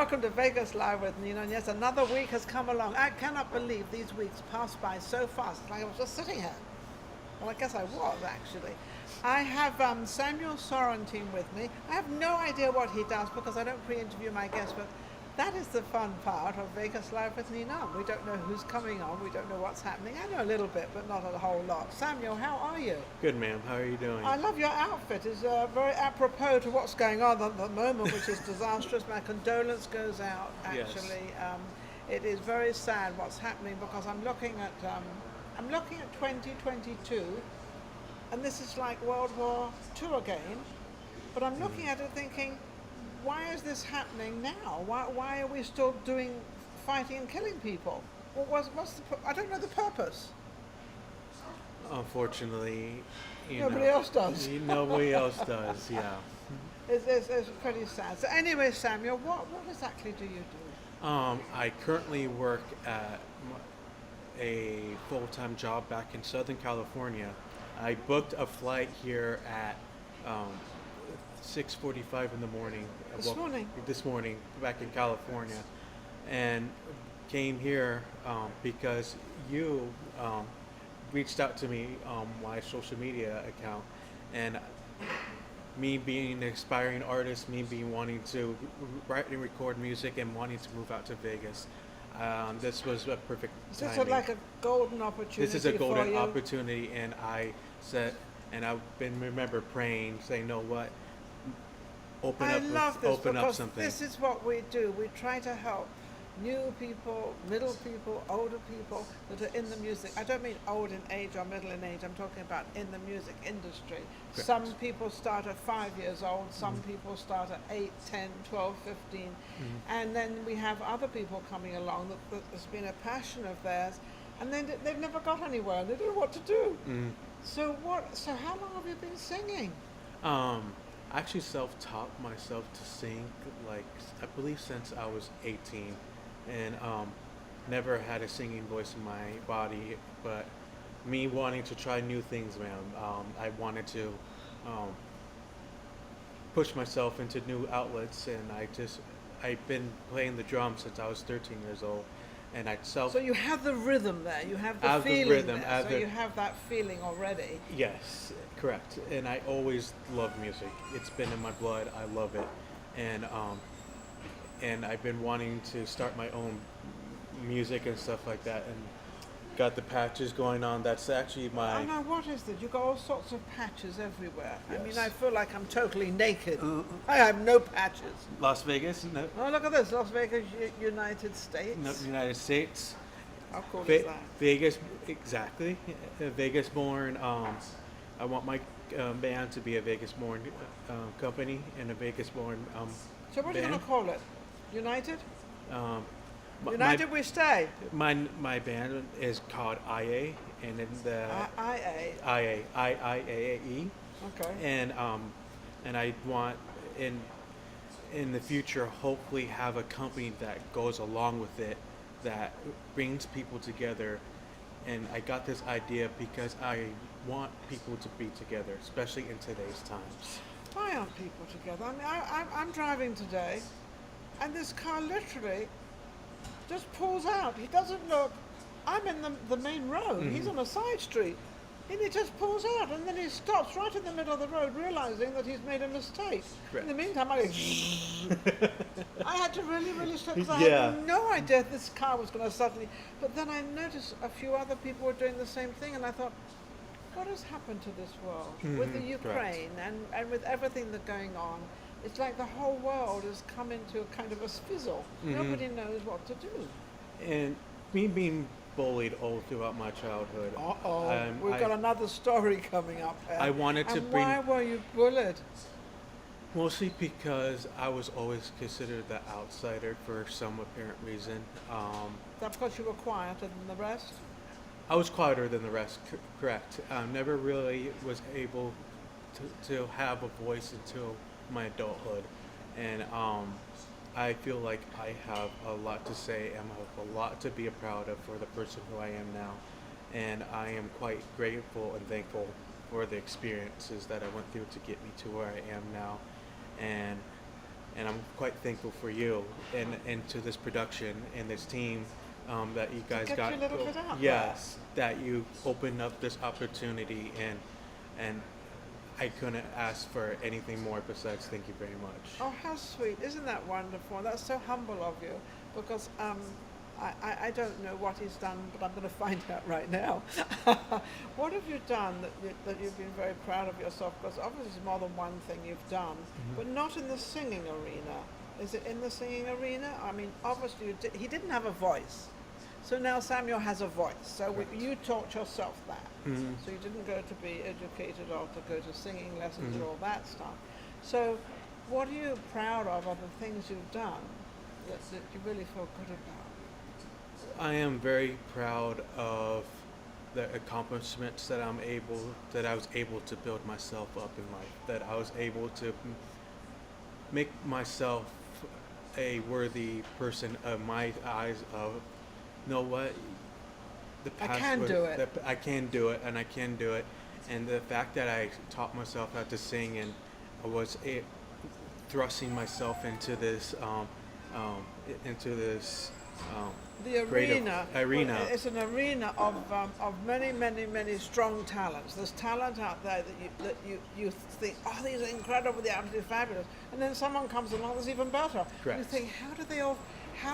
welcome to Vegas Live with Ninon. Yes, another week has come along. I cannot believe these weeks passed by so fast. Like I was just sitting here. Well, I guess I was, actually. I have Samuel Sorrentinon with me. I have no idea what he does because I don't pre-interview my guests, but that is the fun part of Vegas Live with Ninon. We don't know who's coming on. We don't know what's happening. I know a little bit, but not a whole lot. Samuel, how are you? Good, ma'am. How are you doing? I love your outfit. It's very apropos to what's going on at the moment, which is disastrous. My condolence goes out, actually. Yes. It is very sad what's happening because I'm looking at 2022, and this is like World War II again. But I'm looking at it thinking, why is this happening now? Why are we still fighting and killing people? I don't know the purpose. Unfortunately, nobody else does. Nobody else does. Yeah. It's pretty sad. So anyway, Samuel, what exactly do you do? I currently work at a full-time job back in Southern California. I booked a flight here at 6:45 in the morning. This morning, back in California, and came here because you reached out to me on my social media account, and me being an aspiring artist, me being wanting to write and record music and wanting to move out to Vegas. This was a perfect timing. This is like a golden opportunity. This is a golden opportunity, and I said, and I've been remember praying, saying, "No, what? Open up something." This is what we do. We try to help new people, middle people, older people that are in the music. I don't mean old in age or middle in age. I'm talking about in the music industry. Correct. Some people start at 5 years old. Some people start at 8, 10, 12, 15. And then we have other people coming along that has been a passion of theirs, and then they've never got anywhere. They don't know what to do. So how long have you been singing? I actually self-taught myself to sing, like, I believe since I was 18, and never had a singing voice in my body, but me wanting to try new things, man. I wanted to push myself into new outlets, and I've been playing the drums since I was 13 years old, and So you have the rhythm there, you have the feeling there, so you have that feeling already. Yes, correct. And I always loved music. It's been in my blood. I love it. And I've been wanting to start my own music and stuff like that, and got the patches going on. That's actually my... Oh no, what is this? You've got all sorts of patches everywhere. Yes. I mean, I feel like I'm totally naked. I have no patches. Las Vegas? No. Oh, look at this. Las Vegas, United States. No, United States. How cool is that? Vegas, exactly. Vegas born. I want my band to be a Vegas born company and a Vegas born So what are you going to call it? United? United we stay. My band is called IA, and then the IAE. Okay. And I want in the future hopefully have a company that goes along with it, that brings people together. And I got this idea because I want people to be together, especially in today's times. Why aren't people together? I mean, I'm driving today, and this car literally just pulls out. He doesn't look. I'm in the main road. He's on a side street. And he just pulls out, and then he stops right in the middle of the road, realizing that he's made a mistake. Correct. In the meantime, I had to really stop, because I had no idea this car was going to suddenly... But then I noticed a few other people were doing the same thing, and I thought, what has happened to this world? With the Ukraine and with everything that's going on, it's like the whole world has come into a kind of a fizzle. Nobody knows what to do. And me being bullied all throughout my childhood. We've got another story coming up here. I wanted to bring... Why were you bullied? Mostly because I was always considered the outsider for some apparent reason. That's because you were quieter than the rest? I was quieter than the rest, correct. Never really was able to have a voice until my adulthood. And I feel like I have a lot to say and have a lot to be proud of for the person who I am now. And I am quite grateful and thankful for the experiences that I went through to get me to where I am now. And and I'm quite thankful for you and to this production and this team that you guys get got. You a little bit out yes, that you opened up this opportunity, and I couldn't ask for anything more besides thank you very much. Oh, how sweet. Isn't that wonderful? That's so humble of you, because I don't know what he's done, but I'm going to find out right now. What have you done that you've been very proud of yourself? Because obviously it's more than one thing you've done, but not in the singing arena. Is it in the singing arena? I mean, obviously he didn't have a voice. So now Samuel has a voice. So you taught yourself that. Mm-hmm. So you didn't go to be educated or to go to singing lessons or all that stuff. So what are you proud of the things you've done that you really feel good about? I am very proud of the accomplishments that I was able to build myself up in life. That I was able to make myself a worthy person of my eyes of, you know what? I can do it. I can do it, and I can do it. And the fact that I taught myself how to sing and I was thrusting myself into this the arena. Arena. It's an arena of many, many, many strong talents. There's talent out there that you think, oh, these are incredible, they're absolutely fabulous, and then someone comes along that's even better. Correct. You think, how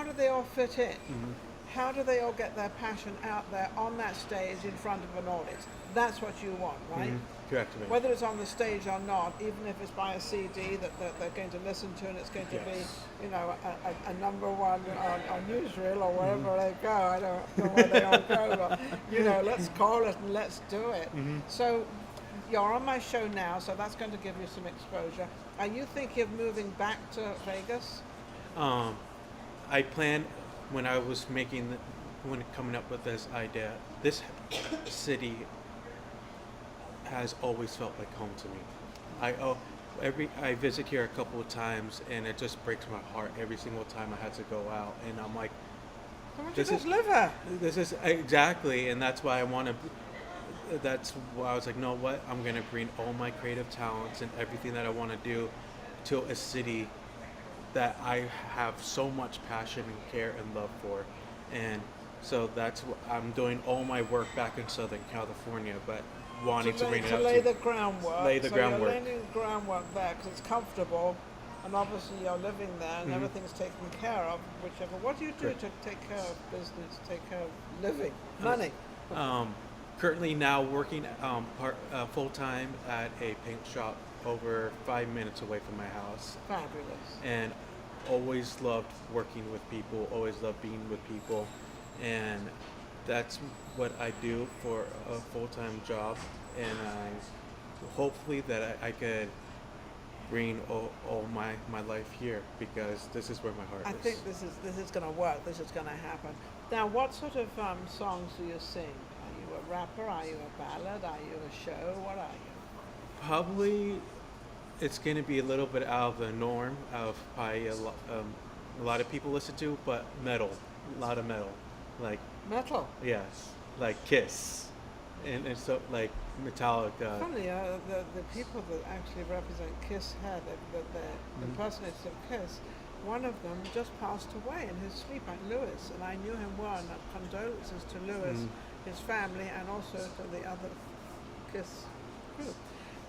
do they all fit in? Mm-hmm. How do they all get their passion out there on that stage in front of an audience? That's what you want, right? Mm-hmm. Correct. Whether it's on the stage or not, even if it's by a CD that they're going to listen to, and it's going to be, you know, a number one on newsreel or wherever they go. I don't know where they all go, but, you know, let's call it and let's do it. Mm-hmm. So you're on my show now, so that's going to give you some exposure. Are you thinking of moving back to Vegas? I planned when I was coming up with this idea. This city has always felt like home to me. I visit here a couple of times, and it just breaks my heart every single time I had to go out. And I'm like, this is live here. This is exactly, and that's why I want to. That's why I was like, no, what? I'm gonna bring all my creative talents and everything that I want to do to a city that I have so much passion and care and love for, and so that's what I'm doing all my work back in Southern California, but wanting to bring it up lay the groundwork. Lay the groundwork. You're laying the groundwork there because it's comfortable, and obviously you're living there, and everything's taken care of. Whichever. What do you do to take care of business, take care of living, money? Currently now working full time at a paint shop over 5 minutes away from my house. Fabulous. And always loved working with people, always loved being with people, and that's what I do for a full-time job, and hopefully that I could bring all my life here, because this is where my heart is. I think this is going to work. This is going to happen. Now, what sort of songs do you sing? Are you a rapper? Are you a ballad? Are you a show? What are you? Probably it's going to be a little bit out of the norm of probably a lot of people listen to, but metal, a lot of metal, like metal. Yes, like Kiss, and so like Metallica. Funny, the people that actually represent Kiss here, the impersonators of Kiss, one of them just passed away in his sleep, Lewis, and I knew him well, and condolences to Lewis, his family, and also to the other Kiss crew.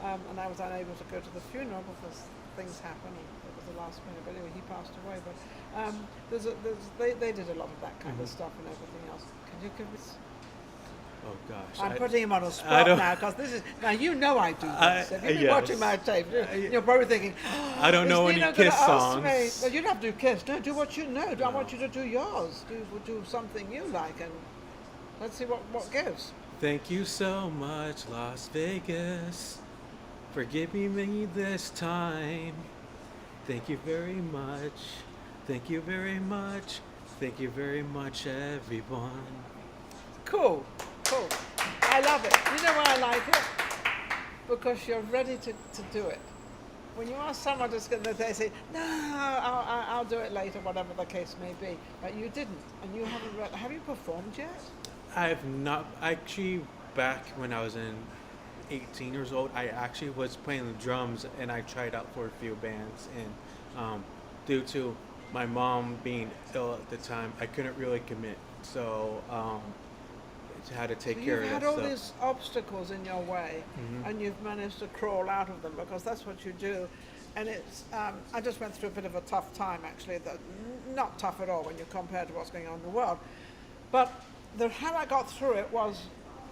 And I was unable to go to the funeral because things happened, and it was the last minute. But anyway, he passed away. But they did a lot of that kind of stuff and everything else. Can you give us? Oh gosh! I'm putting him on a spot now because this is now. You know I do this. If you've been watching my tape, you're probably thinking, I don't know any Kiss songs. Well, you don't have to do Kiss. No, do what you know. I want you to do yours. Do something you like, and let's see what gives. Thank you so much, Las Vegas, for giving me this time. Thank you very much. Thank you very much. Thank you very much, everyone. Cool. I love it. You know why I like it? Because you're ready to do it. When you ask someone they say, no, I'll do it later, whatever the case may be. But you didn't, and you haven't have you performed yet? I have not. Actually, back when I was 18 years old, I actually was playing the drums, and I tried out for a few bands, and due to my mom being ill at the time, I couldn't really commit. So had to take So care you've of had that all stuff. these obstacles in your way, and you've managed to crawl out of them because that's what you do. And it's, I just went through a bit of a tough time actually, not tough at all when you compare to what's going on in the world. But how I got through it was,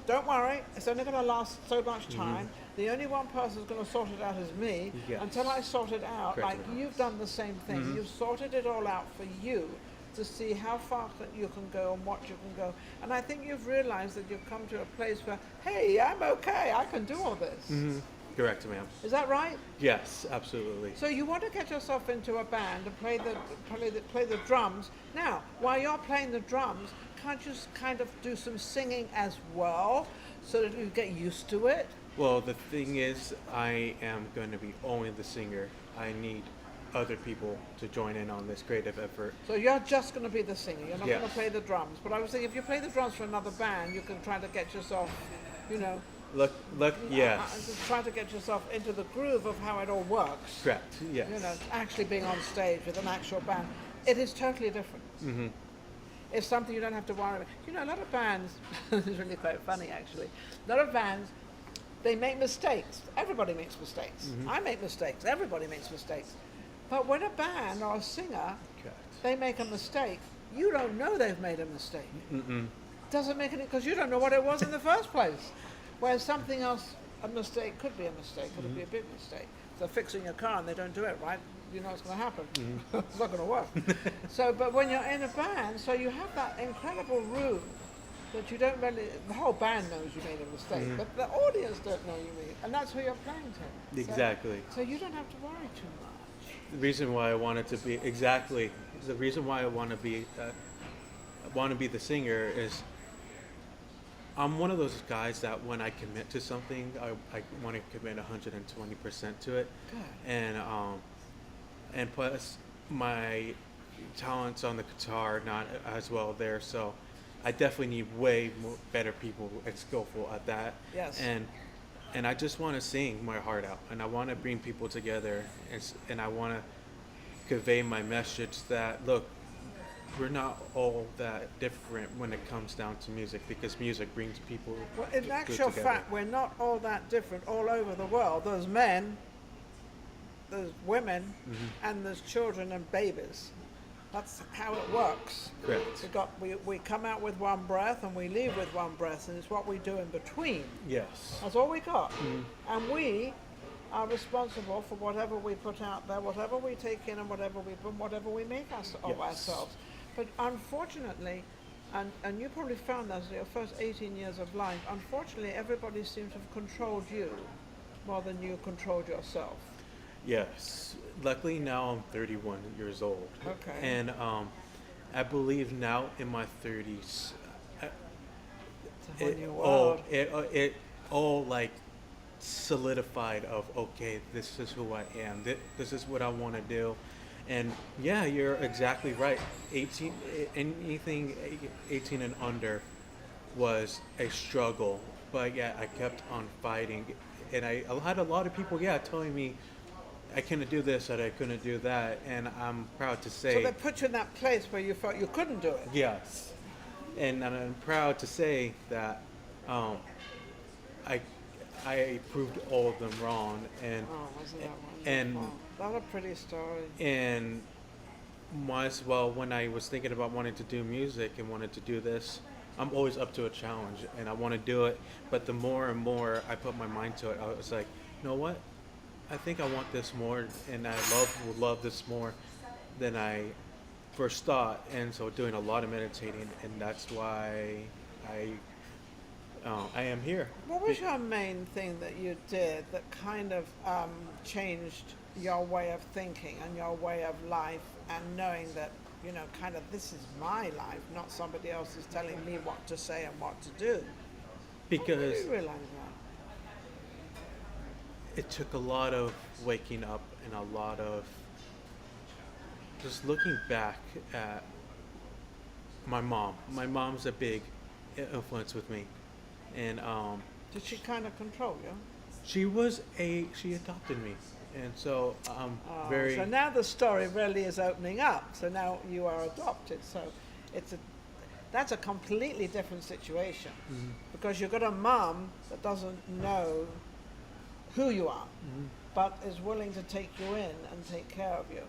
don't worry, it's only going to last so much time. The only one person who's going to sort it out is me. Yes. Until I sort it out, Correct. like you've done the same thing. You've sorted it all out for you to see how far you can go and what you can go. And I think you've realized that you've come to a place where, hey, I'm okay, I can do all this. Correct, ma'am. Is that right? Yes, absolutely. So you want to get yourself into a band and play the drums. Now, while you're playing the drums, can't you kind of do some singing as well so that you get used to it? Well, the thing is, I am going to be only the singer. I need other people to join in on this creative effort. So you're just going to be the singer. You're not Yes. going to play the drums. But I was thinking, if you play the drums for another band, you can try to get yourself, you know, Look, yes. try to get yourself into the groove of how it all works. Correct, yes. You know, actually being on stage with an actual band, it is totally different. It's something you don't have to worry about. You know, a lot of bands, it's really quite funny actually, a lot of bands, they make mistakes. Everybody makes mistakes. I make mistakes. Everybody makes mistakes. But when a band or a singer, Correct. they make a mistake, you don't know they've made a mistake. Doesn't make any, because you don't know what it was in the first place. Whereas something else, a mistake could be a mistake, could be a big mistake. If they're fixing your car and they don't do it right, you know what's going to happen. It's not going to work. But when you're in a band, so you have that incredible room that you don't really, the whole band knows you made a mistake, but the audience don't know you made, and that's who you're playing to. Exactly. So you don't have to worry too much. The reason why I wanted to be the reason why I want to be the singer is I'm one of those guys that when I commit to something, I want to commit 120% to it. Good. And plus my talents on the guitar not as well there, so I definitely need way more better people and skillful at that. Yes. And I just want to sing my heart out, and I want to bring people together, and I want to convey my message that look, we're not all that different when it comes down to music, because music brings people Well, in actual together. fact, we're not all that different all over the world. There's men, there's women, and there's children and babies. That's how it works. Correct. We come out with one breath and we leave with one breath, and it's what we do in between. Yes. That's all we got. And we are responsible for whatever we put out there, whatever we take in, and whatever we make of Yes. ourselves. But unfortunately, and you probably found that in your first 18 years of life, unfortunately everybody seems to have controlled you more than you controlled yourself. Yes. Luckily now I'm 31 years old. Okay. And I believe now in my 30s, It's a whole new world. it all like solidified of, okay, this is who I am. This is what I want to do. And yeah, you're exactly right. 18 and under was a struggle, but yeah, I kept on fighting. And I had a lot of people, telling me I couldn't do this, that I couldn't do that, and I'm proud to say. So they put you in that place where you felt you couldn't do it. Yes, and I'm proud to say that I proved all of them wrong, and Oh, wasn't that wonderful? and What a pretty story. and might as well, when I was thinking about wanting to do music and wanted to do this, I'm always up to a challenge and I want to do it. But the more and more I put my mind to it, I was like, you know what? I think I want this more, and I will love this more than I first thought. And so doing a lot of meditating, and that's why I am here. What was your main thing that you did that kind of changed your way of thinking and your way of life, and knowing that, you know, kind of this is my life, not somebody else is telling me what to say and what to do? When Because did you realize that? it took a lot of waking up and a lot of just looking back at my mom. My mom's a big influence with me, and Did she kind of control you? she adopted me, And so I'm Oh, very. so now the story really is opening up. So now you are adopted. So it's a that's a completely different situation Mhm. because you've got a mum that doesn't know who you are, Mhm. but is willing to take you in and take care of you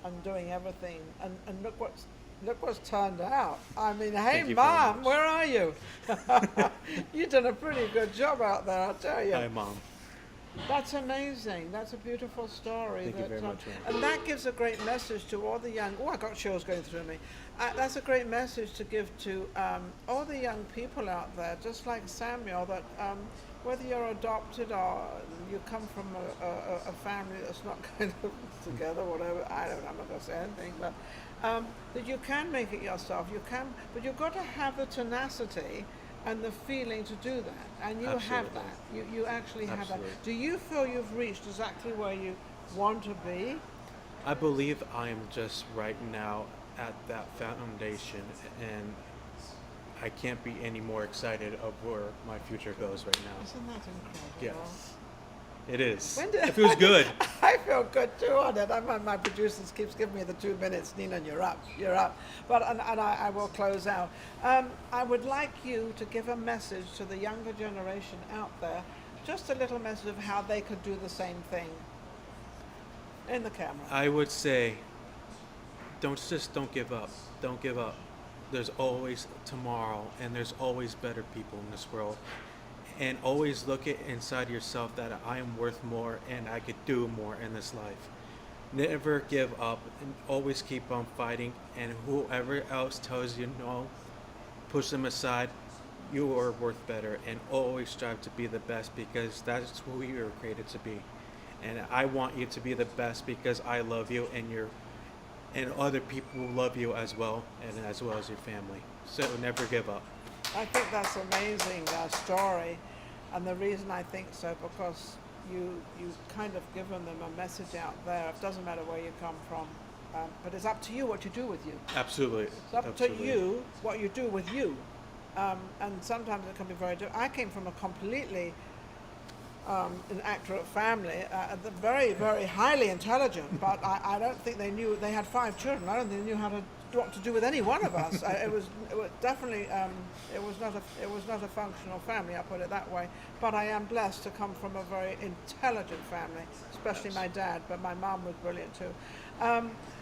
and doing everything. And look what's turned out. I mean, hey, Thank you very mom, much. where are you? You've done a pretty good job out there, I tell you. Hi, Mom. That's amazing. That's a beautiful story. Thank you very much, ma'am. And that gives a great message to all the young. Oh, I got chills going through me. That's a great message to give to all the young people out there, just like Samuel. That whether you're adopted or you come from a family that's not kind of together, whatever. I don't know. I'm not going to say anything, but that you can make it yourself. You can, but you've got to have the tenacity and the feeling to do that, and you have Absolutely. that. You actually have Absolutely. that. Do you feel you've reached exactly where you want to be? I believe I am just right now at that foundation, and I can't be any more excited of where my future goes right now. Isn't that incredible? Yes, it is. When did- It feels good. I feel good too on it. My producers keeps giving me the 2 minutes. Ninon, you're up. You're up. But and I will close out. I would like you to give a message to the younger generation out there, just a little message of how they could do the same thing. In the camera. I would say, don't give up. Don't give up. There's always tomorrow, and there's always better people in this world. And always look at inside yourself that I am worth more and I could do more in this life. Never give up and always keep on fighting. And whoever else tells you no, push them aside. You are worth better, and always strive to be the best because that's who you were created to be. And I want you to be the best because I love you, and other people love you as well, and as well as your family. So never give up. I think that's amazing story, and the reason I think so because you kind of given them a message out there. It doesn't matter where you come from, but it's up to you what you do with you. Absolutely. It's up Absolutely. to you what you do with you, and sometimes it can be very different. I came from a completely inaccurate family, very, very highly intelligent, but I don't think they knew. They had 5 children. I don't think they knew what to do with any one of us. It was definitely it was not a functional family. I'll put it that way. But I am blessed to come from a very intelligent family, especially my dad. But my mom was brilliant too.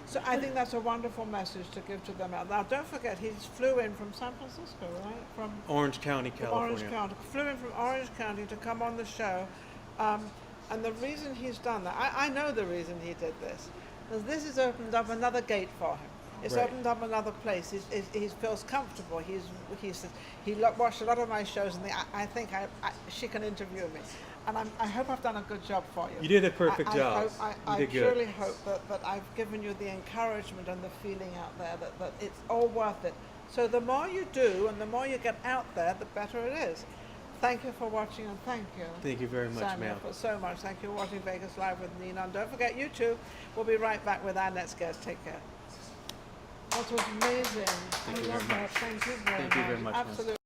So I think that's a wonderful message to give to them. Now, don't forget, he flew in from San Francisco, right? From Orange County, California. Orange County. Flew in from Orange County to come on the show. And the reason he's done that, I know the reason he did this. Because this has opened up another gate for him. It's Right. opened up another place. He feels comfortable. He watched a lot of my shows, and I think she can interview me. And I hope I've done a good job for you. You did a perfect job. I You did good. truly hope that I've given you the encouragement and the feeling out there that it's all worth it. So the more you do and the more you get out there, the better it is. Thank you for watching, and thank you. Thank you very much, Samuel, ma'am. for so much. Thank you for watching Vegas Live with Ninon. Don't forget YouTube. We'll be right back with our next guest. Take care. That was amazing. Thank I you love very that. much. Thank you very Thank you very much, ma'am. Absolutely.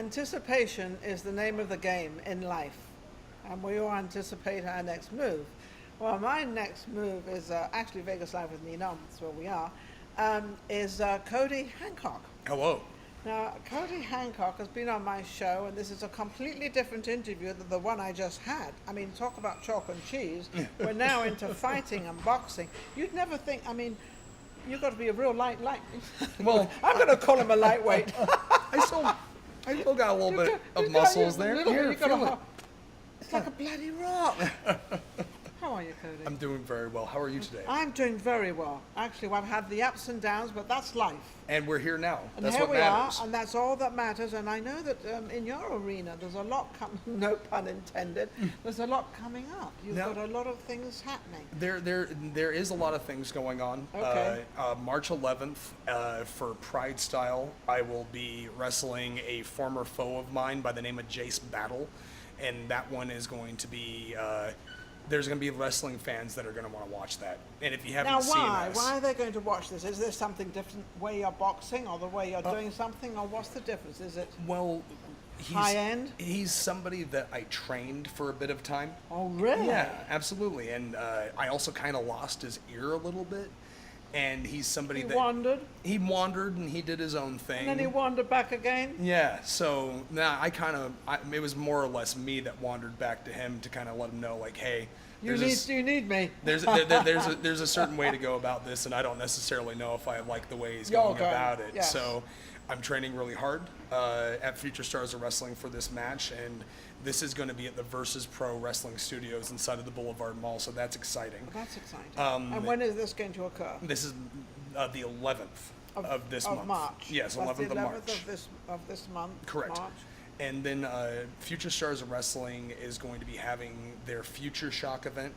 Anticipation is the name of the game in life, and we all anticipate our next move. Well, my next move is actually Vegas Live with Ninon, that's where we are, is Cody Hancock. Hello. Now, Cody Hancock has been on my show, and this is a completely different interview than the one I just had. I mean, talk about chalk and cheese. We're now into fighting and boxing. You'd never think, I mean, you've got to be a real light. Well, I'm going to call him a lightweight. I still got a little bit of muscles there. Here, feel it. It's like a bloody rock. How are you, Cody? I'm doing very well. How are you today? I'm doing very well. Actually, I've had the ups and downs, but that's life. And we're here now. And that's here what we matters. are, and that's all that matters. And I know that in your arena, there's a lot coming. No pun intended. There's a lot coming up. You've got a lot of things happening. There is a lot of things going on. Okay. March 11th, for Pride Style, I will be wrestling a former foe of mine by the name of Jace Battle, and that one is going to be. There's going to be wrestling fans that are going to want to watch that. And if you haven't seen this... Why are they going to watch this? Is there something different way you're boxing or the way you're doing something, or what's the difference? Is it high end? He's somebody that I trained for a bit of time. Oh, really? Yeah, absolutely. And I also kind of lost his ear a little bit. And he's somebody that... He wandered and he did his own thing. And then he wandered back again? Yeah, so it was more or less me that wandered back to him to kind of let him know, like, hey... You need me. There's a certain way to go about this, and I don't necessarily know if I like the way he's going about it. Yes. So I'm training really hard at Future Stars of Wrestling for this match, and this is going to be at the Versus Pro Wrestling Studios inside of the Boulevard Mall, so that's exciting. That's exciting. And when is this going to occur? This is the 11th of this month. March. Yes, 11th of March. Of this month. Correct. March. And then Future Stars of Wrestling is going to be having their Future Shock event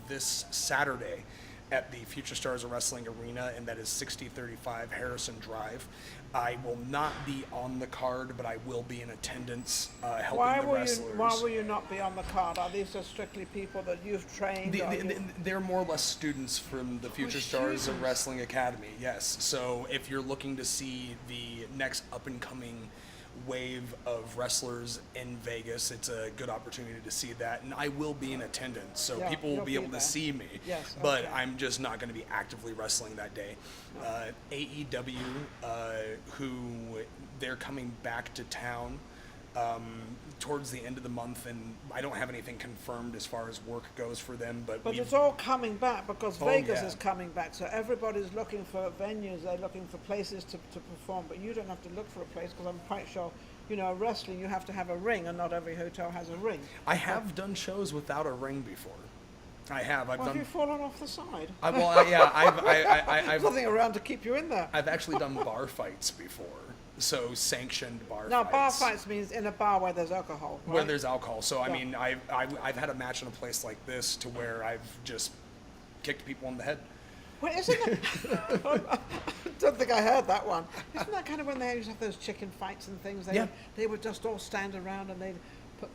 this Saturday at the Future Stars of Wrestling Arena, and that is 6035 Harrison Drive. I will not be on the card, but I will be in attendance helping the wrestlers. Why will you not be on the card? Are these just strictly people that you've trained? They're more or less students from the Future Stars of Wrestling Academy, yes. So if you're looking to see the next up-and-coming wave of wrestlers in Vegas, it's a good opportunity to see that, and I will be in attendance, so people will be able to see me. Yes, but I'm just not going to be actively wrestling that day. AEW, who they're coming back to town towards the end of the month, and I don't have anything confirmed as far as work goes for them, but it's all coming back because Vegas is coming back, so everybody's looking for venues, they're looking for places to perform, but you don't have to look for a place, because I'm quite sure, wrestling, you have to have a ring, and not every hotel has a ring. I have done shows without a ring before. I have. Have you fallen off the side? I've nothing around to keep you in there. I've actually done bar fights before. So sanctioned bar fights. Now, bar fights means in a bar where there's alcohol, right? Where there's alcohol. So, I mean, I've had a match in a place like this to where I've just kicked people in the head. Well, isn't it? I don't think I heard that one. Isn't that kind of when they used to have those chicken fights and things? They would just all stand around and they'd put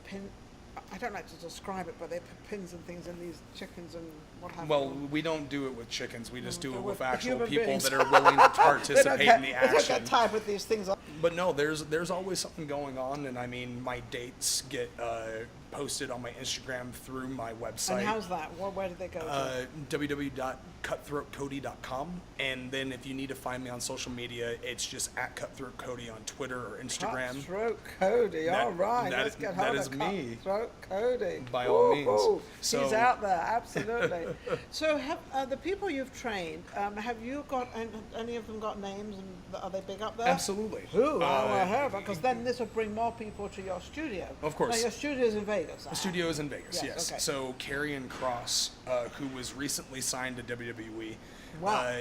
I don't like to describe it, but they put pins and things in these chickens and what have you. Well, we don't do it with chickens. We just do it with actual human people beings. that are willing to participate in the action. They don't get tired with these things. But no, there's always something going on, and I mean, my dates get posted on my Instagram through my website. And how's that? Where do they go to? www.cutthroatcody.com, and then if you need to find me on social media, it's just at Cutthroat Cody on Twitter or Instagram. Cutthroat Cody, all right. Let's get hold of Cutthroat Cody. By all means. So, he's out there, absolutely. So have the people you've trained, have you got, any of them got names, and are they big up there? Absolutely. Who? I heard, because then this will bring more people to your studio. Of course. Now, your studio is in Vegas. The studio is in Vegas, yes. Okay. So Karrion Kross, who was recently signed to WWE,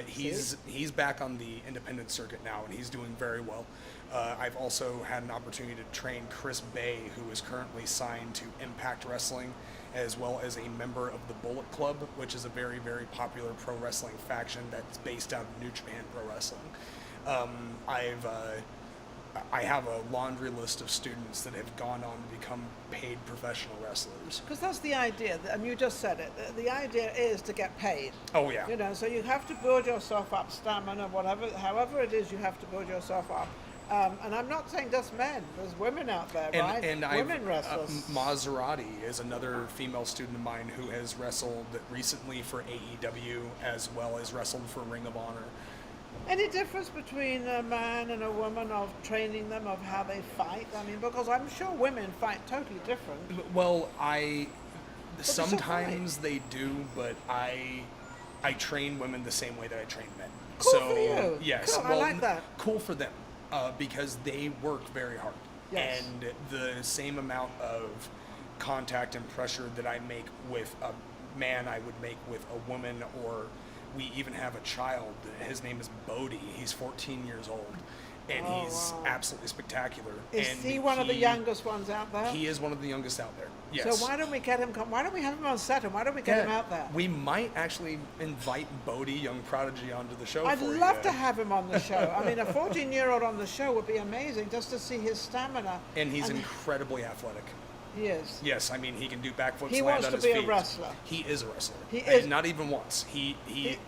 he's back on the independent circuit now, and he's doing very well. I've also had an opportunity to train Chris Bay, who is currently signed to Impact Wrestling, as well as a member of the Bullet Club, which is a very, very popular pro wrestling faction that's based out of New Japan Pro Wrestling. I have a laundry list of students that have gone on to become paid professional wrestlers. Because that's the idea, and you just said it. The idea is to get paid. Oh, yeah. So you have to build yourself up, stamina, however it is you have to build yourself up. And I'm not saying just men. There's women out there, right? And women wrestlers. Maserati is another female student of mine who has wrestled recently for AEW as well as wrestled for Ring of Honor. Any difference between a man and a woman of training them, of how they fight? I mean, because I'm sure women fight totally different. Well, sometimes they do, but I train women the same way that I train men. Cool so, for you. Yes, Cool, well, I like that. Cool for them because they work very hard. Yes. And the same amount of contact and pressure that I make with a man, I would make with a woman, or we even have a child. His name is Bodie. He's 14 years old. And he's absolutely spectacular. Is he one of the youngest ones out there? He is one of the youngest out there. Yes. So why don't we get him? Why don't we have him on set? And why don't we get him out there? We might actually invite Bodie, young prodigy, onto the show. I'd love to have him on the show. I mean, a 14-year-old on the show would be amazing, just to see his stamina. And he's incredibly athletic. He is. Yes, I mean he can do backflips. He land wants on to his be feet. a wrestler. He is a wrestler. He is. Not even once. He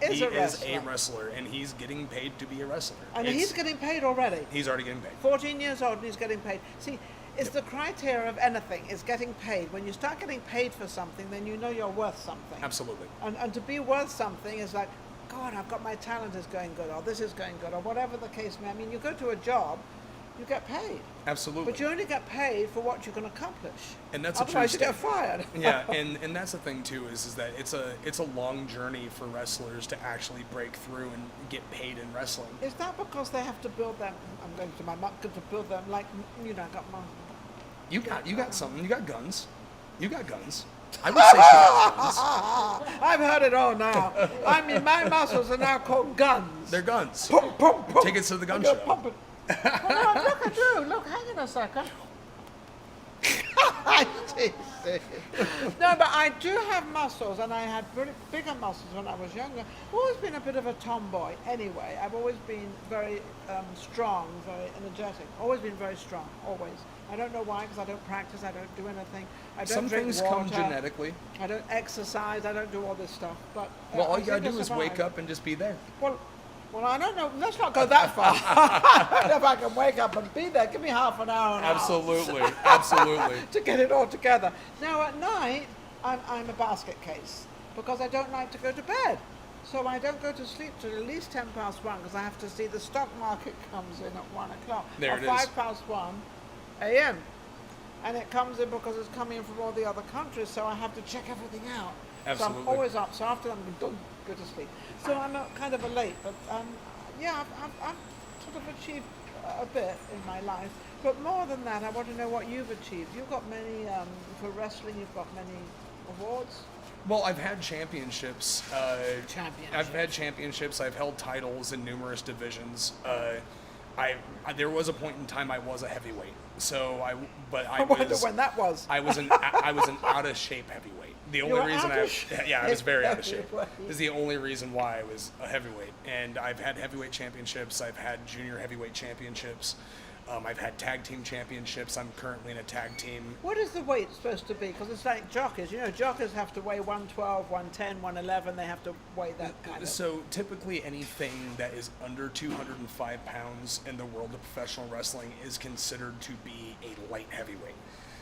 is a wrestler, and he's getting paid to be a wrestler. And he's getting paid already. He's already getting paid. 14 years old and he's getting paid. See, it's the criteria of anything is getting paid. When you start getting paid for something, then you know you're worth something. Absolutely. And to be worth something is like, God, I've got my talent is going good, or this is going good, or whatever the case may be. I mean, you go to a job, you get paid. Absolutely. But you only get paid for what you can accomplish. And that's otherwise a true you get fired. Yeah, and that's the thing too is that it's a long journey for wrestlers to actually break through and get paid in wrestling. Is that because they have to build them? I'm going to my market to build them like I got my. You got something. You got guns. You got guns. I would say she has guns. I've heard it all now. I mean, my muscles are now called guns. They're guns. Pump, pump, pump. Take it to the gun Go show. pump it. Oh, no, look, I do. Look, hang on a second. No, but I do have muscles, and I had really bigger muscles when I was younger. I've always been a bit of a tomboy anyway. I've always been very strong, very energetic. Always been very strong, always. I don't know why, because I don't practice, I don't do anything. I don't Some drink things water. come genetically. I don't exercise, I don't do all this stuff. But Well, all I you gotta seem do to is survive. wake up and just be there. Well, I don't know. Let's not go that far. I don't know if I can wake up and be there. Give me half an hour. Absolutely, absolutely. To get it all together. Now at night, I'm a basket case because I don't like to go to bed. So I don't go to sleep till at least 1 because I have to see the stock market comes in at 1 o'clock. There or it is. 1 a.m. And it comes in because it's coming in from all the other countries, so I have to check everything out. Absolutely. So I'm always up. So after that, I'm done, go to sleep. So I'm kind of a late, but yeah, I've sort of achieved a bit in my life. But more than that, I want to know what you've achieved. You've got many, for wrestling, you've got many awards. Well, I've had championships. Championships. I've had championships. I've held titles in numerous divisions. There was a point in time I was a heavyweight. I wonder when that was. I was an out of shape heavyweight. The only reason I was very out of shape. This is the only reason why I was a heavyweight. And I've had heavyweight championships. I've had junior heavyweight championships. I've had tag team championships. I'm currently in a tag team. What is the weight supposed to be? Because it's like jockeys. You know, jockeys have to weigh 112, 110, 111. They have to weigh that kind of. So typically anything that is under 205 pounds in the world of professional wrestling is considered to be a light heavyweight.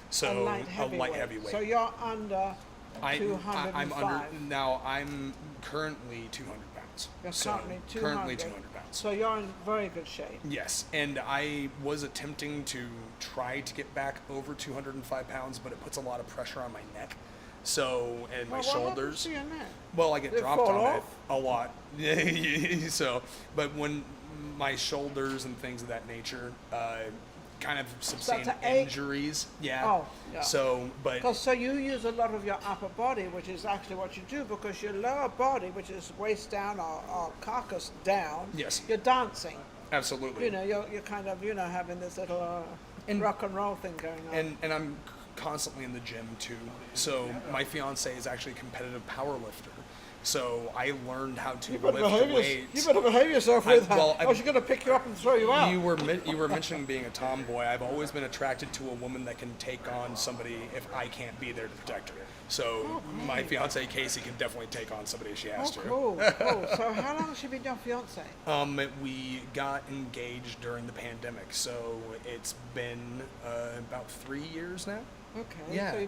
So a light heavyweight. So you're under 205. I'm under now. I'm currently 200 pounds. You're currently 200 pounds. So you're in very good shape. Yes, and I was attempting to try to get back over 205 pounds, but it puts a lot of pressure on my neck. And my shoulders. What happens to your neck? Well, I get dropped fall on off? it a lot. But when my shoulders and things of that nature kind of sustain injuries. Yeah. Oh, yeah. So you use a lot of your upper body, which is actually what you do, because your lower body, which is waist down or carcass down, yes, you're dancing. Absolutely. You know, you're kind of, having this little rock and roll thing going on. And I'm constantly in the gym too. So my fiance is actually a competitive power lifter. So I learned how to You better lift weights. you better behave yourself with her. well, Or she's going to pick you up and throw you out. You were mentioning being a tomboy. I've always been attracted to a woman that can take on somebody if I can't be there to protect her. So my fiance Casey can definitely take on somebody if she has to. Cool. So how long has she been your fiance? We got engaged during the pandemic, so it's been about 3 years now. Okay. Yeah. So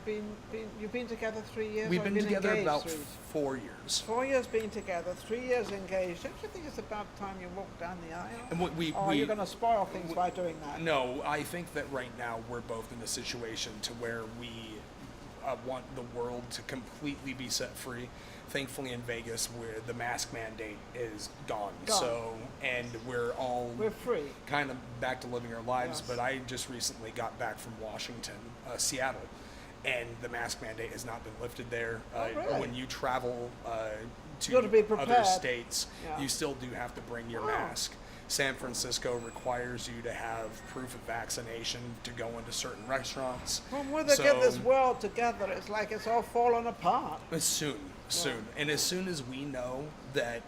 you've been together 3 years. We've or been you've together engaged about 3? 4 years. 4 years being together, 3 years engaged. Don't you think it's about time you walk down the aisle? And or are you going to spoil things by doing that? No, I think that right now we're both in a situation to where we want the world to completely be set free. Thankfully, in Vegas, where the mask mandate is gone. So, and we're free, kind of back to living our lives. Yes. But I just recently got back from Washington, Seattle, and the mask mandate has not been lifted there. Really? When you travel You gotta be to other prepared. states, Yeah. you still do have to bring your mask. San Francisco requires you to have proof of vaccination to go into certain restaurants. When will they get this world together? It's like it's all falling apart. Soon. And as soon as we know that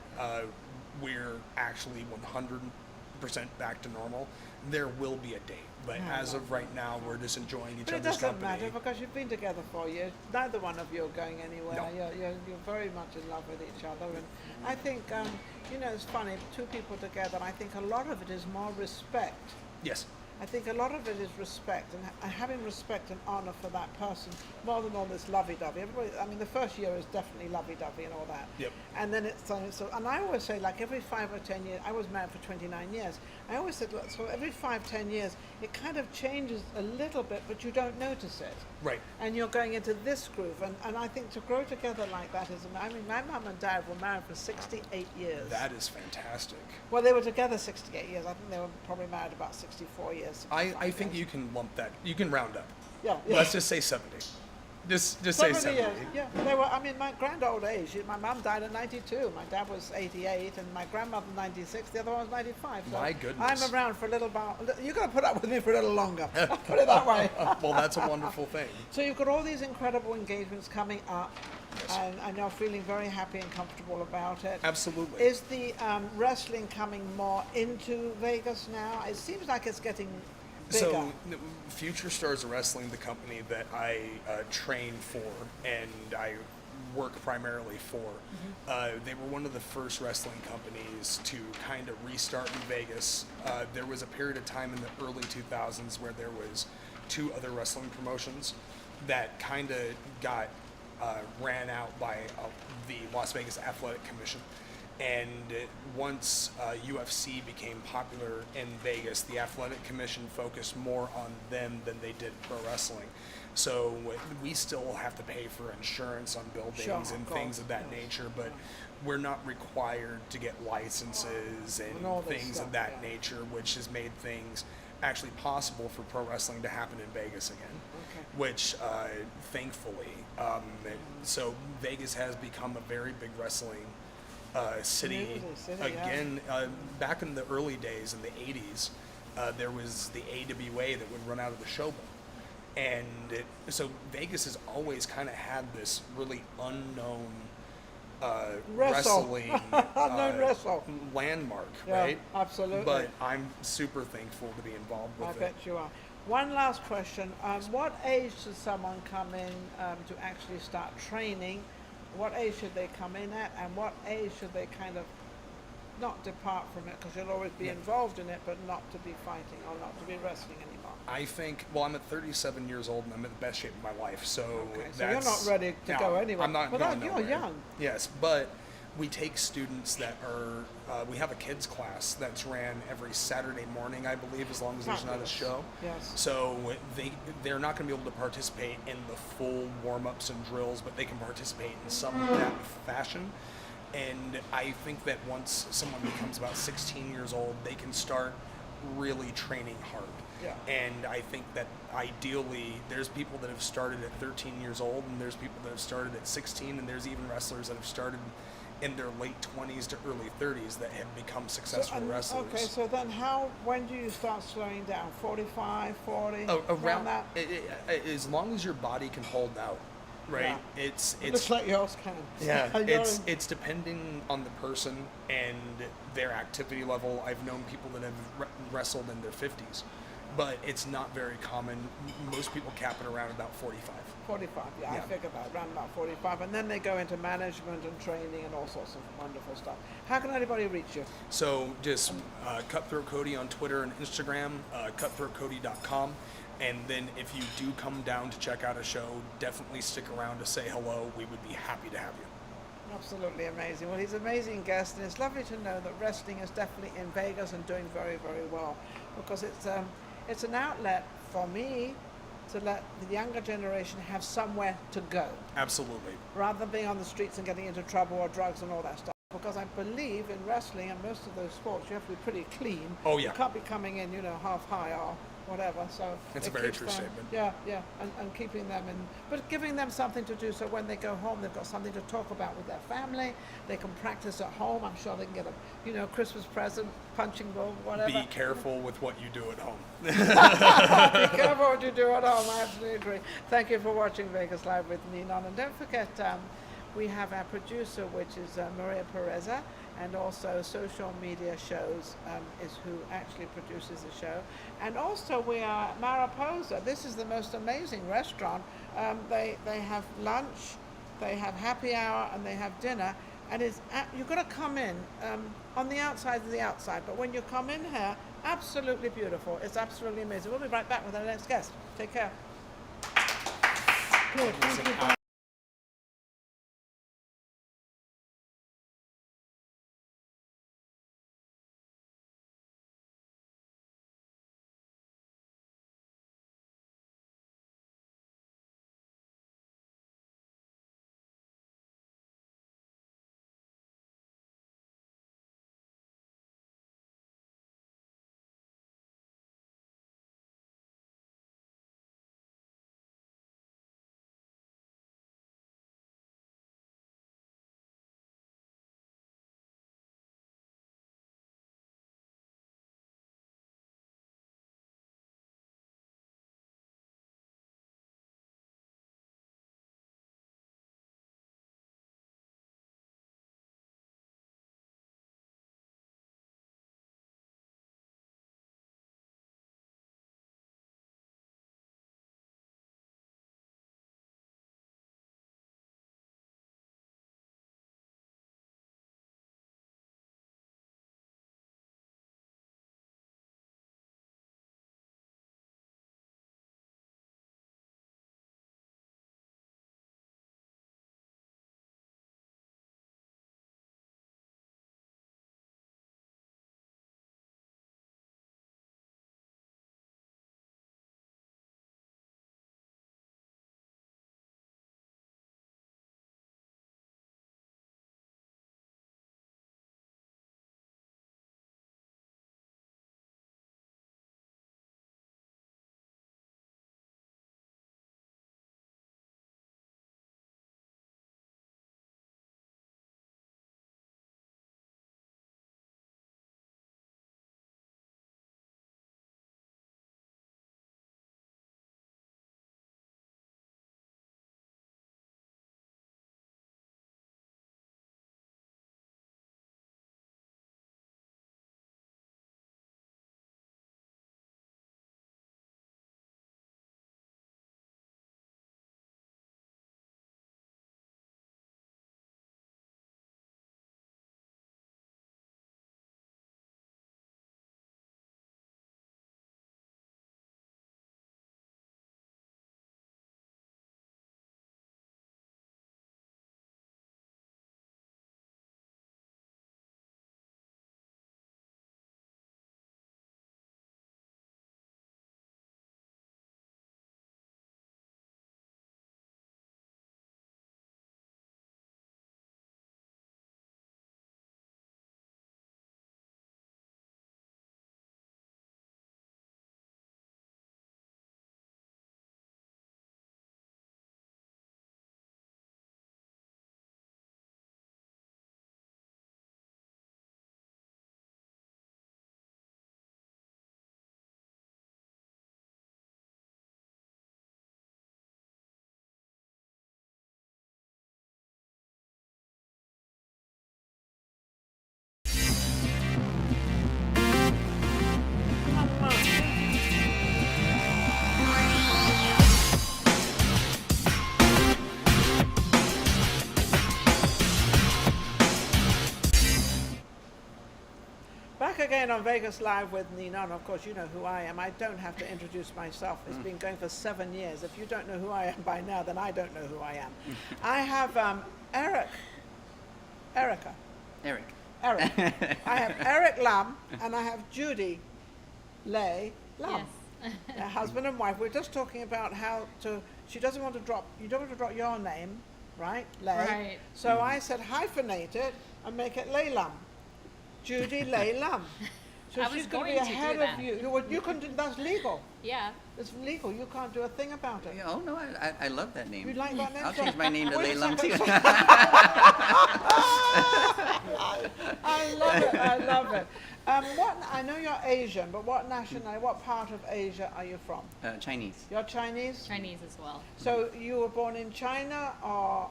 we're actually 100% back to normal, there will be a date. But as of right now, we're just enjoying each But it other's doesn't company. matter because you've been together 4 years. Neither one of you are going anywhere. No. You're very much in love with each other. And I think, it's funny, two people together, I think a lot of it is more respect. Yes. I think a lot of it is respect and having respect and honor for that person more than all this lovey-dovey. Everybody, I mean, the first year is definitely lovey-dovey and all that. Yep. And then it's so. And I always say, like every 5 or 10 years, I was married for 29 years. I always said, look, so every 5-10 years, it kind of changes a little bit, but you don't notice it. Right. And you're going into this groove, and I think to grow together like that is. I mean, my mum and dad were married for 68 years. That is fantastic. Well, they were together 68 years. I think they were probably married about 64 years. I think you can lump that. You can round up. Yeah. Let's just say 70. Just say 70. Years. Yeah, they were. I mean, my grand old age. My mum died at 92. My dad was 88, and my grandmother 96. The other one was 95. So My goodness. I'm around for a little while. You're going to put up with me for a little longer. Put it that way. Well, that's a wonderful thing. So you've got all these incredible engagements coming up, Yes. and you're feeling very happy and comfortable about it. Absolutely. Is the wrestling coming more into Vegas now? It seems like it's getting bigger. So, Future Stars Wrestling, the company that I train for and I work primarily for, they were one of the first wrestling companies to kind of restart in Vegas. There was a period of time in the early 2000s where there was 2 other wrestling promotions that kind of got ran out by the Las Vegas Athletic Commission. And once UFC became popular in Vegas, the Athletic Commission focused more on them than they did pro wrestling. So we still have to pay for insurance on buildings and things of that nature, but we're not required to get licenses and things of that nature, which has made things actually possible for pro wrestling to happen in Vegas again, which thankfully, so Vegas has become a very big wrestling city again. Back in the early days in the 80s, there was the AWA that would run out of the Showboat, and so Vegas has always kind of had this really unknown wrestling landmark, right? Absolutely. But I'm super thankful to be involved with it. I bet you are. One last question. What age should someone come in to actually start training? What age should they come in at, and what age should they kind of not depart from it, because you'll always be involved in it, but not to be fighting or not to be wrestling anymore? I think, well, I'm at 37 years old and I'm in the best shape of my life, so so you're not ready to go anywhere. I'm not going nowhere. You're young. Yes, but we take students that are, we have a kids class that's ran every Saturday morning, I believe, as long as there's not a show. Yes. So they're not going to be able to participate in the full warm-ups and drills, but they can participate in some fashion. And I think that once someone becomes about 16 years old, they can start really training hard. Yeah. And I think that ideally, there's people that have started at 13 years old, and there's people that have started at 16, and there's even wrestlers that have started in their late 20s to early 30s that have become successful wrestlers. Okay, so then when do you start slowing down? 45, 40? Around that? As long as your body can hold out. right? Yeah. It's looks like yours can. yeah, You're it's depending on the person and their activity level. I've known people that have wrestled in their 50s, but it's not very common. Most people cap it around about 45. 45, yeah, I figure that, around about 45. And then they go into management and training and all sorts of wonderful stuff. How can anybody reach you? So just Cutthroat Cody on Twitter and Instagram, cutthroatcody.com. And then if you do come down to check out a show, definitely stick around to say hello. We would be happy to have you. Absolutely amazing. Well, he's an amazing guest, and it's lovely to know that wrestling is definitely in Vegas and doing very, very well, because it's an outlet for me to let the younger generation have somewhere to go. Absolutely. Rather than being on the streets and getting into trouble or drugs and all that stuff. Because I believe in wrestling and most of those sports, you have to be pretty clean. Oh, yeah. You can't be coming in, half high or whatever. So it's a very true statement. Yeah, and keeping them in, but giving them something to do, so when they go home, they've got something to talk about with their family. They can practice at home. I'm sure they can get a, Christmas present, punching ball, whatever. Be careful with what you do at home. Be careful what you do at home. I absolutely agree. Thank you for watching Vegas Live with Ninon, and don't forget. We have our producer, which is Maria Pureza, and also Social Media Shows is who actually produces the show. And also we are Mariposa. This is the most amazing restaurant. They have lunch, they have happy hour, and they have dinner. And you've got to come in. On the outside is the outside, but when you come in here, absolutely beautiful. It's absolutely amazing. We'll be right back with our next guest. Take care. Good. Thank you. again on Vegas Live with Ninon. Of course, you know who I am. I don't have to introduce myself. It's been going for 7 years. If you don't know who I am by now, then I don't know who I am. I have Eric. I have Eric Lum, and I have Judy Lay Lum. Yes. They're husband and wife. We're just talking about how to. She doesn't want to drop. You don't want to drop your name, right? Lay. Right. So I said hyphenate it and make it Lay Lum. Judy Lay Lum. So I was she's going to going be to do ahead that. of you. You can do. That's legal. Yeah. It's legal. You can't do a thing about it. Yeah, oh no, I love that name. You like that name? I'll change my name to Wait a Lay Lum too. second. I love it. I love it. I know you're Asian, but what nationality, what part of Asia are you from? Chinese. You're Chinese? Chinese as well. So you were born in China or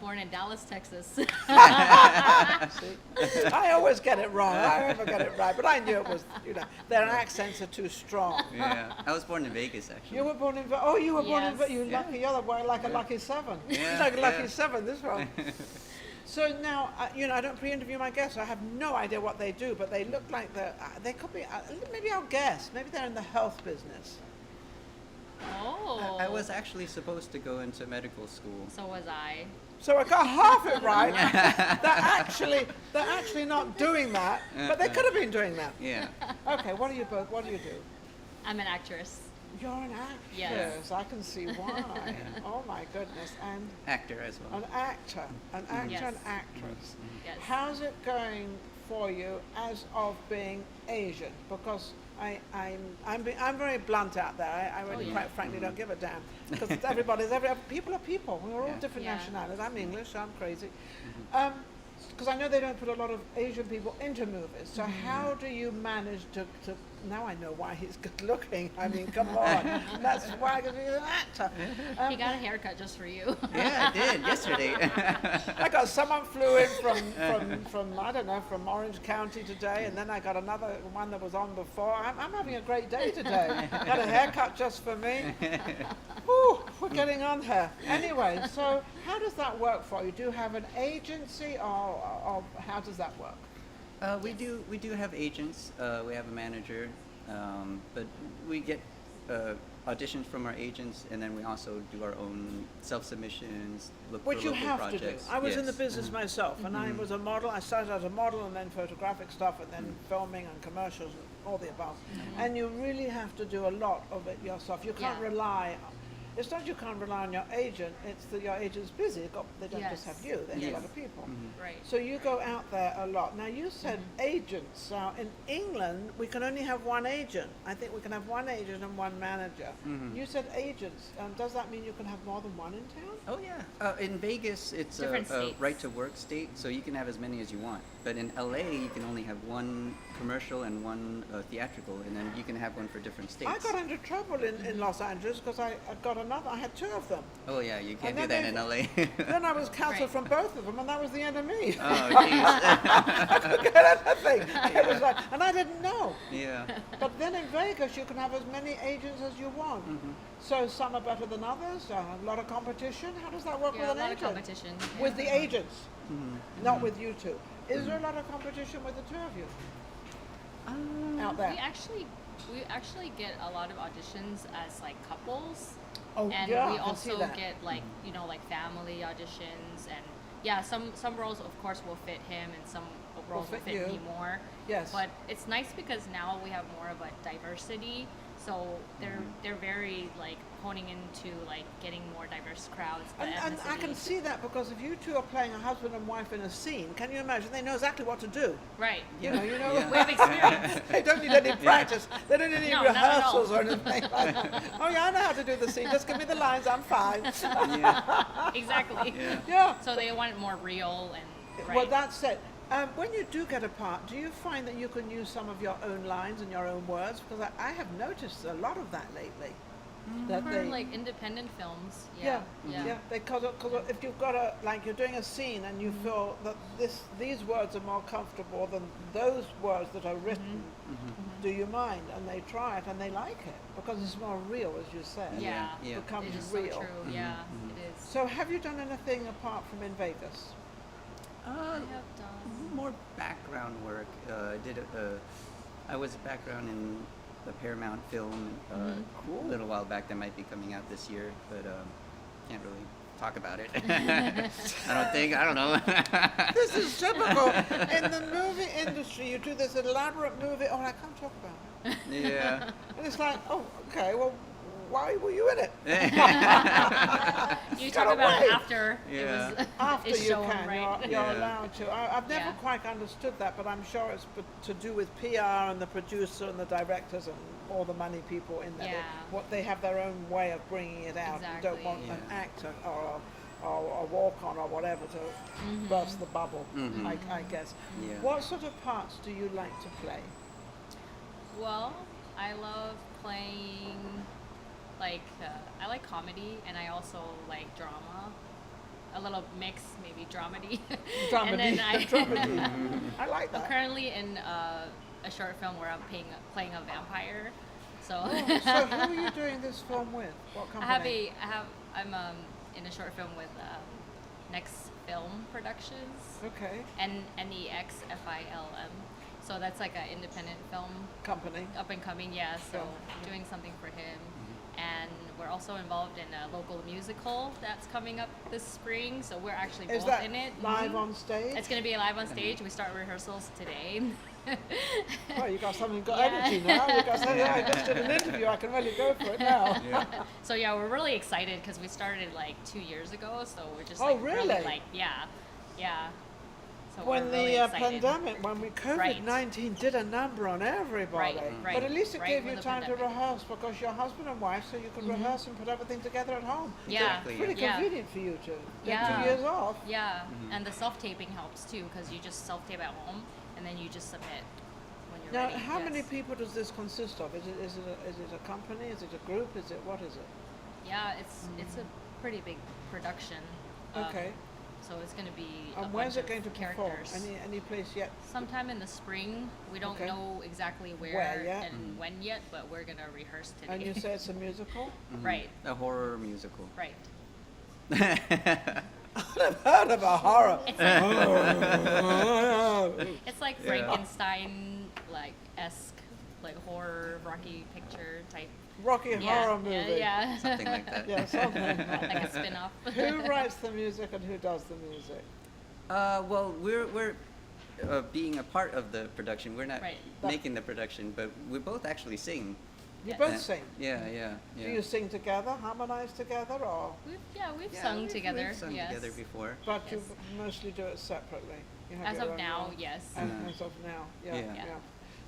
Born in Dallas, Texas. See? I always get it wrong. I never get it right, but I knew it was, their accents are too strong. Yeah, I was born in Vegas actually. You were born in, you were born in, Yes. you lucky, you're like a lucky seven. Yeah, You're like a lucky yeah. seven, this one. So now, I don't pre-interview my guests, so I have no idea what they do, but they look like they could be, maybe I'll guess, maybe they're in the health business. Oh. I was actually supposed to go into medical school. So was I. So I got half it right. They're actually not doing that, but they could have been doing that. Yeah. Okay, what do you do? I'm an actress. You're an actress. Yes. I can see why. Oh my goodness. And Actor as well. an actor, Yes. and actress. Yes. How's it going for you as of being Asian? Because I'm very blunt out there. I really, yeah. quite frankly, don't give a damn. Because people are people. We're all Yeah. different Yeah. nationalities. I'm English, so I'm crazy. Because I know they don't put a lot of Asian people into movies. So how do you manage to now I know why he's good looking. I mean, come on. That's why, because he's an actor. He got a haircut just for you. Yeah, I did yesterday. I got someone flew in from I don't know, from Orange County today, and then I got another one that was on before. I'm having a great day today. Got a haircut just for me. Whew, we're getting on here. Anyway, so how does that work for you? Do you have an agency, or how does that work? We do have agents. We have a manager, but we get auditions from our agents, and then we also do our own self-submissions. Which you have projects. to do. I was in the Yes. business myself, and I was a model. I started as a model, and then photographic stuff, and then filming and commercials, and all the above. And you really have to do a lot of it yourself. You can't Yeah. rely. It's not you can't rely on your agent. It's that your agent's busy. They don't just have Yes. you. They have Yes. other people. Right. So you go out there a lot. Now you said agents. Now in England, we can only have one agent. I think we can have one agent and one manager. You said agents. Does that mean you can have more than one in town? Oh yeah. In Vegas, it's Different a states. right to work state, so you can have as many as you want. But in LA, you can only have one commercial and one theatrical, and then you can have one for different states. I got into trouble in Los Angeles because I got another. I had two of them. Oh yeah, you can't And do then that in LA. Then I was cancelled Right. from both of them, and that was the end of me. Oh jeez. I couldn't get anything. It was like, and I didn't know. Yeah. But then in Vegas, you can have as many agents as you want. So some are better than others. A lot of competition. How does that work Yeah, with a an lot of agent? competition. With the agents, not with you two. Is there a lot of competition with the two of you out there? We actually get a lot of auditions as like couples. Oh, And yeah, we I can see also that. get like like family auditions, and yeah, some roles of course will fit him, and some roles will fit fit you. me more. Yes. But it's nice because now we have more of a diversity, so they're very like honing into like getting more diverse crowds. the And I can ethnicity. see that because if you two are playing a husband and wife in a scene, can you imagine? They know exactly what to do. Right. You know. Yeah. We have experience. They don't need any practice. They don't need any No, not at all. rehearsals or anything like that. Oh yeah, I know how to do the scene. Just give me the lines. I'm fine. Yeah. Exactly. Yeah. Yeah. So they want it more real and right. Well, that's it. When you do get a part, do you find that you can use some of your own lines and your own words? Because I have noticed a lot of that lately. That For they, like independent films. yeah, Yeah. Because if you've got you're doing a scene and you feel that these words are more comfortable than those words that are written, do you mind? And they try it and they like it because it's more real, as you said. Yeah. Yeah. It becomes It is real. so true. Yeah, it is. So have you done anything apart from in Vegas? Uh, I have done. more background work. I was background in the Paramount film a little while back that might be coming out this year, but can't really talk about it. I don't know. This is typical. In the movie industry, you do this elaborate movie. Oh, I can't talk about it. Yeah. And it's like, oh, okay, well, why were you in it? You Gotta talk about wait. it after Yeah. it was After it's you shown, can, right? you're Yeah. allowed to. I've never Yeah. quite understood that, but I'm sure it's to do with PR and the producer and the directors and all the money people in there. Yeah. What they have their own way of bringing it out. You don't Exactly. want an Yeah. actor or a walk-on or whatever to burst the bubble, I guess. Yeah. What sort of parts do you like to play? Well, I love playing, I like comedy, and I also like drama. A little mix, maybe dramedy. And then Dramedy. I like I'm that. currently in a short film where I'm playing a vampire. So, So who are you doing this film with? What company? I'm in a short film with Next Film Productions. Okay. NEXFILM. So that's like an independent film, Company. up and coming, yeah. So Film. doing something for him. And we're also involved in a local musical that's coming up this spring. So we're actually Is both that in it. live on stage? It's going to be live on stage. We start rehearsals today. Well, you got something, got Yeah. energy now. You got something. I just did an interview. I can really go for it now. So yeah, we're really excited because we started like 2 years ago. So we're just Oh, like really? like yeah. So When we're the really excited. pandemic, when COVID-19 did a number on everybody, Right, but at least it right, gave when you the time to pandemic. rehearse because you're husband and wife, so you could rehearse and put everything together at home. Yeah. Exactly. Pretty Yeah. convenient for you to get Yeah. 2 years off. Yeah, and the self-taping helps too because you just self-tape at home and then you just submit when you're Now, ready. how many Yes. people does this consist of? Is it a company? Is it a group? Is it what is it? Yeah, it's a pretty big production. Okay. So it's going to be a And where's bunch it going to of perform? characters. Any place yet? Sometime in the spring. We don't Okay. know exactly Where where yet? and when yet, but we're going to rehearse today. And you say it's a musical? Right, A horror musical. right. I've heard of a horror. It's like Yeah. Frankenstein esque, like horror Rocky Picture type. Rocky horror movie. Yeah. Something like that. Yeah, something like that. Like a spin-off. Who writes the music and who does the music? Well, we're being a part of the production. We're not Right. making the production, but we both actually sing. You Yes. both Uh, sing. Yeah. Do you sing together, harmonize together, or We've Yeah, sung together. We've sung yes. together before. but you Yes. mostly do it separately? You have As your of own now, role. yes. As of now, yeah, Yeah. yeah. Yeah.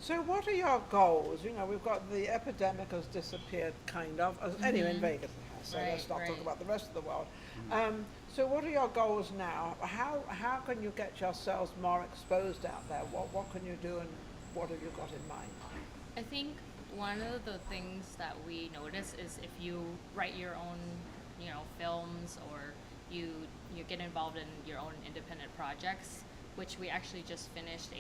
So what are your goals? You know, we've got the epidemic has disappeared, kind of. Anyway, in Vegas, it has, so let's Right, not talk right. about the rest of the world. So what are your goals now? How can you get yourselves more exposed out there? What can you do, and what have you got in mind? I think one of the things that we notice is if you write your own, films or you get involved in your own independent projects, which we actually just finished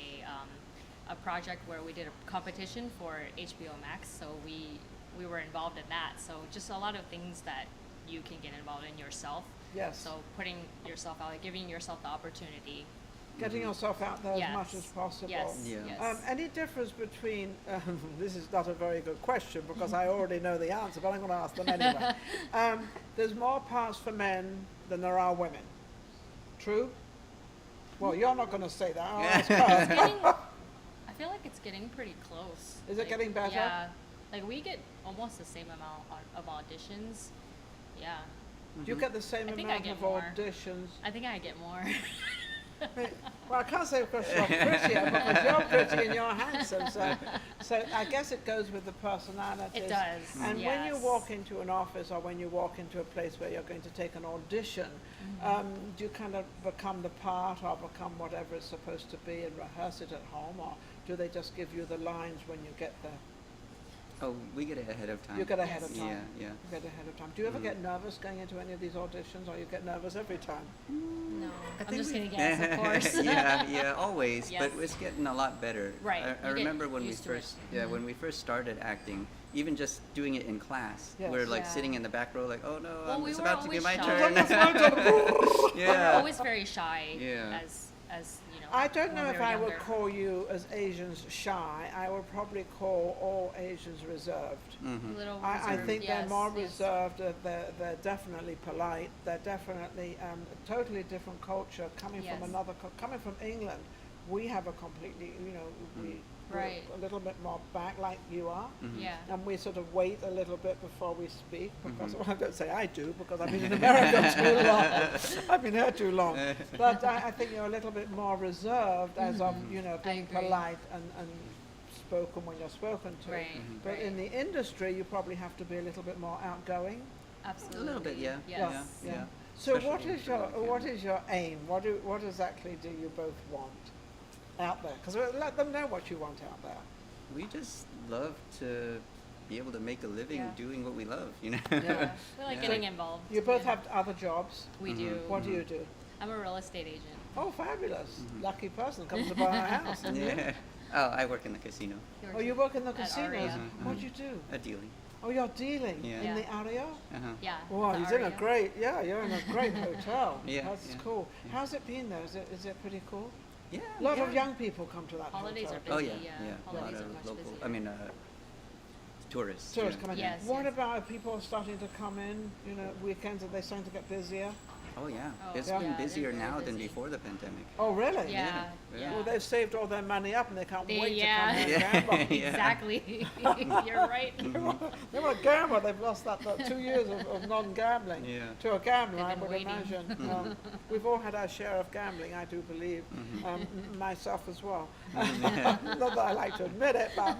a project where we did a competition for HBO Max, so we were involved in that. So just a lot of things that you can get involved in yourself. Yes. So putting yourself out, giving yourself the opportunity. Getting yourself out there as much as Yes. possible. Yes. Yeah. Yes. Any difference between, this is not a very good question because I already know the answer, but I'm going to ask them anyway. There's more parts for men than there are women. True? Well, you're not going to say that. I'll ask her. I feel like it's getting pretty close. Is it getting better? Yeah. Like we get almost the same amount of auditions. Yeah. Do you get the same I think I amount get of more. auditions? I think I get more. Well, I can't say because you're prettier, because you're pretty and you're handsome. So I guess it goes with the personalities. It does, And when you yes. walk into an office or when you walk into a place where you're going to take an audition, do you kind of become the part or become whatever it's supposed to be and rehearse it at home, or do they just give you the lines when you get there? Oh, we get it ahead of time. You get ahead Yes. of time. Yeah. You get ahead of time. Do you ever get nervous going into any of these auditions, or you get nervous every time? No. I'm think just we- gonna guess, of course. yeah, always. Yes. But it's getting a lot better. Right, I you get remember when we used to it. first, when we first started acting, even just doing it in class, Yes. we're like Yeah. sitting in the back row, like, oh no, Well, we it's were about to be always my shy. turn. We're yeah. always very shy Yeah. as as you know. I don't when know we if were I would younger. call you as Asians shy. I would probably call all Asians reserved. Mm-hmm. A little I reserved, think they're yes, more yes. reserved. They're definitely polite. They're definitely a totally different culture coming Yes. from coming from England. We have a completely, we're Right. a little bit more back like you are. Mm-hmm. Yeah. And we sort of wait a little bit before we speak because, Mhm. well, I don't say I do because I've been in America too long. I've been here too long. But I think you're a little bit more reserved as of, being agree. polite and spoken when you're spoken to. Right. Mhm. But right. in the industry, you probably have to be a little bit more outgoing. Absolutely. A little bit, yeah. Yes. Yeah. So Especially in Toronto, what yeah. is your aim? What exactly do you both want out there? Because let them know what you want out there. We just love to be able to make a living Yeah. doing what we love, you know? Yeah. We like Yeah. getting involved. You both yeah. have other jobs. We Mhm. do. What do you do? I'm a real estate agent. Oh, fabulous! Mhm. Lucky person comes to buy our house. And you? Yeah. Oh, I work in the casino. Oh, you work in the At casinos. Aria. Mhm, What mhm. do you do? A dealing. Oh, you're dealing Yeah. in Yeah. the Aria. Uh-huh. Yeah. Wow, the you're in a Aria. great. Yeah, you're in a great hotel. Yeah, That's yeah, cool. yeah. How's it been there? Is it pretty cool? Yeah. A lot yeah. of young people come to that Holidays hotel. are busy. Oh yeah, yeah. yeah. A lot Holidays are of much local. busier. I mean, tourists. Tourists yeah. coming Yes, in. What yes. about people starting to come in? Weekends are they starting to get busier? Oh yeah. Oh, It's yeah, been they're busier very now than busy. before the pandemic. Oh, really? Yeah. Yeah. Yeah. Well, they've saved all their money up and they can't wait yeah. to come Yeah. and gamble. Yeah. Exactly. You're right. They want to gamble. They've lost that 2 years of non-gambling Yeah. to a gambler, I They've would been waiting. imagine. We've all had our share of gambling, I do believe, myself as well. Not that I like to admit it, but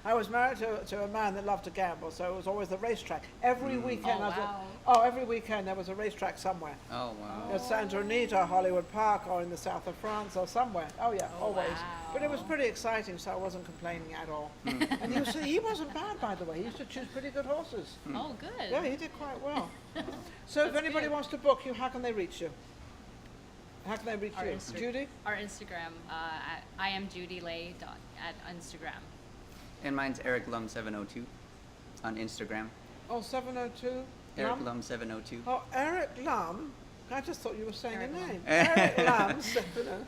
I was married to a man that loved to gamble, so it was always the racetrack. Every weekend, every weekend there was a racetrack somewhere. Oh wow. At Santa Anita, Hollywood Park, or in the south of France, or somewhere. Oh yeah, Oh, always. wow. But it was pretty exciting, so I wasn't complaining at all. And he wasn't bad, by the way. He used to choose pretty good horses. Oh, good. Yeah, he did quite well. So if That's anybody good. wants to book you, how can they reach you? How can they reach Our you? Insta- Judy? Our Instagram, I am Judy Lay at Instagram. And mine's Eric Lum 702 on Instagram. Oh, 702? Eric Lum? Lum 702. Oh, Eric Lum. I just thought you were saying Eric a Lum. name. Eric Lum, 702.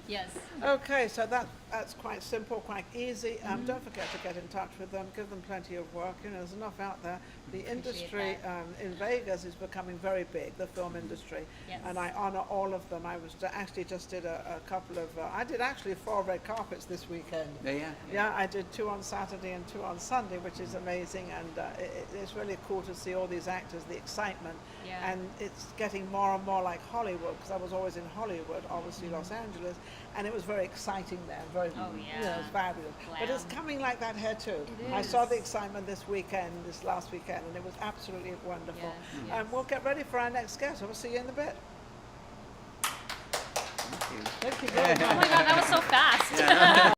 Yes. Okay, so that's quite simple, quite easy. Don't forget to get in touch with them. Give them plenty of work. There's enough out there. The industry that. in Vegas is becoming very big, the film industry, Yes. and I honor all of them. I was actually just did a couple of. I did actually 4 red carpets this weekend. Yeah. Yeah, I did 2 on Saturday and 2 on Sunday, which is amazing, and it's really cool to see all these actors, the excitement, Yeah. and it's getting more and more like Hollywood, because I was always in Hollywood, obviously Los Angeles, and it was very exciting there, very, Oh, it was yeah. fabulous. But it's Glam. coming like that here too. It I saw the is. excitement this last weekend, and it was absolutely wonderful. Yes, And yes. we'll get ready for our next guest. We'll see you in a bit. Thank you. Thank you very Oh my much. God, that was so fast.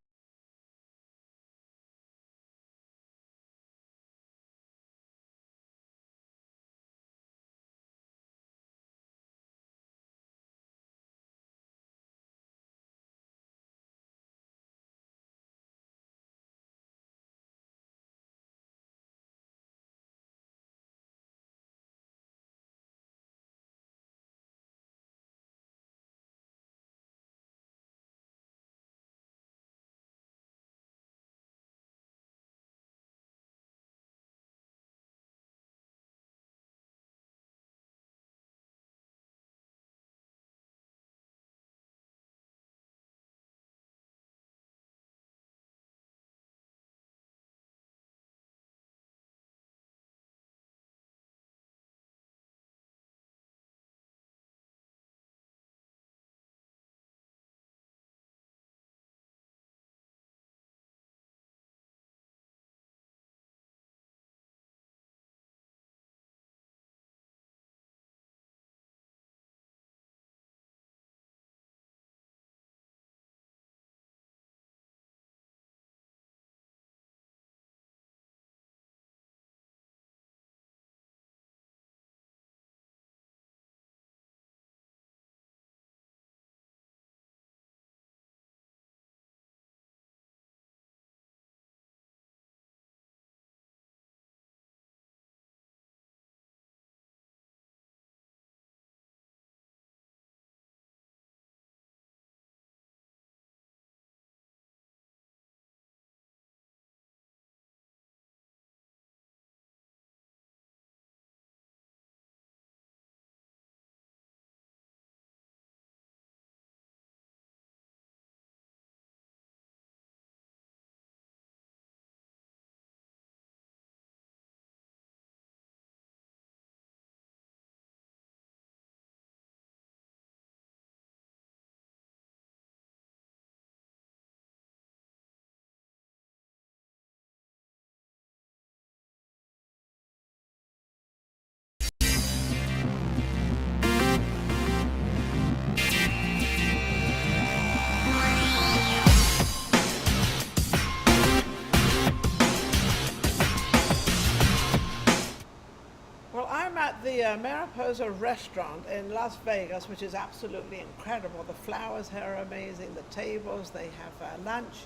at the Mariposa restaurant in Las Vegas, which is absolutely incredible. The flowers here are amazing, the tables, they have lunch,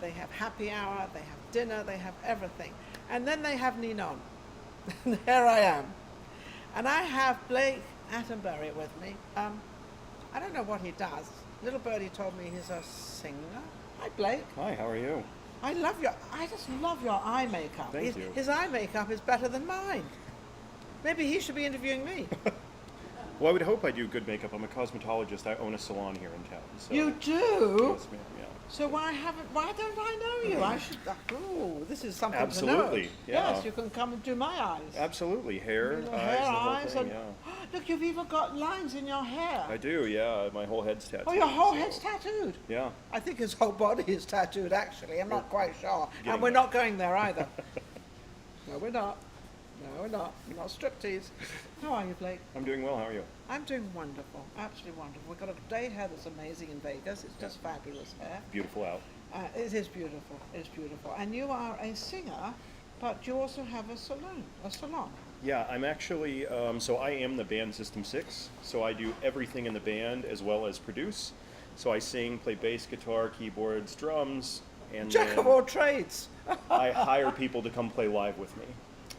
they have happy hour, they have dinner, they have everything. And then they have Ninon. And here I am. And I have Blake Attenborough with me. I don't know what he does. Little birdie told me he's a singer. Hi, Blake. Hi, how are you? I just love your eye makeup. Thank you. His eye makeup is better than mine. Maybe he should be interviewing me. Well, I would hope I do good makeup. I'm a cosmetologist. I own a salon here in town. So. You do? Yes, ma'am, yeah. So why don't I know you? I should. Oh, this is something Absolutely, to know. yeah. Yes, you can come and do my eyes. Absolutely. Hair, Your eyes, hair, the whole eyes, thing, and yeah. look, you've even got lines in your hair. I do, yeah. My whole head's tattooed. Oh, your whole so- head's tattooed. Yeah. I think his whole body is tattooed. Actually, I'm not quite sure, Getting and we're there. not going there either. No, we're not. No, we're not. We're not striptease. How are you, Blake? I'm doing well. How are you? I'm doing wonderful. Absolutely wonderful. We've got a day here that's amazing in Vegas. It's just fabulous here. Beautiful out. It is beautiful. It's beautiful. And you are a singer, but you also have a salon. Yeah, I'm actually, so I am the band System 6. So I do everything in the band as well as produce. So I sing, play bass, guitar, keyboards, drums, and Jack then of all trades. I hire people to come play live with me.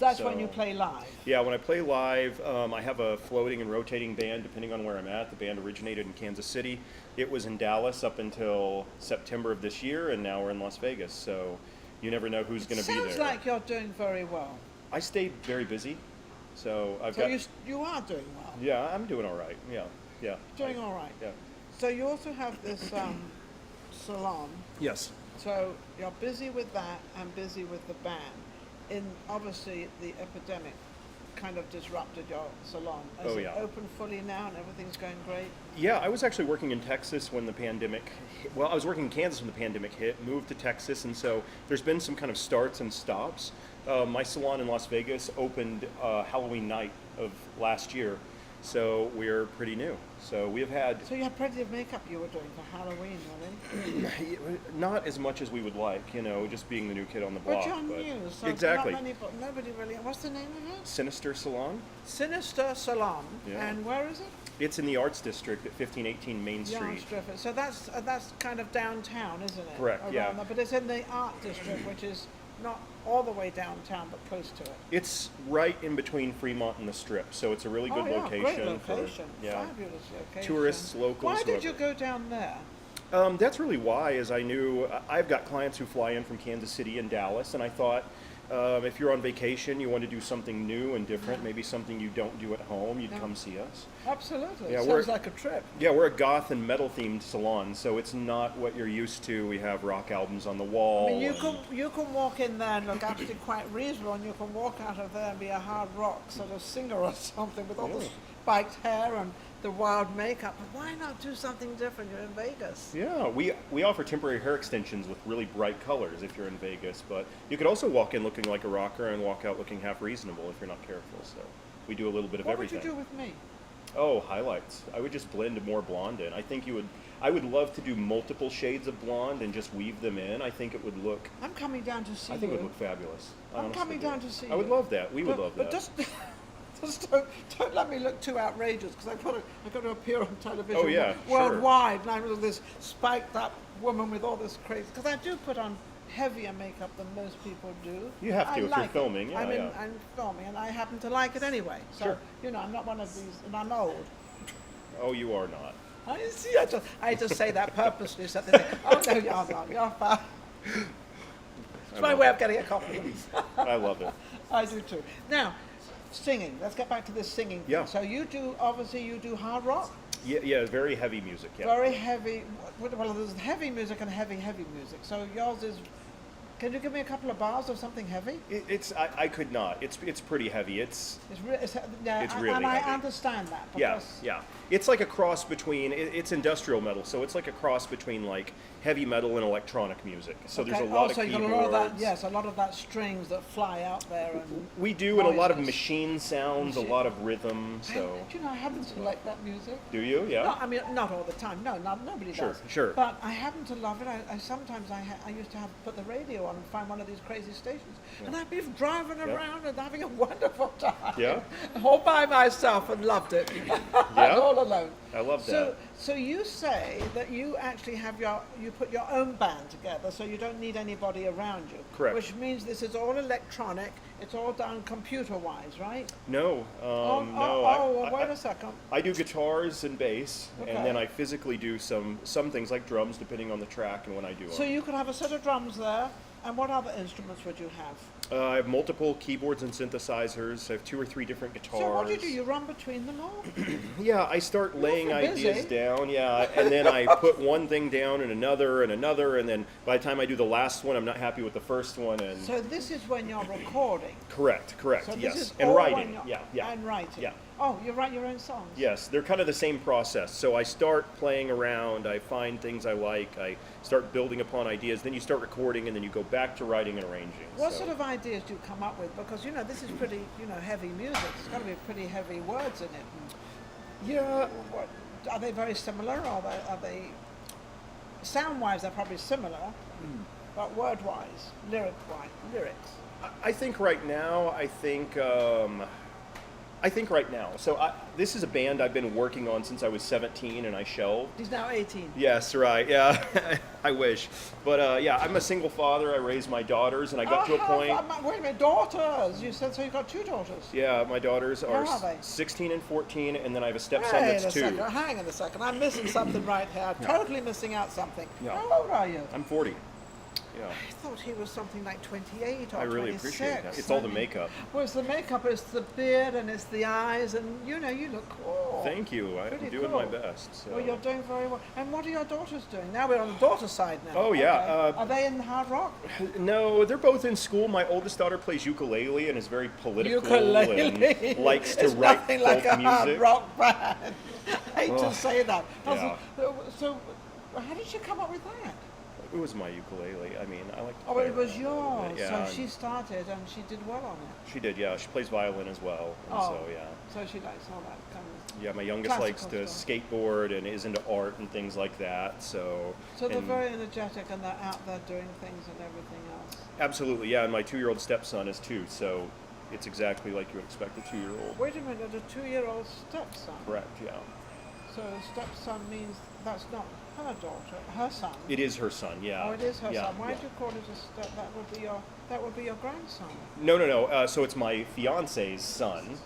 That's when So- you play live. Yeah, when I play live, I have a floating and rotating band depending on where I'm at. The band originated in Kansas City. It was in Dallas up until September of this year, and now we're in Las Vegas. So you never know who's going to be there. Sounds like you're doing very well. I stay very busy, so I've So got. you are doing well. Yeah, I'm doing all right. Yeah, yeah. Doing all right. Yeah. So you also have this salon. Yes. So you're busy with that and busy with the band. Obviously the epidemic kind of disrupted your salon. Is Oh, it yeah. open fully now and everything's going great? Yeah, I was actually working in Texas when the pandemic hit. Well, I was working in Kansas when the pandemic hit, moved to Texas, and so there's been some kind of starts and stops. My salon in Las Vegas opened Halloween night of last year, so we're pretty new. So we have had So you had plenty of makeup you were doing for Halloween, really? not as much as we would like, just being the new kid on the block. But you're new, so exactly. not many, nobody really. What's the name of it? Sinister Salon. Sinister Salon. Yeah. And where is it? It's in the Arts District at 1518 Main Street. Yarn Strip. So that's kind of downtown, isn't it? Correct, Around yeah. there. But it's in the Art District, which is not all the way downtown, but close to it. It's right in between Fremont and the Strip, so it's a really good location. Great location. For, yeah, Fabulous location. tourists, locals. Why did you whoever. go down there? That's really why, is I knew I've got clients who fly in from Kansas City and Dallas, and I thought if you're on vacation, you want to do something new and different, maybe something you don't do at home, you'd come see us. Absolutely. Yeah, Sounds like a trip. Yeah, we're a goth and metal themed salon, so it's not what you're used to. We have rock albums on the wall. I mean, you can walk in there and look actually quite reasonable, and you can walk out of there and be a hard rock sort of singer or something with all the Really? spiked hair and the wild makeup. But why not do something different? You're in Vegas. Yeah, we offer temporary hair extensions with really bright colors if you're in Vegas, but you could also walk in looking like a rocker and walk out looking half reasonable if you're not careful. So we do a little bit of What everything. would you do with me? Oh, highlights. I would just blend more blonde in. I would love to do multiple shades of blonde and just weave them in. I think it would look, I'm coming down to see I think it you. would look fabulous. I I'm honestly coming do. down to see I would you. love that. We would love But that. just don't let me look too outrageous, because I've got to appear on television Oh, yeah, sure. worldwide, and I'm this spiked up woman with all this crazy. Because I do put on heavier makeup than most people do. You have to I if you're like it. filming, yeah, yeah. I'm filming, and I happen to like it anyway. So Sure. I'm not one of these, and I'm old. Oh, you are not. I see. I just say that purposely, so they think, oh no, you're not. You're fine. It's my way of getting a compliment. I love it. I do too. Now, singing. Let's get back to this singing thing. Yeah. So you do hard rock, Yeah, very heavy music. Yeah. very heavy. Well, there's heavy music and heavy music. So yours is. Can you give me a couple of bars of something heavy? I could not. It's pretty heavy. It's Yeah, It's really and I heavy. understand that. yeah, Because yeah. It's like a cross between. It's industrial metal, so it's like a cross between like heavy metal and electronic music. So Okay. there's a lot also, of you got keyboards. a lot of that. Yes, a lot of that strings that fly out there. And We do, and a lot of noises. machine sounds, a lot of rhythm. So Do you know, I happen to like that music. do you? Yeah. No, I mean, not all the time. No, nobody Sure, does. sure. But I happen to love it. I sometimes I used to have put the radio on and find one of these crazy stations, and I'd be driving around and having a wonderful time. Yeah. All by myself and loved it. Yeah? All alone. I love So, that. so you say that you actually have you put your own band together, so you don't need anybody around you. Correct. Which means this is all electronic. It's all done computer-wise, right? No, Oh, no. well, wait a second. I do guitars and bass, Okay. and then I physically do some things like drums, depending on the track and when I do So them. you could have a set of drums there, and what other instruments would you have? I have multiple keyboards and synthesizers. I have 2 or 3 different guitars. So what do? You run between them all? Yeah, I start laying awfully ideas busy. down, yeah, and then I put one thing down and another, and then by the time I do the last one, I'm not happy with the first one, and So this is when you're recording. correct, So this yes, is and all when writing, you're- yeah, And writing. yeah. Oh, you write your own songs? Yes, they're kind of the same process. So I start playing around, I find things I like, I start building upon ideas, then you start recording, and then you go back to writing and arranging. What So- sort of ideas do you come up with? Because, this is pretty, heavy music. There's got to be pretty heavy words in it. Yeah, What, are they very similar? Are they sound-wise, they're probably similar, but word-wise, lyrics. I think right now, right now. So this is a band I've been working on since I was 17, and I shelved. He's now 18. Yes, right. Yeah, I wish. But yeah, I'm a single father. I raised my daughters, and I got to a point. Wait a minute, daughters. You said so. You got 2 daughters. Yeah, my daughters are How are they? 16 and 14, and then I have a stepson Wait a that's 2. second. Hang on a second. I'm missing something right here. Totally missing out something. Yeah. How old are you? I'm 40. Yeah. I thought he was something like 28 or I really 26. appreciate that. It's all the makeup. Well, it's the makeup, it's the beard, and it's the eyes, and you look cool. Thank you. I'm Pretty doing my cool. best. So. Well, you're doing very well. And what are your daughters doing? Now we're on the daughter side now. Oh, yeah, Okay. Are they in hard rock? No, they're both in school. My oldest daughter plays ukulele and is very political Ukulele. and likes to It's write nothing folk like a hard music. rock band. I hate to say that. Yeah. So, how did you come up with that? It was my ukulele. I mean, I like to Oh, play it was around yours. with it. Yeah, So and she started and she did well on it. she did, yeah. She plays violin as well. And so, yeah. So she likes all that kind of. Yeah, my youngest likes to Classical stuff. skateboard and is into art and things like that. So, So they're and- very energetic and they're out there doing things and everything else. Absolutely, yeah. And my 2-year-old stepson is 2, so it's exactly like you would expect a 2-year-old. Wait a minute, a 2-year-old stepson. Correct, yeah. So stepson means that's not her daughter, her son. It is her son, yeah. Oh, it is her Yeah, son. Why yeah. did you call it a step? That would be your grandson. No. So it's my fiance's son,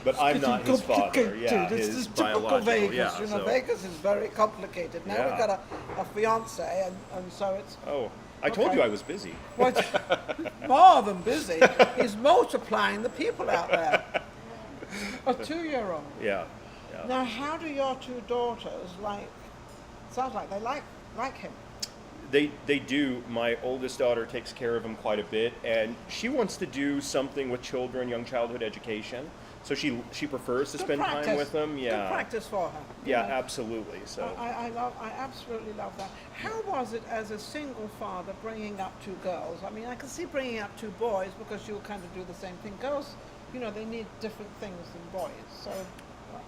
but I'm not his father. Yeah, this his is typical biological. Vegas. Yeah. You know, So, Vegas is very complicated. Now Yeah. we've got a fiance, and so it's oh, I told Okay. you I was busy. well, it's more than busy. He's multiplying the people out there. A 2-year-old. Yeah. Yeah. Now, how do your 2 daughters like? Sounds like they like him. They do. My oldest daughter takes care of him quite a bit, and she wants to do something with children, young childhood education. So she prefers to Good spend practice. time with them. Good Yeah. practice for her. Yeah, You know. absolutely. So I absolutely love that. How was it as a single father bringing up 2 girls? I mean, I can see bringing up 2 boys because you'll kind of do the same thing. Girls, they need different things than boys. So,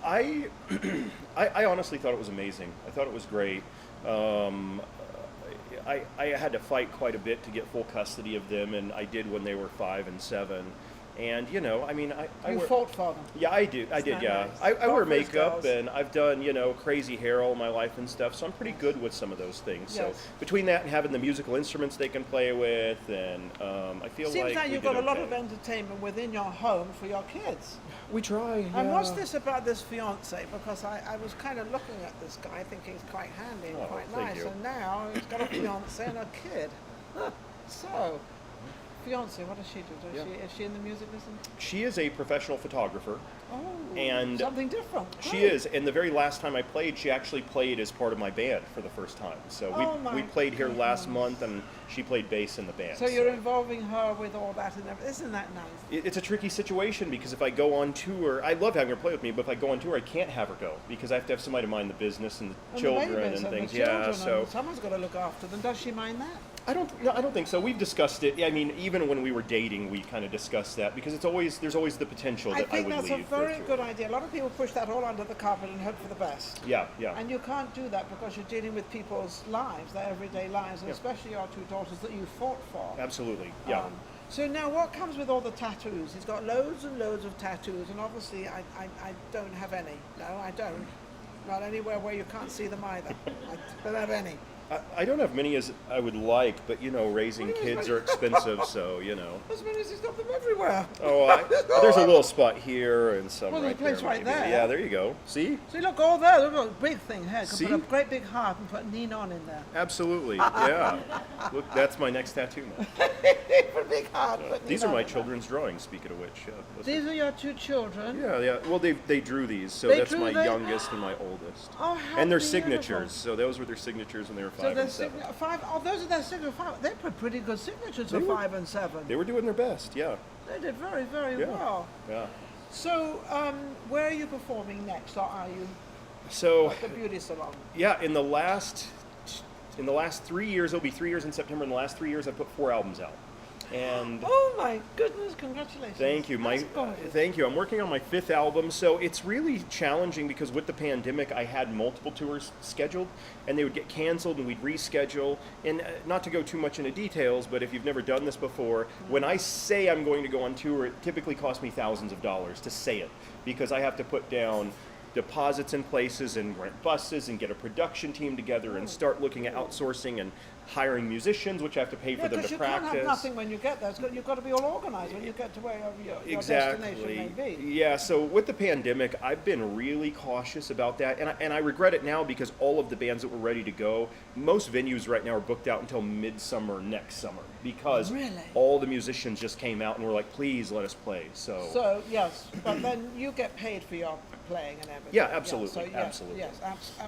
I honestly thought it was amazing. I thought it was great. I had to fight quite a bit to get full custody of them, and I did when they were 5 and 7. And I mean, I you wear, fought for them. yeah, I did, That's yeah. nice. I wear Both those makeup, girls. and I've done crazy hair all my life and stuff, so I'm pretty good with some of those things. So Yes. between that and having the musical instruments they can play with, and I feel Seems like we you've did got a lot okay. of entertainment within your home for your kids. We try. And what's this about this fiance? Because I was kind of looking at this guy thinking he's quite handy and Oh, quite thank nice, you. and now he's got a fiance and a kid. So, fiance, what does she do? Is she in the music business? She is a professional photographer. Oh, And something different. She Great. is, and the very last time I played, she actually played as part of my band for the first time. So we played here last month, and she played bass in the band. So you're involving her with all that and everything. Isn't that nice? It's a tricky situation because if I go on tour, I love having her play with me, but if I go on tour, I can't have her go because I have to have somebody to mind the business and the children babies and things. the children, Yeah, so and someone's got to look after them. Does she mind that? I don't think so. We've discussed it. I mean, even when we were dating, we kind of discussed that because there's always the potential that I would leave. I think that's a very good idea. A lot of people push that all under the carpet and hope for the best. Yeah. And you can't do that because you're dealing with people's lives, their everyday lives, and especially your two daughters that you fought for. Absolutely. Yeah. So now what comes with all the tattoos? He's got loads and loads of tattoos, and obviously I don't have any. No, I don't. Not anywhere where you can't see them either. I don't have any. I don't have many as I would like, but raising kids are expensive, so As many as he's got them everywhere. There's a little spot here and some Well, right there's a place there. right maybe. there. Yeah, there you go. See? See, look, all there. Look, a big thing here. See? Put a great big heart and put Ninon in there. Absolutely. Yeah. Look, that's my next tattoo now. Put a big heart. Put These are Ninon my in there. children's drawings. Speaking of which, These are your two children. Yeah. Well, they drew these, so They that's drew my them? youngest and my oldest. Oh, how And their beautiful. signatures. So those were their signatures when they were 5 So and 7. those are their signatures. They put pretty good signatures for They were- 5 and 7. They were doing their best. Yeah. They did very, very Yeah. well. Yeah. So, where are you performing next, or are you So at the beauty salon? yeah, in the last 3 years, it'll be 3 years in September. In the last 3 years, I put 4 albums out. And Oh my goodness! Congratulations. thank you. That's gorgeous. Thank you. I'm working on my 5th album, so it's really challenging because with the pandemic, I had multiple tours scheduled, and they would get canceled, and we'd reschedule. And not to go too much into details, but if you've never done this before, when I say I'm going to go on tour, it typically costs me thousands of dollars to say it because I have to put down deposits in places and rent buses and get a production team together and start looking at outsourcing and hiring musicians, which I have to pay for them because to you practice. can't have nothing when you get there. You've got to be all organized when you get to where your destination may be. Yeah, so with the pandemic, I've been really cautious about that, and I regret it now because all of the bands that were ready to go, most venues right now are booked out until midsummer next summer because Really? all the musicians just came out and were like, please let us play. So yes, but then you get paid for your playing and everything. Yeah, absolutely, So, yes, absolutely. Yes,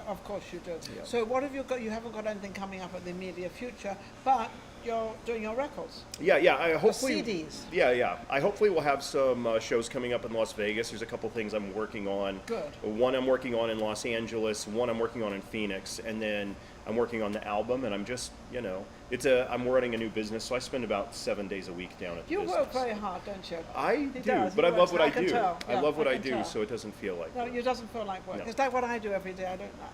of course you do. Yeah. So what have you got? You haven't got anything coming up in the immediate future, but you're doing your records. Yeah, I hopefully CDs. Yeah. I hopefully will have some shows coming up in Las Vegas. There's a couple things I'm working on. Good. One I'm working on in Los Angeles. One I'm working on in Phoenix, and then I'm working on the album. And I'm just, I'm running a new business, so I spend about 7 days a week down at the You business. work very hard, don't you? I He do, does. but He I love works what hard. I I can do. tell. I Yeah, love what I I can do, tell. so it doesn't feel like No, work. it doesn't feel like work. No. It's like what I do every day.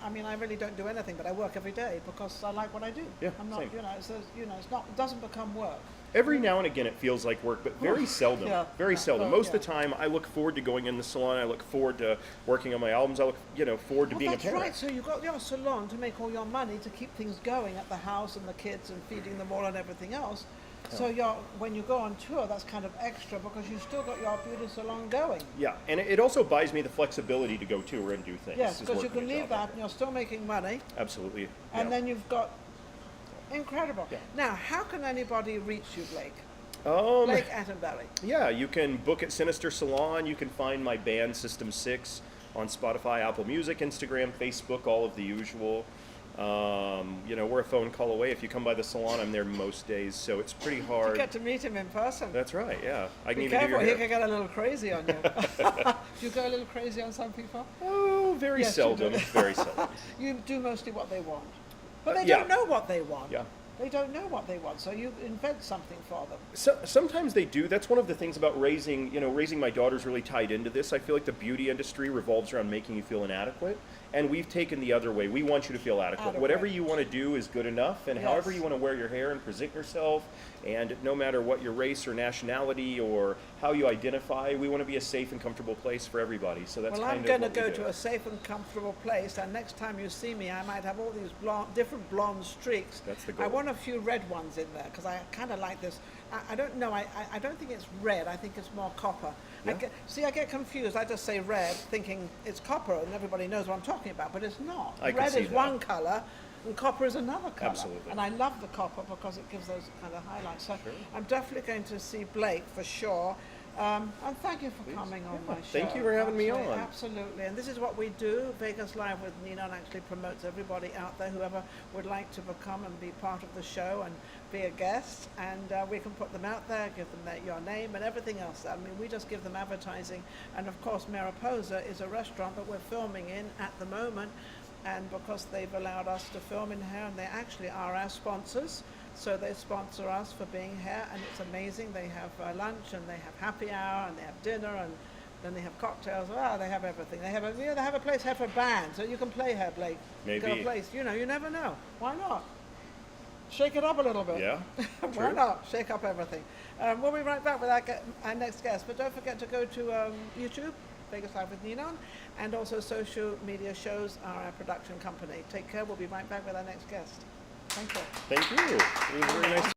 I really don't do anything, but I work every day because I like what I do. Yeah, I'm not, same. it doesn't become work. Every now and again it feels like work, but very seldom. Yeah, Very yeah, seldom. well, Most of yeah. the time, I look forward to going in the salon. I look forward to working on my albums. I look, forward to being a That's parent. right. So you've got your salon to make all your money to keep things going at the house and the kids and feeding them all and everything else. So when you go on tour, that's kind of extra because you've still got your beauty salon going. Yeah, and it also buys me the flexibility to go tour and do things. Yes, is because you working can a leave job that like and you're still making money, Absolutely. and yeah. then you've got incredible. Yeah. Now, how can anybody reach you, Blake? Um, Blake Attenborough. yeah, you can book at Sinister Salon. You can find my band System 6 on Spotify, Apple Music, Instagram, Facebook, all of the usual. We're a phone call away. If you come by the salon, I'm there most days, so it's pretty You hard. get to meet him in person. That's right, yeah. I can Be even do careful, your he hair. can get a little crazy on you. Do you go a little crazy on some people? Oh, very Yes, you seldom. do. Very seldom. You do mostly what they want. But they yeah. don't know what they want. Yeah. They don't know what they want, so you invent something for them. So, sometimes they do. That's one of the things about raising my daughter's really tied into this. I feel like the beauty industry revolves around making you feel inadequate, and we've taken the other way. We want you to feel adequate. Adequate. Whatever you want to do is good enough, and Yes. however you want to wear your hair and present yourself, and no matter what your race or nationality or how you identify, we want to be a safe and comfortable place for everybody. So that's Well, kind I'm of going to what we go do. to a safe and comfortable place, and next time you see me, I might have all these different blonde streaks. That's the I goal. want a few red ones in there, because I kind of like this. I don't know, I don't think it's red, I think it's more copper. Yeah. I get confused. I just say red, thinking it's copper, and everybody knows what I'm talking about, but it's not. I can Red see is that. one color, And copper is another color. Absolutely. And I love the copper because it gives those kind of highlights. So Sure. I'm definitely going to see Blake for sure. And thank you for coming on my show. Thank you for having me on. Absolutely. And this is what we do. Vegas Live with Ninon actually promotes everybody out there, whoever would like to become and be part of the show and be a guest. And we can put them out there, give them your name and everything else. I mean, we just give them advertising. And of course, Mariposa is a restaurant that we're filming in at the moment. And because they've allowed us to film in here, and they actually are our sponsors, so they sponsor us for being here, and it's amazing. They have lunch, and they have happy hour, and they have dinner, and then they have cocktails. Wow, they have everything. They have a place here for bands, so you can play here, Blake. Maybe. You got a place, you never know. Why not? Shake it up a little bit. Yeah. Why True. not? Shake up everything. We'll be right back with our next guest, but don't forget to go to YouTube, Vegas Live with Ninon, and also social media shows are our production company. Take care. We'll be right back with our next guest. Thank you. Thank you. It was very nice.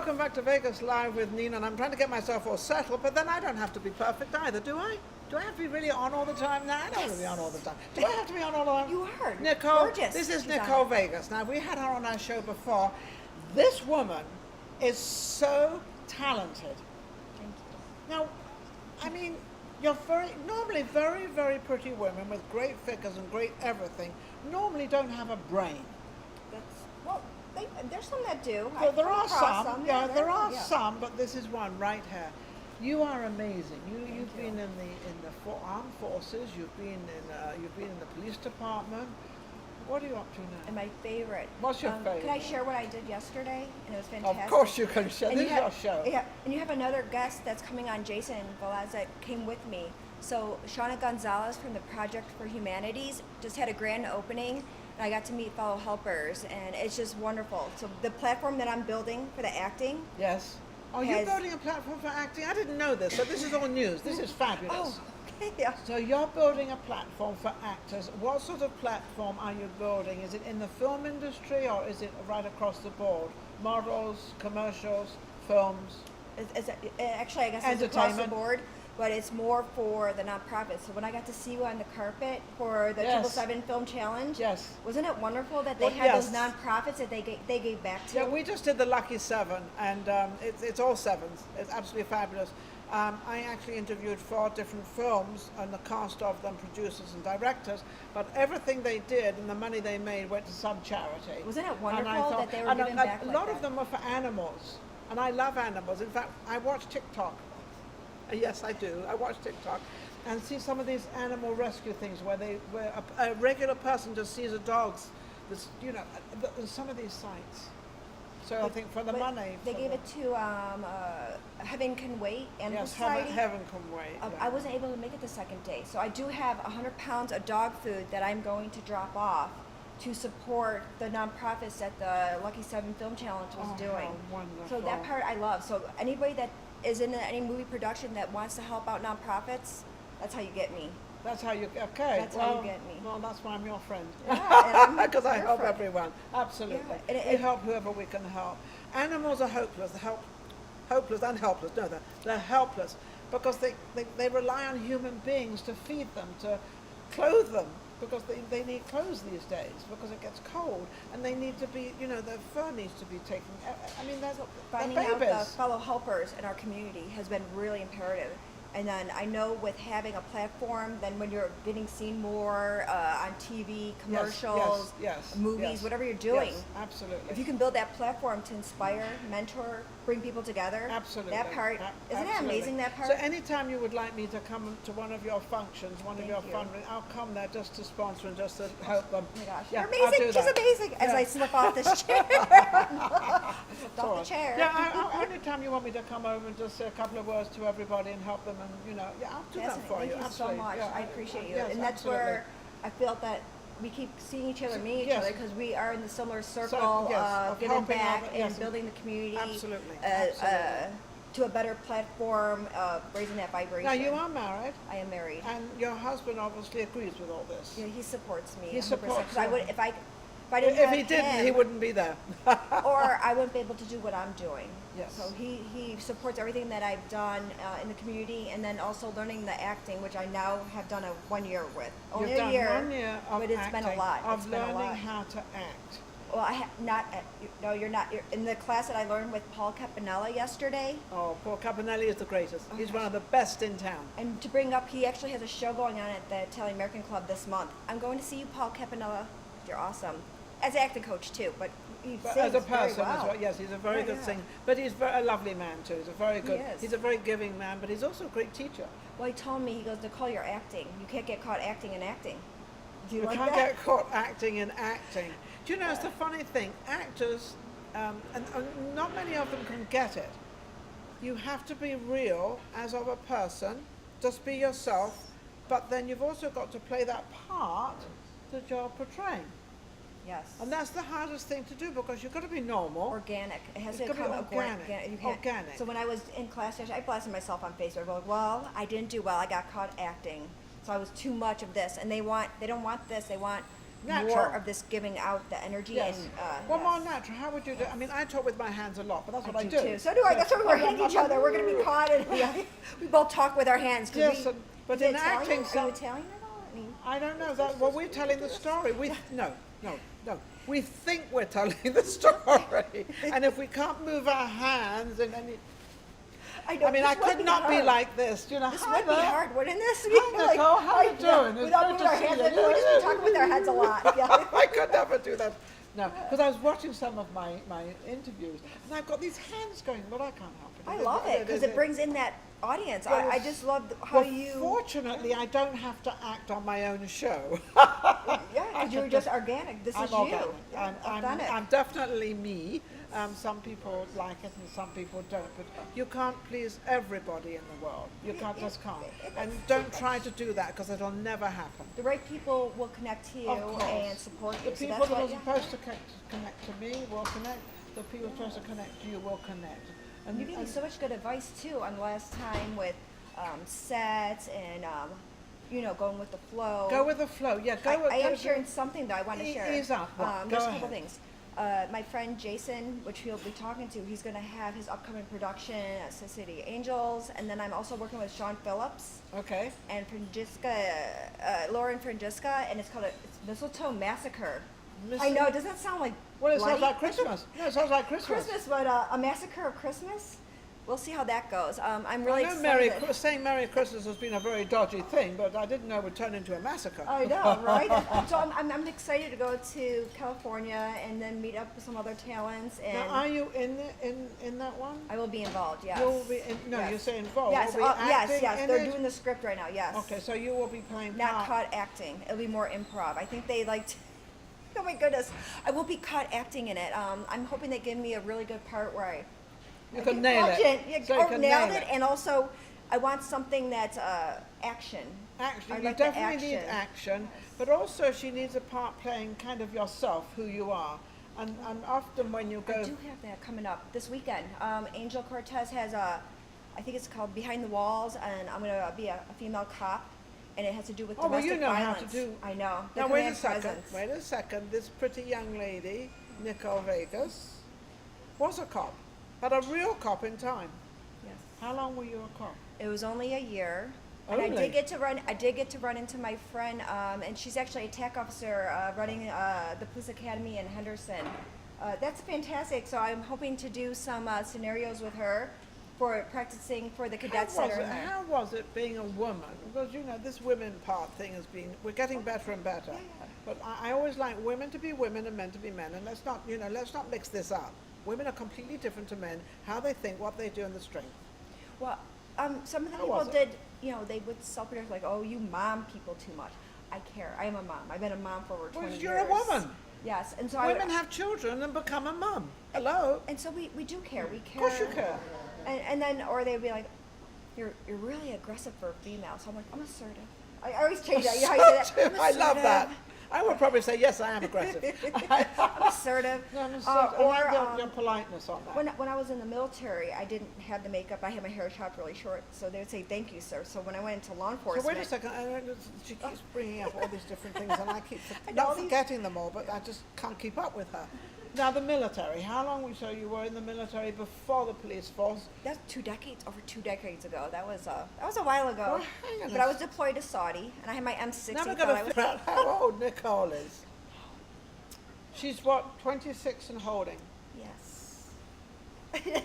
welcome back to Vegas Live with Ninon. I'm trying to get myself all settled, but then I don't have to be perfect either, do I? Do I have to be really on all the time? No, I don't have to be on all the time. Do I have to be on all the time? You are. Nicole, Gorgeous. this is She's Nicole on. Vegas. Now, we had her on our show before. This woman is so talented. Thank you. Now, I mean, you're normally very, very pretty women with great figures and great everything normally don't have a brain. Well, there's some that do. Well, I've there come are across some. Yeah, there are yeah. some, but this is one right here. You are amazing. You've been in the armed forces. You've been in the police department. What are you up to now? And my favorite. What's your Can favorite? I share what I did yesterday? And it was fantastic. Of course you can share. And This is you your have- show. Yeah, and you have another guest that's coming on, Jason Velez, that came with me. So Shauna Gonzalez from the Project for Humanities just had a grand opening, and I got to meet fellow helpers, and it's just wonderful. So the platform that I'm building for the acting. Yes. Oh, you're Has- building a platform for acting? I didn't know this, so this is all news. This is fabulous. Oh, okay, yeah. So you're building a platform for actors. What sort of platform are you building? Is it in the film industry or is it right across the board? Models, commercials, films? Actually, I guess it's across the Entertainment. board, but it's more for the nonprofits. So when I got to see you on the carpet for the Yes. 777 Film Challenge, Yes. wasn't it wonderful that they Well, had yes. those nonprofits that they gave back to? Yeah, we just did the Lucky Seven, and it's all sevens. It's absolutely fabulous. I actually interviewed 4 different films, and the cast of them, producers and directors, but everything they did and the money they made went to some charity. Wasn't it And I wonderful thought- that they were and giving a back like lot that? of them were for animals, and I love animals. In fact, I watch TikTok. Yes, I do. I watch TikTok and see some of these animal rescue things where a regular person just sees a dog's, this, some of these sites. So I think for the But money. They for gave the- it to Heaven Can Wait, Animal Yes, Society. heaven can wait. yeah. I wasn't able to make it the second day, so I do have 100 pounds of dog food that I'm going to drop off to support the nonprofits that the Lucky 7 Film Challenge was Oh, doing. how wonderful. So that part I love. So anybody that is in any movie production that wants to help out nonprofits, that's how you get me. That's how you, okay. That's how you get me. Well, that's why I'm your friend. Yeah, and I'm Because I your help friend. everyone. Absolutely. Yeah, and We help whoever we can help. Animals are hopeless. Hopeless and helpless. No, they're helpless because they rely on human beings to feed them, to clothe them, because they need clothes these days because it gets cold and they need to be, their fur needs to be taken. I mean, they're Finding out the babies. fellow helpers in our community has been really imperative. And then I know with having a platform, then when you're getting seen more on TV, commercials, yes, movies, yes, whatever you're doing, Yes, absolutely. if you can build that platform to inspire, mentor, bring people together, Absolutely. that part, isn't it Absolutely. amazing, that part? So anytime you would like me to come to one of your functions, one of Thank your you. fundraisers, I'll come there just to sponsor and just to help them. Oh my gosh, Yeah, you're I'll amazing, do she's that. amazing, as Yeah. I slip off this chair. It's all off the right. chair. Yeah, anytime you want me to come over and just say a couple of words to everybody and help them, and yeah, I'll do Yes, that for thank you. you so Absolutely. much. Yeah, I appreciate you. yes, And that's absolutely. where I felt that we keep seeing each other, meeting each Yes. other, because we are in the similar circle yes, of of giving helping back other- and yes, building the community Absolutely, uh, absolutely. to a better platform, raising that vibration. Now you are married, I am married. and your husband obviously agrees with all this. Yeah, he supports me. He 100%, supports 'cause I you. would, if I didn't If have he didn't, him, he wouldn't be there. or I wouldn't be able to do what I'm doing. Yes. So he supports everything that I've done in the community, and then also learning the acting, which I now have done 1 year with. Only You've a done year, 1 year of but it's acting, been a lot. of It's been a learning lot. how to act. Well, I have not. No, you're not. You're in the class that I learned with Paul Campanella yesterday. Oh, Paul Caponelli is the greatest. He's Okay. one of the best in town. And to bring up, he actually has a show going on at the Italian American Club this month. I'm going to see you, Paul Campanella. You're awesome. As an acting coach too, but he But sings as a very person well. as well, yes, he's a very Yeah, good yeah. singer. But he's a lovely man too. He's a very good. is. He's a very giving man, but he's also a great teacher. Well, he told me, he goes, Nicole, you're acting. You can't get caught acting and acting. Do you You like can't that? get caught acting in acting. Do you know, it's the funny thing, actors, and not many of them can get it. You have to be real as of a person, just be yourself, but then you've also got to play that part that you're portraying. Yes. And that's the hardest thing to do because you've got to be normal. Organic. It has It's to gotta be come organic. You can't. Organic. So when I was in class yesterday, I blasted myself on Facebook. Like, well, I didn't do well. I got caught acting. So I was too much of this, and they don't want this. They want Natural. more of this giving out the energy Yes. and Well, yes. more natural. How would you do? I mean, I talk with my hands a lot, but that's what I do. Too. So do I. That's why we're hitting each other. We're going to be caught, and we both talk with our hands. 'Cause Yes, we, but is it in Italian? acting, Are you some, Italian at all? I mean, I don't know. That, well, we're telling the story. No. We think we're telling the story, and if we can't move our hands, and know, I mean, this I would could not be hard. like this. You know, This hi would be there. hard, wouldn't this? Hi, Nicole. How you doing? It's Without good moving to our see hands, you. we would just be talking with our heads a lot. Yeah. I could never do that. No, because I was watching some of my interviews, and I've got these hands going, but I can't help it. I love it because it brings in that audience. Well, I just love how well, you. Fortunately, I don't have to act on my own show. Yeah, because you're just organic. This I'm is organic. you. Yeah, I'm authentic. I'm definitely me. Some people like it and some people don't, but you can't please everybody in the world. You just can't. And don't try to do that because it'll never happen. The right people will connect to you Of course. and support The you. So people that's that are what, yeah. supposed to connect to me will connect. The people supposed to connect to you will connect. And, You gave me so much good advice too on last time with sets and going with the flow. go with the flow. Yeah, I am go- sharing something that I want to share. Ease up. What? There's Go a couple ahead. things. My friend Jason, which he'll be talking to, he's going to have his upcoming production at City Angels, and then I'm also working with Sean Phillips Okay. and Lauren Frangisca, and it's called it's Mistletoe Massacre. I know, doesn't that sound like Well, it sounds bloody? like Christmas. No, it sounds like Christmas. Christmas, but a massacre of Christmas. We'll see how that goes. I'm really I know excited. saying Merry Christmas has been a very dodgy thing, but I didn't know it would turn into a massacre. I know, right? So I'm excited to go to California and then meet up with some other talents. And Now, are you in that one? I will be involved. Yes. You'll be no, Yes. you're saying involved. Yes. You'll be Yes. acting Yes. in They're it? doing the script right now. Yes. Okay, so you will be playing Not part. caught acting. It'll be more improv. I think they liked. Oh my goodness, I will be caught acting in it. I'm hoping they give me a really good part where I You can can nail punch it. Yeah, So you can nailed nail it, and also I want something that's action. Action. I You like the definitely need action, but also she needs a part playing kind of yourself, who you are. And often when you I go, do have that coming up this weekend. Angel Cortez has I think it's called Behind the Walls, and I'm going to be a female cop, and it has to do with oh well, domestic you know violence. how to do. I know. The Now wait a command second. presence. Wait a second. This pretty young lady, Nicole Vegas, was a cop, but a real cop in time. Yes. How long were you a cop? It was only a year. And I Only? did get to run into my friend, and she's actually a TAC officer running the police academy in Henderson. That's fantastic. So I'm hoping to do some scenarios with her for practicing for the cadet center. in there. How was it being a woman? Because you know this women part thing has been. We're getting better and better. But I always like women to be women and men to be men, and let's not mix this up. Women are completely different to men. How they think, what they do, and the strength. Well, some of the How people was it? did, they would self-protect like, oh, you mom people too much. I care. I am a mom. I've been a mom for over 20 years. You're a woman. Yes, and so Women have children and become a mum. Hello. and so we do care. We care. Of course you care. And then, or they'd be like, you're really aggressive for a female. So I'm like, I'm assertive. I always change that. You know how you say that? I'm I love that. assertive. I would probably say yes. I am aggressive. I'm assertive. No, I'm assertive. I Or like your politeness on that. when I was in the military, I didn't have the makeup. I had my hair chopped really short. So they would say, thank you, sir. So when I went into law So enforcement. wait a second. She keeps bringing up all these different things, and I keep I know not these- forgetting them all, but I just can't keep up with her. Now the military. How long? So you were in the military before the police force? That's over 2 decades ago. That was a while ago. Well, hang on But I was deployed to Saudi, and I had my M60. Now we're thought I going to was- figure out how old Nicole is. She's what, 26 and holding? Yes.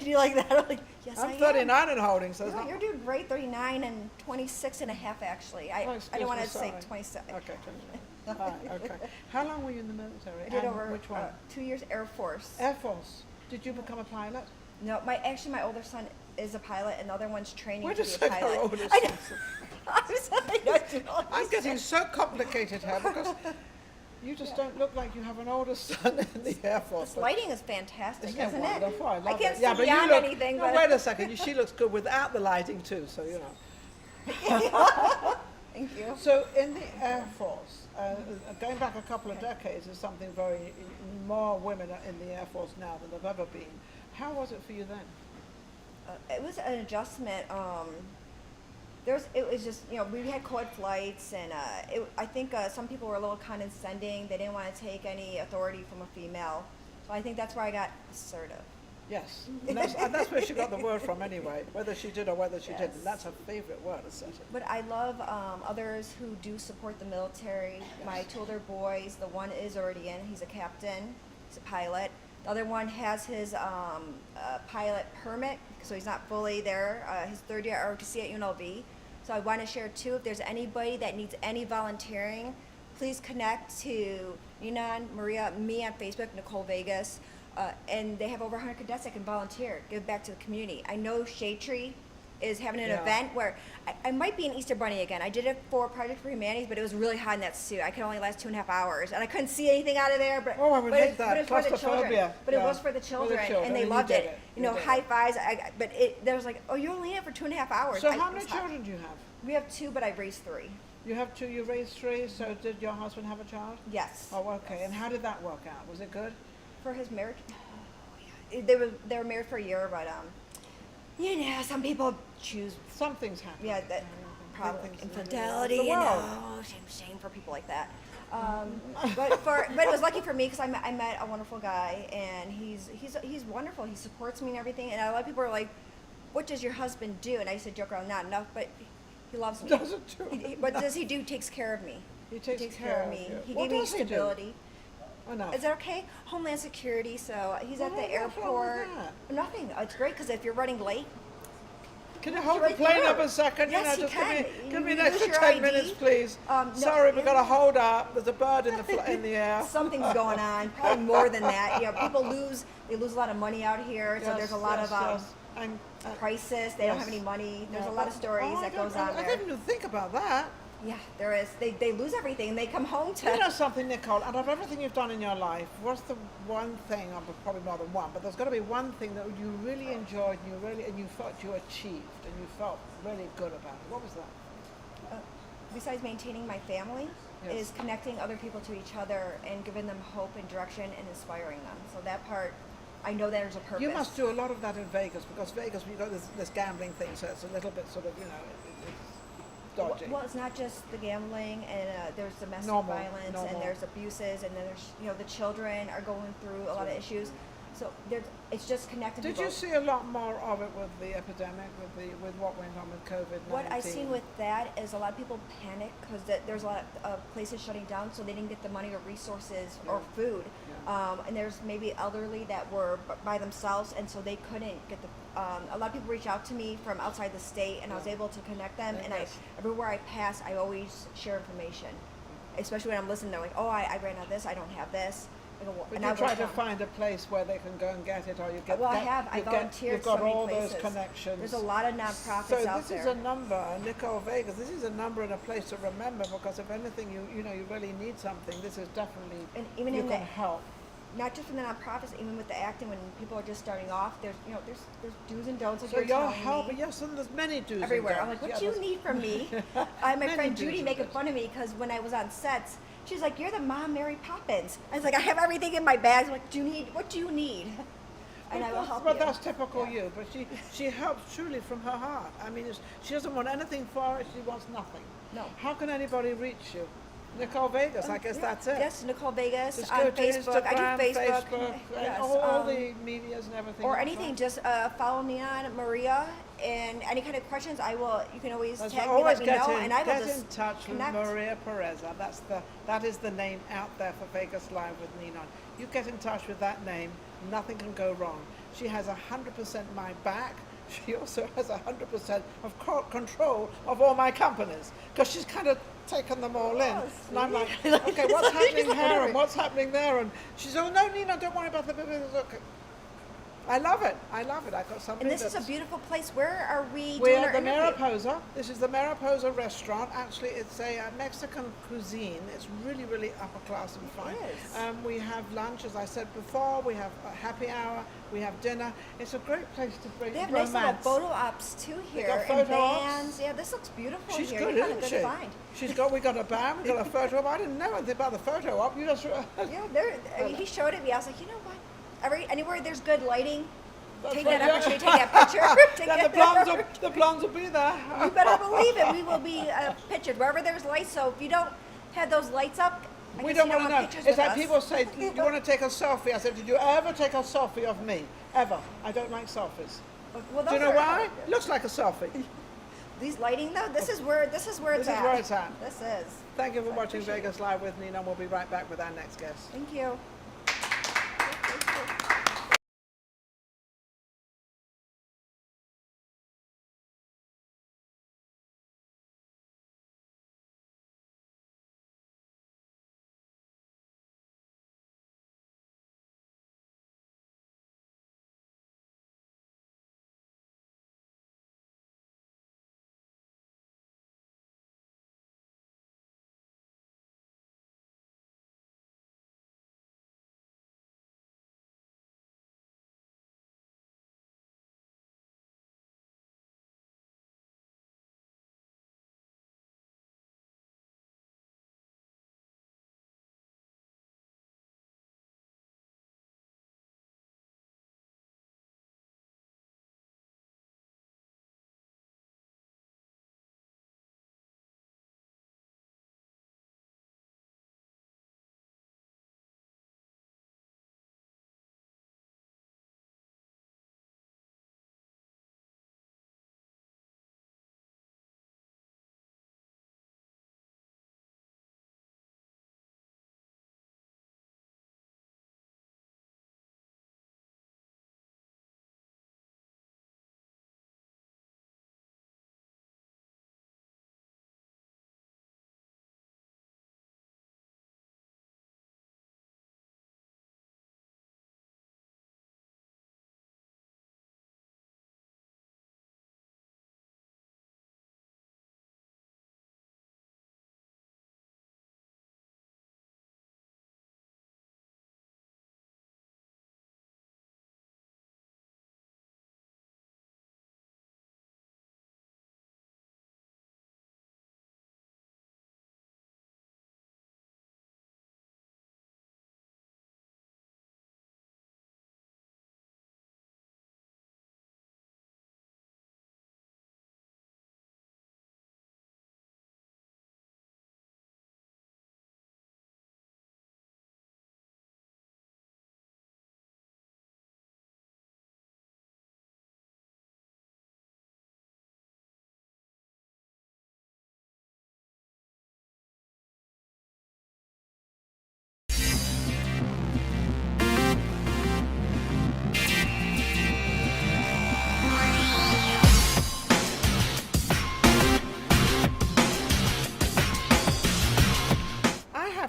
Do you like that? I'm like, yes, I I'm am. 39 and holding, so it's No, not. you're doing great. 39 and 26 and a half, actually. Oh, I excuse don't want me, to say sorry. 27. Okay, 29. All right, okay. How long were you in the military? I did And over which one? 2 years Air Force. Air Force. Did you become a pilot? No, my older son is a pilot, and the other one's training Wait to a be a second, pilot. older I know. son. I'm sorry. I'm getting so complicated here because you just don't look like you have an older son in the Air Force. This but- lighting is fantastic, Isn't it isn't wonderful? I it? love can't it. see Yeah, but you beyond look, anything, no, but wait a second. She looks good without the lighting too, so you know. thank you. So in the Air Force, going back a couple of decades, is something very more women are in the Air Force now than there've ever been. How was it for you then? It was an adjustment. it was just, we had co-ed flights, and I think some people were a little condescending. They didn't want to take any authority from a female. So I think that's where I got assertive. Yes, and that's where she got the word from anyway, whether she did or whether she Yes. didn't. That's her favorite word, assertive. But I love others who do support the military. My two older boys, the one is already in. He's a captain. He's a pilot. The other one has his pilot permit, so he's not fully there. His third year ROTC at UNLV. So I want to share too, if there's anybody that needs any volunteering, please connect to Ninon, Maria, me on Facebook, Nicole Vegas. And they have over 100 cadets that can volunteer, give back to the community. I know Shade Tree is having an event where I might be an Easter Bunny again. I did it for Project for Humanities, but it was really hot in that suit. I could only last 2.5 hours, and I couldn't see anything out of there. But I would hate that. But it was for the children. Claustrophobia. But it was for the children, and they and you loved did it. You did High it. fives. But there was like, oh, you're only in it for 2.5 hours. So how many children do you have? We have 2, but I raised 3. You have 2, you raised 3, so did your husband have a child? Yes. Oh, okay. And how did that work out? Was it good? For his marriage, they were married for a year, but some people choose. Something's happened. Yeah, that probably Things- infidelity. The world. Shame for people like that. But it was lucky for me because I met a wonderful guy, and he's wonderful. He supports me and everything. And a lot of people are like, "What does your husband do?" And I said, joke around, not enough, but he loves me. Doesn't do What does he do? He takes care of me. He takes care of me. you. He What gave me does he do? stability. Enough. Is that okay? Homeland Security. So he's at Well, the what's wrong with airport. that? Nothing. It's great because if you're running late, Can you hold the right plane there. up a second? Yes, you just can. give me an You extra lose your 10 ID. minutes, please. No, Sorry, we've got to yeah. hold up. There's a bird in the air. something's going on. Probably more than that. People lose a lot of money out here. So Yes, there's a lot yes, of yes. And, crisis. They don't have yes. any money. There's yeah, a lot of but- stories I that don't- goes on I there. didn't even think about that. Yeah, there is. They lose everything. They come home to. You know something, Nicole, out of everything you've done in your life, what's the one thing, or probably more than one, but there's got to be one thing that you really enjoyed and you felt you achieved and you felt really good about it. What was that? Besides maintaining my family, Yes. is connecting other people to each other and giving them hope and direction and inspiring them. So that part, I know there's a purpose. You must do a lot of that in Vegas because Vegas, we got this gambling thing, so it's a little bit sort of, it's dodgy. Well, it's not just the gambling, and there's domestic Normal, violence, normal. and there's abuses, and then there's the children are going through a lot of issues. So it's just connecting. Did people. you see a lot more of it with the epidemic, with what went on with COVID-19? What I've seen with that is a lot of people panic because there's a lot of places shutting down, so they didn't get the money or resources or food. Yeah. And there's maybe elderly that were by themselves, and so they couldn't get the. A lot of people reach out to me from outside the state, and I was able to connect them. And Yes. everywhere I pass, I always share information, especially when I'm listening. They're like, "Oh, I ran out of this. I don't have this." I go, well, But and you I try work to on- find a place where they can go and get it, or you get. Well, I have. I volunteered You've got so many all places. those connections. There's a lot of nonprofits So out this there. is a number, Nicole Vegas. This is a number and a place to remember because if anything, you really need something. This is definitely And even you in can the- help. Not just in the nonprofits, even with the acting, when people are just starting off, there's do's and don'ts. Like So you're you're telling helping. me. Yes, and there's many dues Everywhere. and I'm like, what don'ts. do Yeah, you there's- need from me? I had my Many friend do's Judy and making don'ts. fun of me because when I was on sets, she's like, "You're the mom, Mary Poppins." I was like, "I have everything in my bags." I'm like, what do you need? And I will help But you. that's typical you. But she helps truly from her heart. I mean, she doesn't want anything for it. She wants nothing. No. How can anybody reach you? Nicole Vegas. I guess Yeah. that's it. Yes, Nicole Vegas Just on go to Facebook. Instagram, I do Facebook. and Yes, all the medias and everything. or else, anything. right? Just follow me on Maria, and any kind of questions, you can always That's tag right. me, Always let me know, get and I will get just in touch connect. with Maria Pureza. That is the name out there for Vegas Live with Ninon. You get in touch with that name, nothing can go wrong. She has 100% my back. She also has 100% of control of all my companies because she's kind of taken them all in. Oh, And I'm like, sweet. okay, what's happening Just here over and it. what's happening there? And she's oh no, Ninon, don't worry about the business. Okay. I love it. I got somebody And this is a that's- beautiful place. Where are we we doing are our the interview? Mariposa. This is the Mariposa restaurant. Actually, it's a Mexican cuisine. It's really, really upper class and fine. is. We have lunch, as I said before. We have a happy hour. We have dinner. It's a great place to bring They have romance. nice little photo ops too here, got and photo ops? bands. Yeah, this looks beautiful She's here. good, You got a isn't good she? find. We got a band. We got a photo op. I didn't know anything about the photo op. You just Yeah, he showed it me. I was like, you know what? Anywhere there's good lighting, Take that opportunity, take that picture. Then the blondes will be there. You better believe it. We will be pictured wherever there's lights. So if you don't have those lights up, We don't want to know. Pictures It's with like us. people say, "You want to take a selfie?" I said, "Did you ever take a selfie of me? Ever? I don't like selfies. Well, Do you those know are- why? Looks like a selfie." These lighting though, this is where it's This is at. where it's at. This is. Thank you for I watching appreciate Vegas Live with Ninon. We'll be right back with our next guest. Thank you.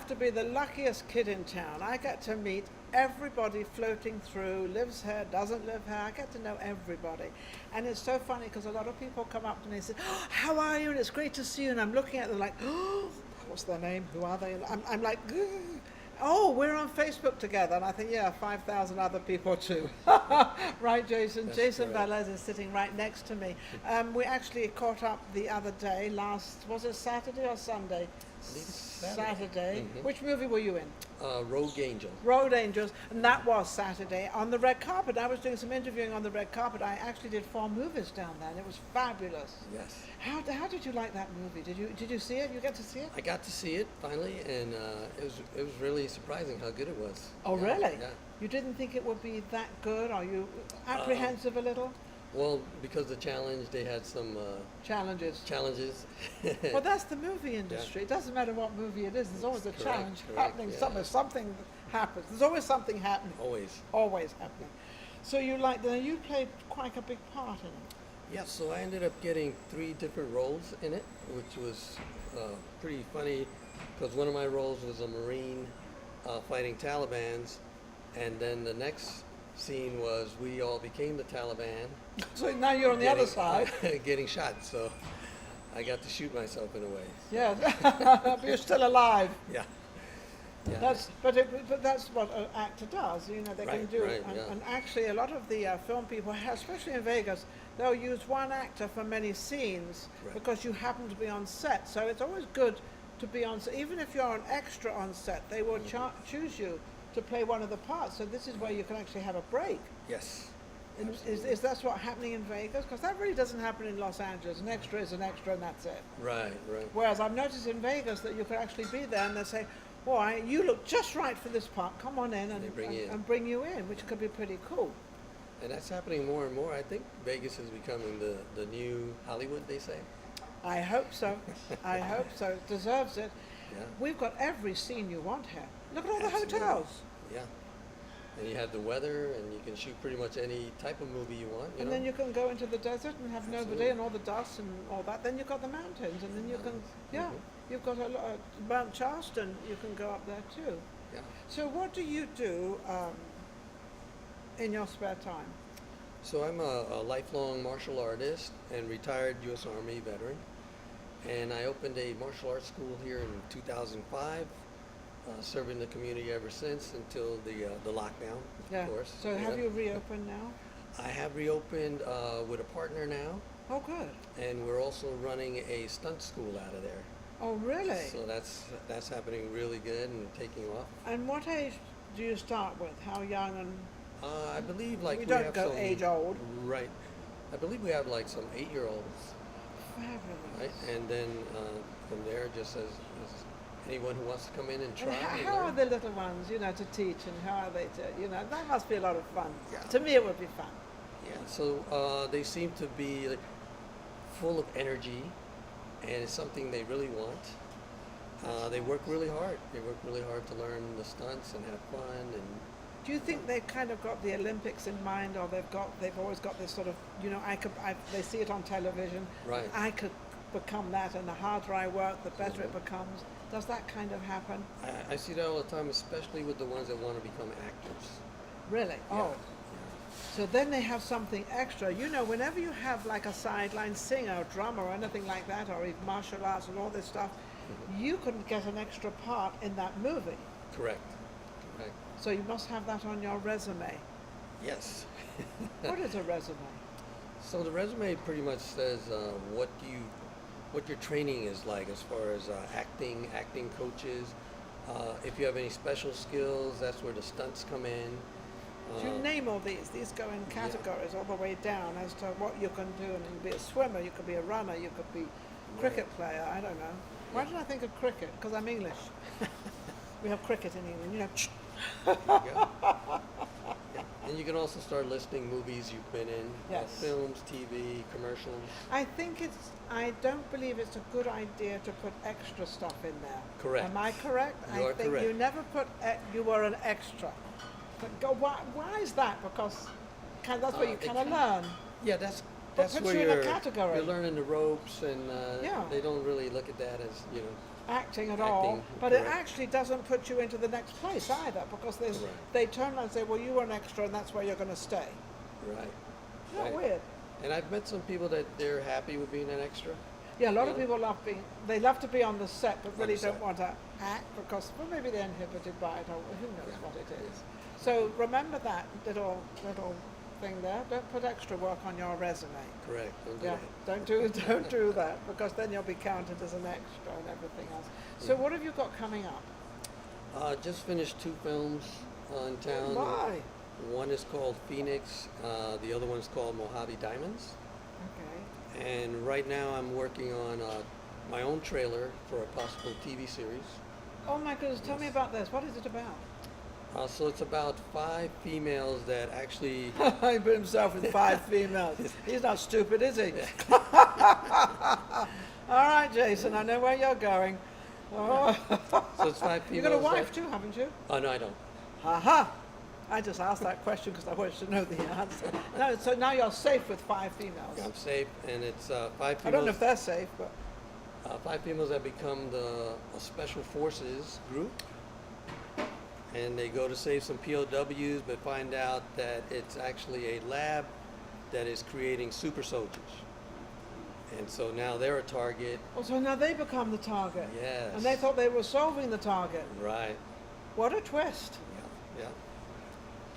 To be the luckiest kid in town. I get to meet everybody floating through, lives here, doesn't live here. I get to know everybody. And it's so funny because a lot of people come up to me and say, "Oh, how are you? And it's great to see you." And I'm looking at them like, "Oh, what's their name? Who are they?" And I'm like, "Oh, we're on Facebook together." And I think, yeah, 5,000 other people too. Right, Jason? That's Jason correct. Velez is sitting right next to me. We actually caught up the other day, was it Saturday or Sunday? believe it's Saturday. Mhm. Which movie were you in? Rogue Angel. Road Angels, and that was Saturday on the red carpet. I was doing some interviewing on the red carpet. I actually did 4 movies down there, and it was fabulous. Yes. How did you like that movie? Did you see it? You get to see it? I got to see it finally, and it was really surprising how good it was. Oh, Yeah, really? Yeah. You didn't think it would be that good? Are you apprehensive a little? Well, because the challenge, they had some Challenges. challenges. Well, that's the movie industry. It doesn't matter what movie it is. There's always a Correct, challenge correct, happening. yeah. Something happens. There's always something happening. Always. Always happening. So you played quite a big part in it. Yeah, so I ended up getting 3 different roles in it, which was pretty funny because one of my roles was a Marine fighting Talibans, and then the next scene was we all became the Taliban. So now you're on the other side. Getting shot, so I got to shoot myself in a way. Yeah, but you're still alive. Yeah. Yeah. But that's what an actor does. You know, they can Right, do. right, and, yeah. and actually, a lot of the film people, especially in Vegas, they'll use one actor for many scenes Right. because you happen to be on set. So it's always good to be on set, even if you're an extra on set. They will choose you to play one of the parts. So this is where you can actually have a break. Yes. Is that's what happening in Vegas? Because that really doesn't happen in Los Angeles. An extra is an extra and that's it. Right, right. Whereas I've noticed in Vegas that you could actually be there and they say, boy, you look just right for this part. Come on in and bring you in, which could be pretty cool. And that's happening more and more. I think Vegas is becoming the new Hollywood, they say. I hope so. I hope so. It deserves it. Yeah. We've got every scene you want here. Look at all Absolutely. the hotels. Yeah. And you have the weather, and you can shoot pretty much any type of movie you want. And then you can go into the desert and have nobody Absolutely. and all the dust and all that. Then you've got the mountains, and then you can, you've got a lot. Mount Charleston, you can go up there too. Yeah. So what do you do in your spare time? So I'm a lifelong martial artist and retired U.S. Army veteran. And I opened a martial arts school here in 2005, serving the community ever since until the lockdown, of course. So have you reopened now? I have reopened with a partner now. Oh, good. And we're also running a stunt school out of there. Oh, really? So that's happening really good and taking off. And what age do you start with? How young and? I believe like we we don't have go some, age old. Right. I believe we have like some 8-year-olds. Fabulous. Right, and then from there, just as anyone who wants to come in and try. And how are the little ones, to teach, and how are they to, that must be a lot of fun. Yeah. To me, it would be fun. Yeah. So they seem to be like, full of energy, and it's something they really want. They work really hard. They work really hard to learn the stunts and have fun. And do you think they've kind of got the Olympics in mind, or they've always got this sort of, they see it on television. Right. I could become that, and the harder I work, the better it becomes. Does that kind of happen? I see that all the time, especially with the ones that want to become actors. Really? Yeah. Oh. So then they have something extra. Whenever you have like a sideline singer or drummer or anything like that, or even martial arts and all this stuff, you can get an extra part in that movie. Correct. So you must have that on your resume. Yes. What is a resume? So the resume pretty much says what your training is like as far as acting coaches. If you have any special skills, that's where the stunts come in. Do you name all these? These go in categories all the way down as to what you can do. And you can be a swimmer, you could be a runner, you could be a cricket player, I don't know. Why did I think of cricket? Because I'm English. We have cricket in England, Yeah. And you can also start listing movies you've been in, Yes. films, TV, commercials. I don't believe it's a good idea to put extra stuff in there. Correct. Am I correct? You are I think correct. you never put, you were an extra. But why is that? Because that's what you kind of learn. Yeah, that's puts where you in a you're category. learning the ropes, and Yeah. they don't really look at that as Acting at all, Acting, but it correct. actually doesn't put you into the next place either, because Correct. they turn around and say, well, you were an extra and that's where you're going to stay. right. Isn't that Right. weird? And I've met some people that they're happy with being an extra. Yeah, a lot of Yeah. people love to be on the set, but really the don't set. want to act because, well, maybe they're inhibited by it, or who knows Yeah. what it is. So remember that little thing there. Don't put extra work on your resume. Correct. Don't do Yeah, that. don't do that, because then you'll be counted as an extra and everything else. So what have you got coming up? Just finished 2 films in town. Why? One is called Phoenix. The other one's called Mojave Diamonds. Okay. And right now I'm working on my own trailer for a possible TV series. Oh my goodness, tell me about this. What is it about? So it's about 5 females that actually. He put himself with 5 females. He's not stupid, is he? All right, Jason, I know where you're going. Oh. So it's 5 females. You've got a wife too, haven't you? Oh, no, I don't. Ha! I just asked that question because I wanted to know the answer. No, so now you're safe with 5 females. I'm safe, and it's 5 females. I don't know if they're safe, but 5 females that become a special forces group, and they go to save some POWs, but find out that it's actually a lab that is creating super soldiers. And so now they're a target. oh, so now they become the target. Yes. And they thought they were solving the target. Right. What a twist. Yeah.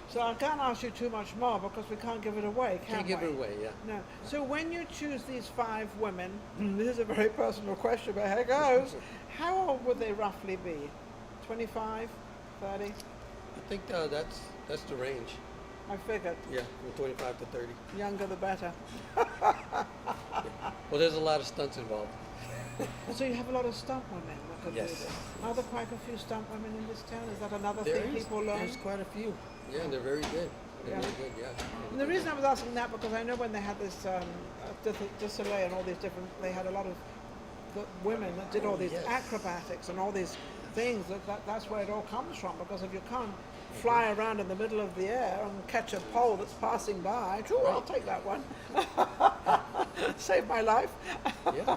So I can't ask you too much more because we can't give it away, can Can't we? give it away. Yeah. No. So when you choose these 5 women, this is a very personal question, but here goes. How old would they roughly be? 25, 30? I think that's the range. I figured. Yeah, from 25 to 30. Younger the better. Well, there's a lot of stunts involved. So you have a lot of stunt women that can Yes. do this. Are there quite a few stunt women in this town? Is that another There thing is, people learn? there's quite a few. Yeah, and they're very good. They're Yeah. very good, yeah. And the reason I was asking that because I know when they had this Dissoleil and all these different, they had a lot of the women that did all these Yes. acrobatics and all these things. That's where it all comes from. Because if you can't fly around in the middle of the air and catch a pole that's passing by, sure, I'll take that one. Saved my life. Yeah.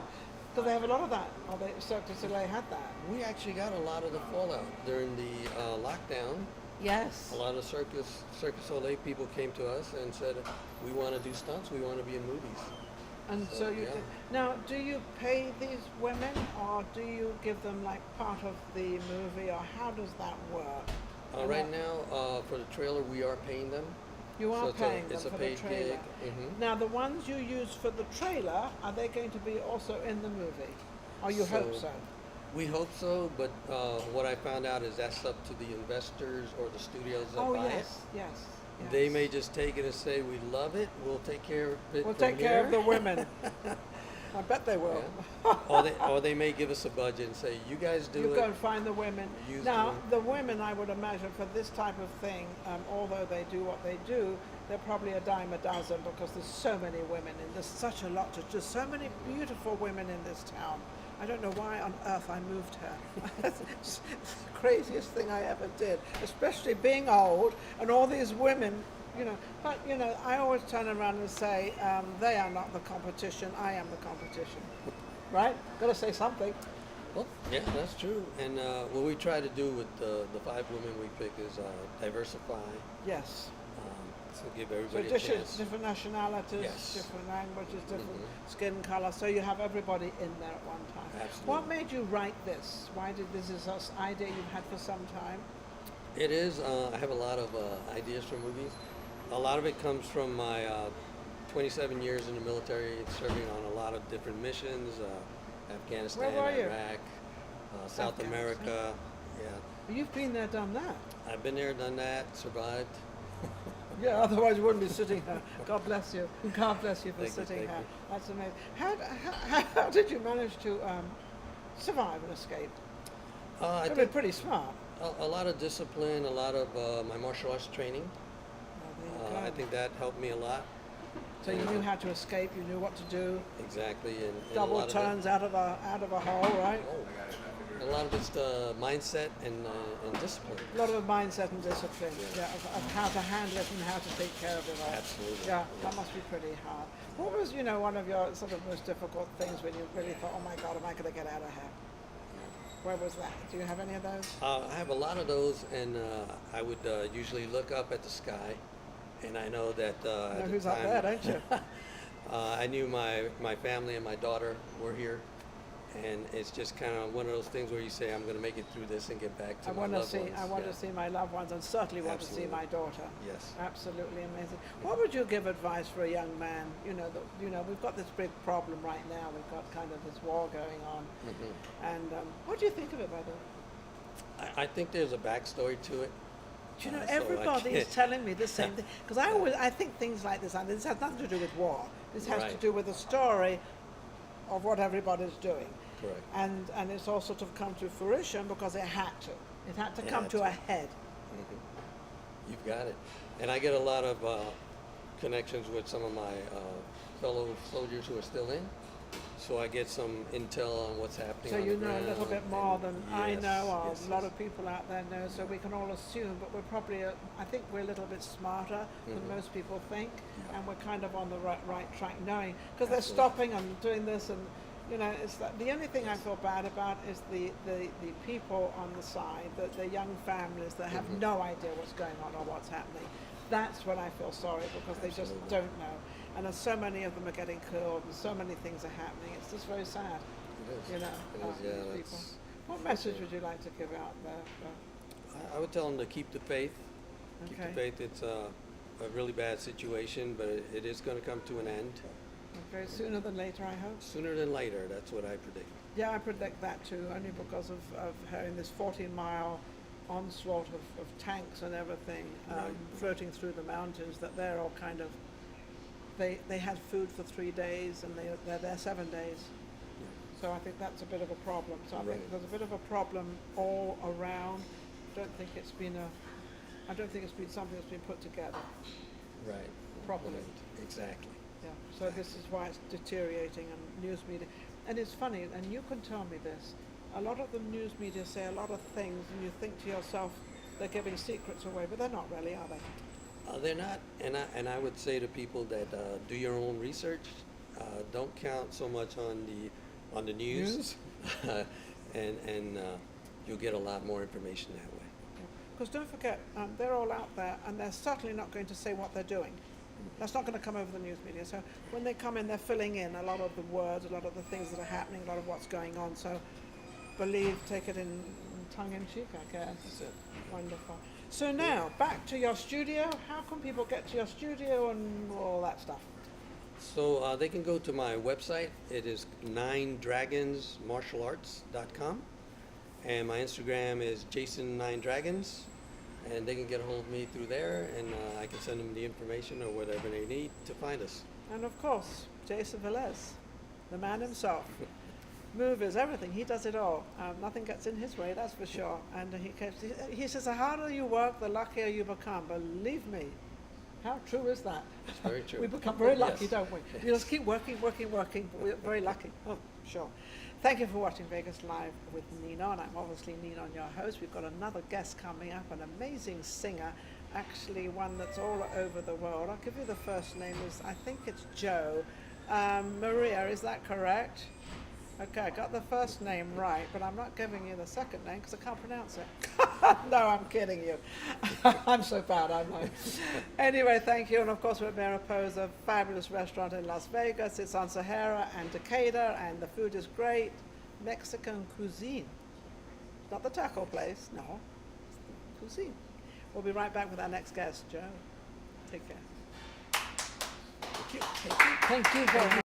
Because they have a lot of that. Or Cirque du Soleil had that. We actually got a lot of the fallout during the lockdown. Yes. A lot of Cirque du Soleil people came to us and said, we want to do stunts, we want to be in movies. And so you yeah. now, do you pay these women, or do you give them like part of the movie, or how does that work? And Right what- now, for the trailer, we are paying them. You are So paying them it's a for paid the trailer. gig. Mhm. Now, the ones you use for the trailer, are they going to be also in the movie? Or you hope So- so? We hope so, but what I found out is that's up to the investors or the studios that Oh buy yes, it. yes. They yes. may just take it and say, we love it, we'll take care of it We'll from take care of here." the women. I bet they will. Yeah. or they may give us a budget and say, you guys do You it. go and find the women. Use Now, the- the women, I would imagine, for this type of thing, although they do what they do, they're probably a dime a dozen because there's so many women and there's such a lot to do. So many beautiful women in this town. I don't know why on earth I moved here. It's the craziest thing I ever did, especially being old and all these women, you know. But, you know, I always turn around and say, they are not the competition, I am the competition. Right? Got to say something. Well, yeah, that's true. And what we try to do with the 5 women we pick is diversify, Yes. so give So everybody a chance. different nationalities, Yes. different languages, different skin color. So you have everybody in there at one time. Absolutely. What made you write this? Why did this is an idea you've had for some time? It is. I have a lot of ideas for movies. A lot of it comes from my 27 years in the military, serving on a lot of different missions, Afghanistan, Where were you? Iraq, South Afghanistan. America. Yeah, You've been there, done that. I've been there, done that, survived. Yeah, otherwise you wouldn't be sitting here. God bless you. God bless you for Thank you, sitting thank here. you. That's amazing. How did you manage to survive and escape? I You've been think pretty smart. a lot of discipline, a lot of my martial arts training. Well, there you go. I think that helped me a lot. So you knew how to escape. You knew what to do. Exactly, and a Double lot turns out of a hole, right? A lot of it's mindset and discipline. A lot of mindset and discipline, of how to handle it and how to take care of it all. Absolutely. Yeah, that must be pretty hard. What was, one of your sort of most difficult things when you really thought, oh my God, am I going to get out of here? Where was that? Do you have any of those? I have a lot of those, and I would usually look up at the sky, and I know that You know at the who's up time, there, don't you? I knew my family and my daughter were here, and it's just kind of one of those things where you say, I'm going to make it through this and get back to I my want to loved see. ones. I want Yeah. to see my loved ones, and certainly want to see Absolutely. my daughter. Yes. Absolutely amazing. What would you give advice for a young man? We've got this big problem right now. We've got kind of this war going on, and what do you think of it, by the way? I think there's a backstory to it. Do you know, So I everybody is can't- telling me the same thing. Because I think things like this, and this has nothing to do with war. This has to Right. do with the story of what everybody's doing. Correct. And it's all sort of come to fruition because it had to. It had to It come had to to. a head. You've got it. And I get a lot of connections with some of my fellow soldiers who are still in. So I get some intel on what's happening So on you the know a little ground, bit more and than I yes, know, or yes, a lot yes. of people out there know, so we can all assume, but we're probably, I think we're a little bit smarter than most people think, and we're kind of on the right track knowing, because they're Absolutely. stopping and doing this, and it's that the only thing I feel bad about is the people on the side, the young families that have no idea what's going on or what's happening. That's when I feel sorry, because they just Absolutely. don't know. And as so many of them are getting killed and so many things are happening, it's just very sad. It is. It It is, yeah, these people. that's- What message would you like to give out there? I would tell them to keep the faith. Keep Okay. the faith. It's a really bad situation, but it is going to come to an end. Okay, sooner than later, I hope. Sooner than later, that's what I predict. Yeah, I predict that too, only because of hearing this 14-mile onslaught of tanks and everything floating through the mountains, that they're all kind of, they had food for 3 days and they're there 7 days. So I think that's a bit of a problem. So I think there's a bit of a problem all around. I don't think it's been something that's been put together properly. Right. Exactly. Yeah. So this is why it's deteriorating, and news media. And it's funny, and you can tell me this. A lot of the news media say a lot of things, and you think to yourself, they're giving secrets away, but they're not really, are they? They're not, and I would say to people that do your own research. Don't count so much on the news, and you'll get a lot more information that way. Because don't forget, they're all out there, and they're certainly not going to say what they're doing. That's not going to come over the news media. So when they come in, they're filling in a lot of the words, a lot of the things that are happening, a lot of what's going on. So take it in tongue-in-cheek, I guess. That's it. Wonderful. So now, back to your studio. How can people get to your studio and all that stuff? So they can go to my website. It is 9dragonsmartialarts.com. And my Instagram is Jason9Dragons. And they can get a hold of me through there, and I can send them the information or whatever they need to find us. And of course, Jason Velez, the man himself. Movies, everything, he does it all. Nothing gets in his way, that's for sure. And he says, the harder you work, the luckier you become. Believe me. How true is that? It's very true. We become very lucky, Yes. don't we? We just keep working, but we're very lucky. Oh, sure. Thank you for watching Vegas Live with Ninon. I'm obviously Ninon, your host. We've got another guest coming up, an amazing singer, actually one that's all over the world. I'll give you the first name. I think it's Joe. Maria, is that correct? Okay, I got the first name right, but I'm not giving you the second name because I can't pronounce it. No, I'm kidding you. I'm so bad, I'm not. Anyway, thank you. And of course, we're at Mariposa, fabulous restaurant in Las Vegas. It's on Sahara and Decatur, and the food is great. Mexican cuisine. Not the taco place, no. It's the cuisine. We'll be right back with our next guest, Joe. Take care. Thank you. Thank you very much.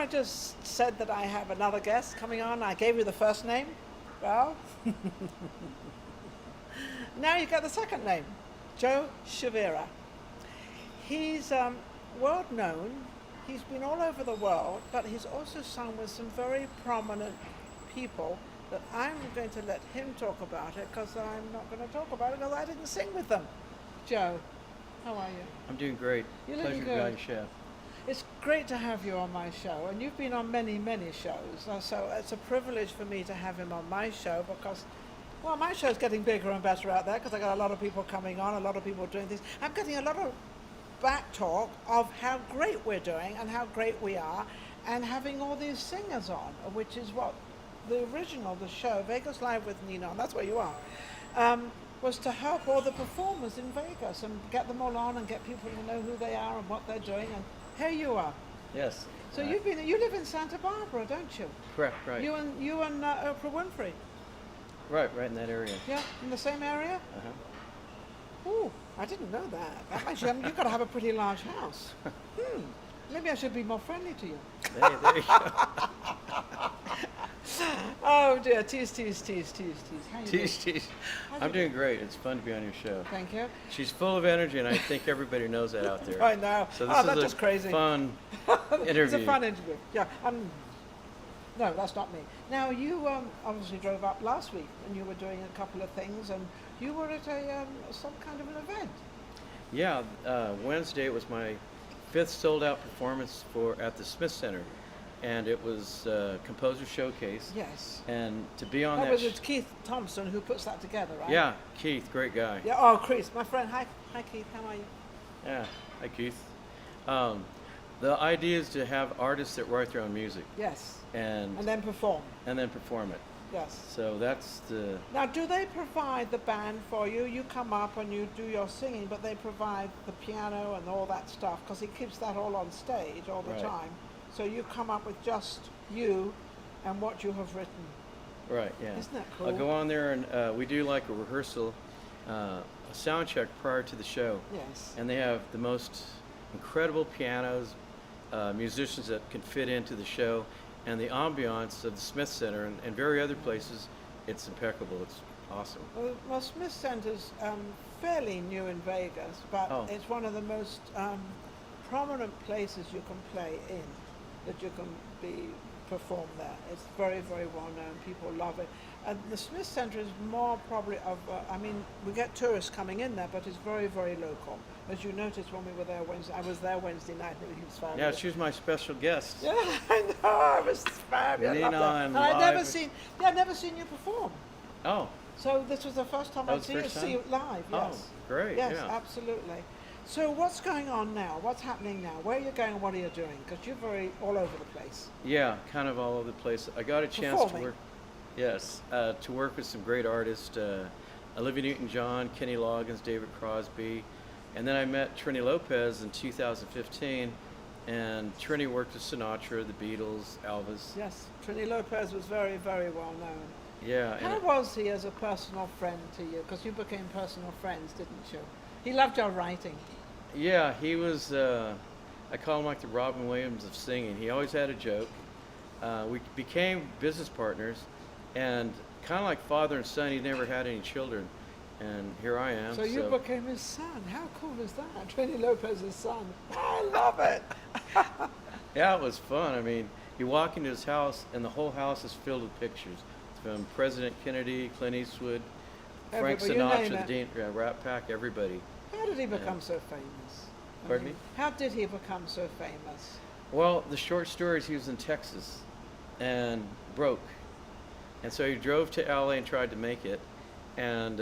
I just said that I have another guest coming on? I gave you the first name. Well, now you get the second name, Joe Chavira. He's world known. He's been all over the world, but he's also sung with some very prominent people that I'm going to let him talk about it because I'm not going to talk about it because I didn't sing with them. Joe, how are you? I'm doing great. You're Pleasure looking to be on good. your show. It's great to have you on my show, and you've been on many, many shows. So it's a privilege for me to have him on my show because, well, my show's getting bigger and better out there because I got a lot of people coming on, a lot of people doing things. I'm getting a lot of back talk of how great we're doing and how great we are, and having all these singers on, which is what the original, the show, Vegas Live with Ninon, that's where you are, was to help all the performers in Vegas and get them all on and get people to know who they are and what they're doing. And here you are. Yes. So you live in Santa Barbara, don't you? Correct, right. You and Oprah Winfrey. Right in that area. Yeah, in the same area. Uh-huh. Ooh, I didn't know that. That makes you've got to have a pretty large house. Maybe I should be more friendly to you. There you go. Oh dear, tease. How you Tease. doing? I'm doing great. It's fun to be on your show. Thank you. She's full of energy, and I think everybody knows that out there. I know. So this that's is just a crazy. fun interview. It's a fun interview. Yeah. No, that's not me. Now you obviously drove up last week, and you were doing a couple of things, and you were at some kind of an event. Yeah, Wednesday was my 5th sold-out performance at the Smith Center, and it was Composer Showcase. Yes. And to be on That was it's Keith Thompson who puts that together, right? Yeah, Keith, great guy. Yeah. Oh, Chris, my friend. Hi, Keith. How are you? Yeah, hi Keith. The idea is to have artists that write their own music Yes. and then perform. perform it. Yes. So that's the Now, do they provide the band for you? You come up and you do your singing, but they provide the piano and all that stuff because he keeps that all on stage all the Right. time. So you come up with just you and what you have written. right. Yeah. Isn't that cool? I'll go on there and we do like a rehearsal, a sound check prior to the show, Yes. and they have the most incredible pianos, musicians that can fit into the show, and the ambiance of the Smith Center and very other places. It's impeccable. It's awesome. Well, Smith Center's fairly new in Vegas, but Oh. it's one of the most prominent places you can play in, that you can perform there. It's very, very well known. People love it. And the Smith Center is more probably of, we get tourists coming in there, but it's very, very local. As you noticed when we were there Wednesday, I was there Wednesday night, and it was fabulous. Yeah, she was my special guest. Yeah, I know, it was fabulous. Ninon And I'd live. never seen you perform. Oh, So this was the first time That I'd was the see first you time? live, yes. Oh, great, Yes, yeah. absolutely. So what's going on now? What's happening now? Where are you going and what are you doing? Because you're very all over the place. yeah, kind of all over the place. I got a chance Performing. to work. Yes, to work with some great artists, Olivia Newton-John, Kenny Loggins, David Crosby, and then I met Trini Lopez in 2015, and Trini worked with Sinatra, the Beatles, Elvis. Yes, Trini Lopez was very, very well known. Yeah, How and was he as a personal friend to you? Because you became personal friends, didn't you? He loved your writing. yeah, he was. I call him like the Robin Williams of singing. He always had a joke. We became business partners, and kind of like father and son. He never had any children, and here I am. So you became his son. How cool is that? Trini Lopez's son. I love it. Yeah, it was fun. I mean, you walk into his house, and the whole house is filled with pictures from President Kennedy, Clint Eastwood, Frank Everybody, you name Sinatra, it. the Dean, Rat Pack, everybody. How did he become so famous? Pardon me? How did he become so famous? Well, the short story is he was in Texas and broke. And so he drove to LA and tried to make it. And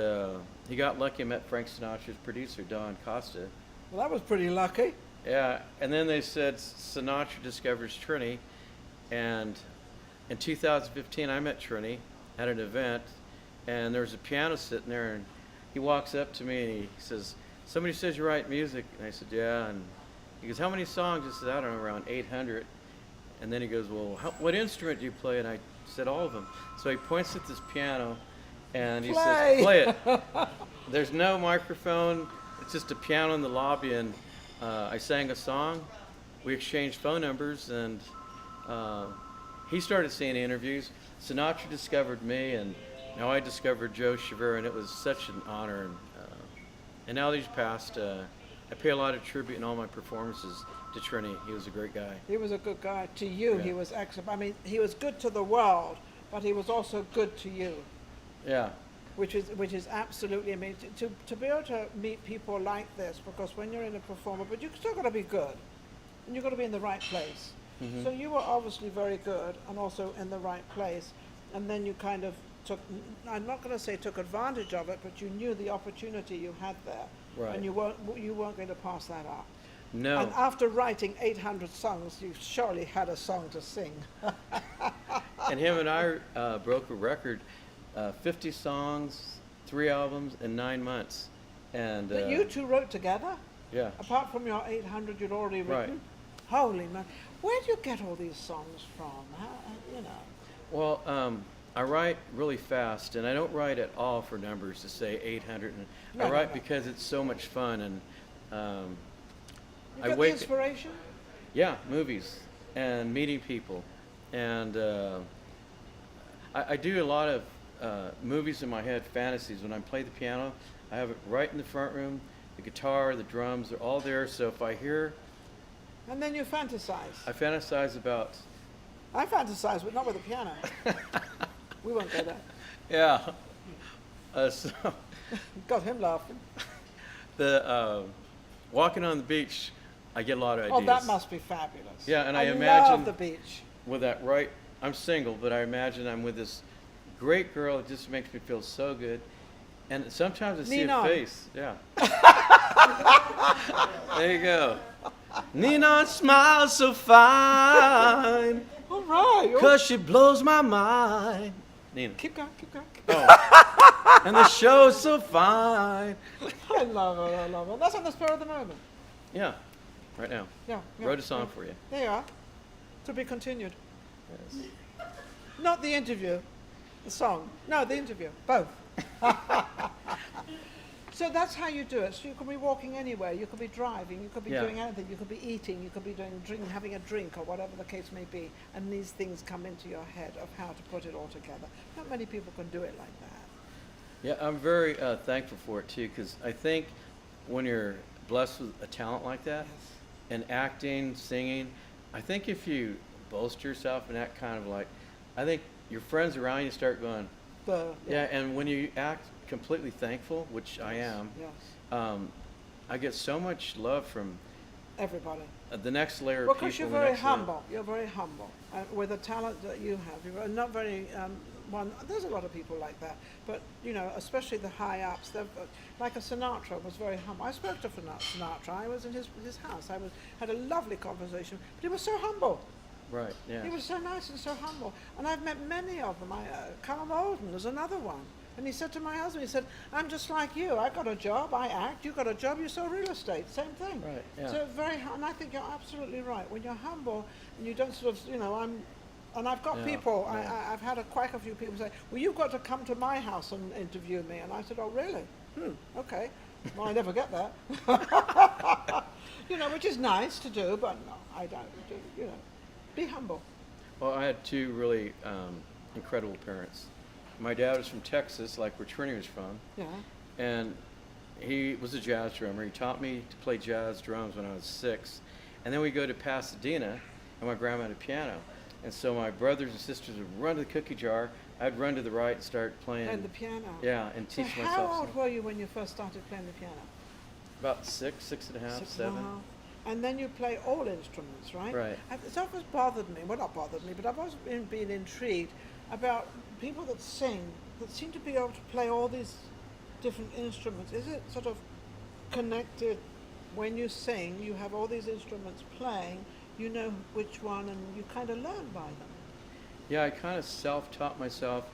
he got lucky and met Frank Sinatra's producer, Don Costa. Well, that was pretty lucky. Yeah, and then they said Sinatra discovers Trini. And in 2015, I met Trini at an event, and there was a piano sitting there, and he walks up to me and he says, "Somebody says you write music." And I said, "Yeah." And he goes, "How many songs?" I said, "I don't know, around 800. And then he goes, "Well, what instrument do you play?" And I said, "All of them." So he points at this piano, and he says, "Play it." There's no microphone. It's just a piano in the lobby, and I sang a song. We exchanged phone numbers, and he started seeing interviews. Sinatra discovered me, and now I discovered Joe Chavira, and it was such an honor. And now that he's passed, I pay a lot of tribute in all my performances to Trini. He was a great guy. He was a good guy. To you, Yeah. he was excellent. I mean, he was good to the world, but he was also good to you. Yeah. Which is absolutely amazing to be able to meet people like this, because when you're in a performer, but you've still got to be good, and you've got to be in the right place. Mm-hmm. So you were obviously very good and also in the right place, and then you kind of took, I'm not going to say took advantage of it, but you knew the opportunity you had there, Right. and you weren't going to pass that up. No. And after writing 800 songs, you surely had a song to sing. And him and I broke a record, 50 songs, 3 albums in 9 months. And That you two wrote together? yeah. Apart from your 800 you'd already written? Right. Holy man. Where do you get all these songs from? You know. Well, I write really fast, and I don't write at all for numbers to say 800. And No, I no, write no. because it's so much fun, and You I get the wake. inspiration? Yeah, movies and meeting people, and I do a lot of movies in my head, fantasies. When I play the piano, I have it right in the front room. The guitar, the drums, they're all there. So if I hear, And then you fantasize. I fantasize about. I fantasize, but not with the piano. We won't go there. Yeah. So Got him laughing. the walking on the beach, I get a lot of ideas. Oh, that must be fabulous. Yeah, and I love imagine- the beach. With that right, I'm single, but I imagine I'm with this great girl. It just makes me feel so good. And sometimes I see Ninon. a face. Yeah. There you go. Ninon smiles so fine, All right. 'cause she blows my mind. Nina. Keep going, keep going. Oh. And the show's so fine. I love it, I love it. That's on the spur of the moment. Yeah, right now. Yeah. yeah Wrote a song yeah. for you. There you are. To be continued. Yes. Not the interview, the song. No, the interview. Both. So that's how you do it. So you could be walking anywhere. You could be driving. You could be Yeah. doing anything. You could be eating. You could be having a drink or whatever the case may be. And these things come into your head of how to put it all together. Not many people can do it like that. Yeah, I'm very thankful for it too, because I think when you're blessed with a talent like that, Yes. and acting, singing, I think if you bolster yourself and act kind of like, I think your friends around you start going, yeah, and when you act completely thankful, which I am, Yes. I get so much love from Everybody. the next layer of Well, people. because you're the very next layer. humble. You're very humble with the talent that you have. You're not very one. There's a lot of people like that, but you know, especially the high ups. Like a Sinatra was very humble. I spoke to Sinatra. I was in his house. Had a lovely conversation, but he was so humble. Right. Yeah. He was so nice and so humble. And I've met many of them. Carl Malden was another one. And he said to my husband, he said, I'm just like you. I got a job, I act. You got a job, you sell real estate. Same thing. Right, yeah. So and I think you're absolutely right. When you're humble and you don't sort of, you know, and I've got Yeah, people, yeah. I've had quite a few people say, well, you've got to come to my house and interview me. And I said, oh, really? Okay. Well, I never get that. You know, which is nice to do, but no, I don't do, you know. Be humble. Well, I had 2 really incredible parents. My dad was from Texas, like where Trini was from, Yeah. and he was a jazz drummer. He taught me to play jazz drums when I was 6. And then we go to Pasadena, and my grandma had a piano. And so my brothers and sisters would run to the cookie jar. I'd run to the right and start playing. And the piano. Yeah, and So teach how myself. old some- were you when you first started playing the piano? About 6 and a half, 7. And then you play all instruments, right? Right. It's always bothered me, well not bothered me, but I've always been intrigued about people that sing, that seem to be able to play all these different instruments. Is it sort of connected when you sing, you have all these instruments playing, you know which one and you kind of learn by them? Yeah, I kind of self-taught myself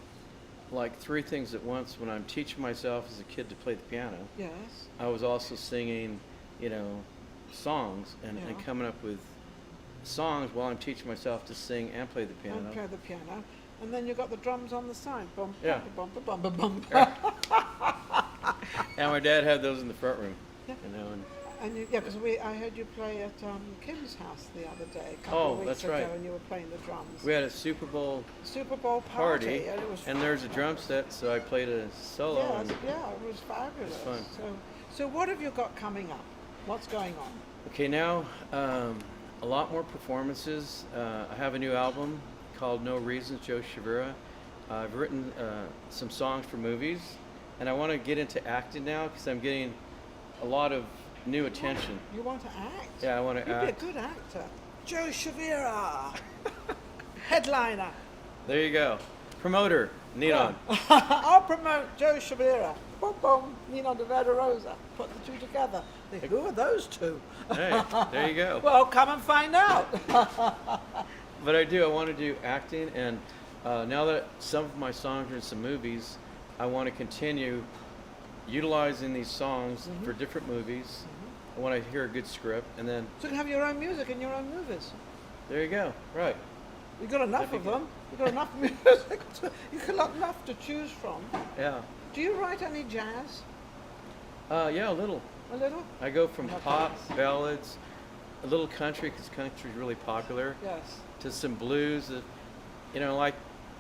like 3 things at once. When I'm teaching myself as a kid to play the piano, Yes. I was also singing, you know, songs and Yeah. coming up with songs while I'm teaching myself to sing and play the piano. And play the piano. And then you've got the drums on the side. Bum, Yeah. bum, bum, bum, bum, bum, bum. And my dad had those in the front room. Yeah. You know, and And because I heard you play at Kim's house the other day, a couple of weeks that's ago, right. and you were playing the drums. We had a Super Bowl party, and it was and there's a drum set, so I played a solo. yeah, and it was fabulous. It was fun. So what have you got coming up? What's going on? Okay, now a lot more performances. I have a new album called No Reasons, Joe Chavira. I've written some songs for movies, and I want to get into acting now because I'm getting a lot of new attention. You want to act? Yeah, I want to act. You'd be a good actor. Joe Chavira, headliner. There you go. Promoter, Ninon. I'll promote Joe Chavira. Boom, boom, Ninon de Rosa. Put the two together. Who are those two? Hey, there you go. Well, come and find out. But I want to do acting, and now that some of my songs are in some movies, I want to continue utilizing these songs for different movies. I want to hear a good script, and then So you can have your own music in your own movies. there you go. Right. You've got enough of them. You've got enough music. You've got enough to choose from. Yeah. Do you write any jazz? Yeah, a little. A little? I go from Okay. pop, ballads, a little country, because country's really popular, Yes. to some blues. That, like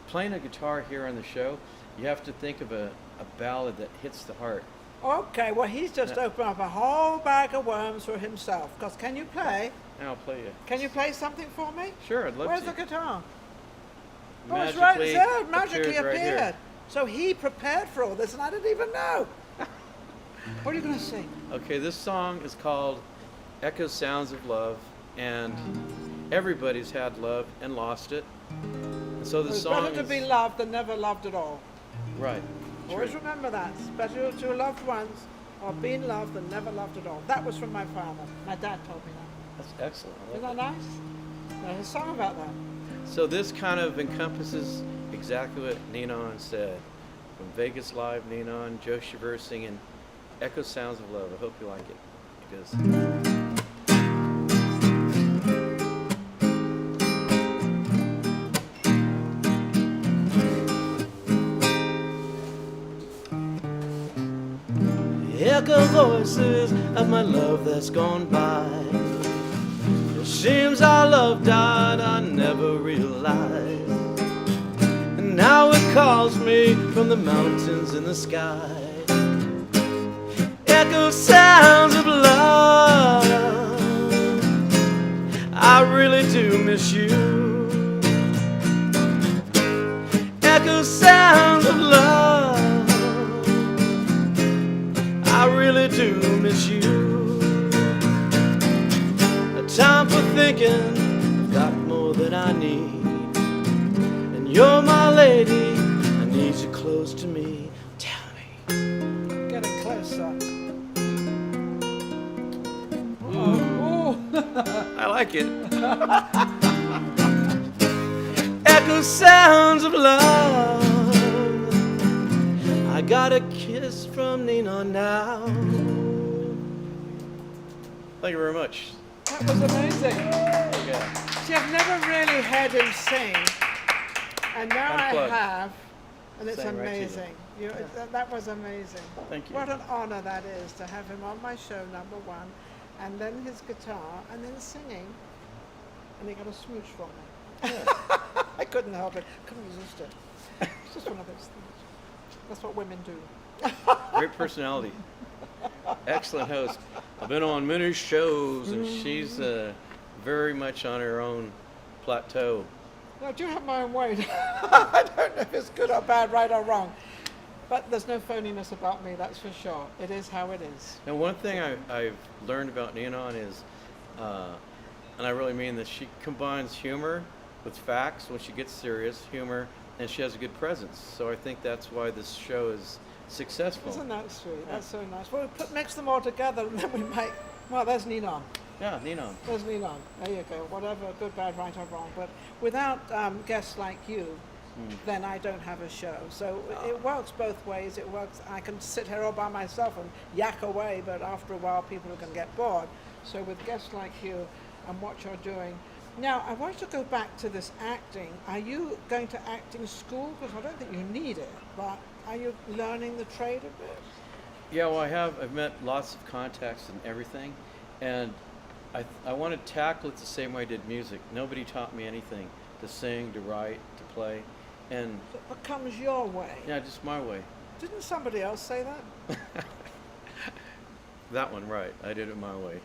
playing a guitar here on the show, you have to think of a ballad that hits the heart. Okay, well, he's just Yeah. opened up a whole bag of worms for himself. Because can you play? And I'll play you. Can you play something for me? Sure, I'd love Where's to. the guitar? Oh, it's right there. Magically appears right here. appeared. So he prepared for all this, and I didn't even know. What are you going to sing? Okay, this song is called Echo Sounds of Love, and everybody's had love and lost it. And so the It's song better to is be loved than never loved at all. right. Always True. remember that. It's better to loved ones or being loved than never loved at all. That was from my father. My dad told me that. That's excellent. I Isn't love that nice? There's a song about that. it. So this kind of encompasses exactly what Ninon said. From Vegas Live, Ninon, Joe Chavira singing Echo Sounds of Love. I hope you like it. Because echo voices of my love that's gone by. It seems our love died, I never realized. And now it calls me from the mountains in the sky. Echo sounds of love, I really do miss you. Echo sounds of love, I really do miss you. A time for thinking, I've got more than I need. And you're my lady, I need you close to me. Tell me. Get it closer. Oh. I like it. Echo sounds of love, I got a kiss from Ninon now. Thank you very much. That was amazing. There you go. See, I've never really heard him sing, and now Unplugged. I have, and it's Sang right to you. amazing. That was amazing. Thank you. What an honor that is to have him on my show, number one, and then his guitar, and then singing, and he got a smooch from me. I couldn't help it. Couldn't resist it. It's just one of those things. That's what women do. Great personality. Excellent host. I've been on many shows, and she's very much on her own plateau. No, I do have my own way. I don't know if it's good or bad, right or wrong. But there's no phoniness about me, that's for sure. It is how it is. Now, one thing I've learned about Ninon is, and I really mean this, she combines humor with facts when she gets serious, humor, and she has a good presence. So I think that's why this show is successful. Isn't that sweet? That's so nice. Well, mix them all together and then we make, well, there's Ninon. Yeah, Ninon. There's Ninon. There you go. Whatever, good, bad, right or wrong. But without guests like you, then I don't have a show. So it works both ways. It works. I can sit here all by myself and yak away, but after a while people are going to get bored. So with guests like you and what you're doing. Now, I want to go back to this acting. Are you going to acting school? Because I don't think you need it, but are you learning the trade a bit? Yeah, well, I've met lots of contacts and everything, and I want to tackle it the same way I did music. Nobody taught me anything to sing, to write, to play, and So it becomes your way. yeah, just my way. Didn't somebody else say that? That one, right? I did it my way,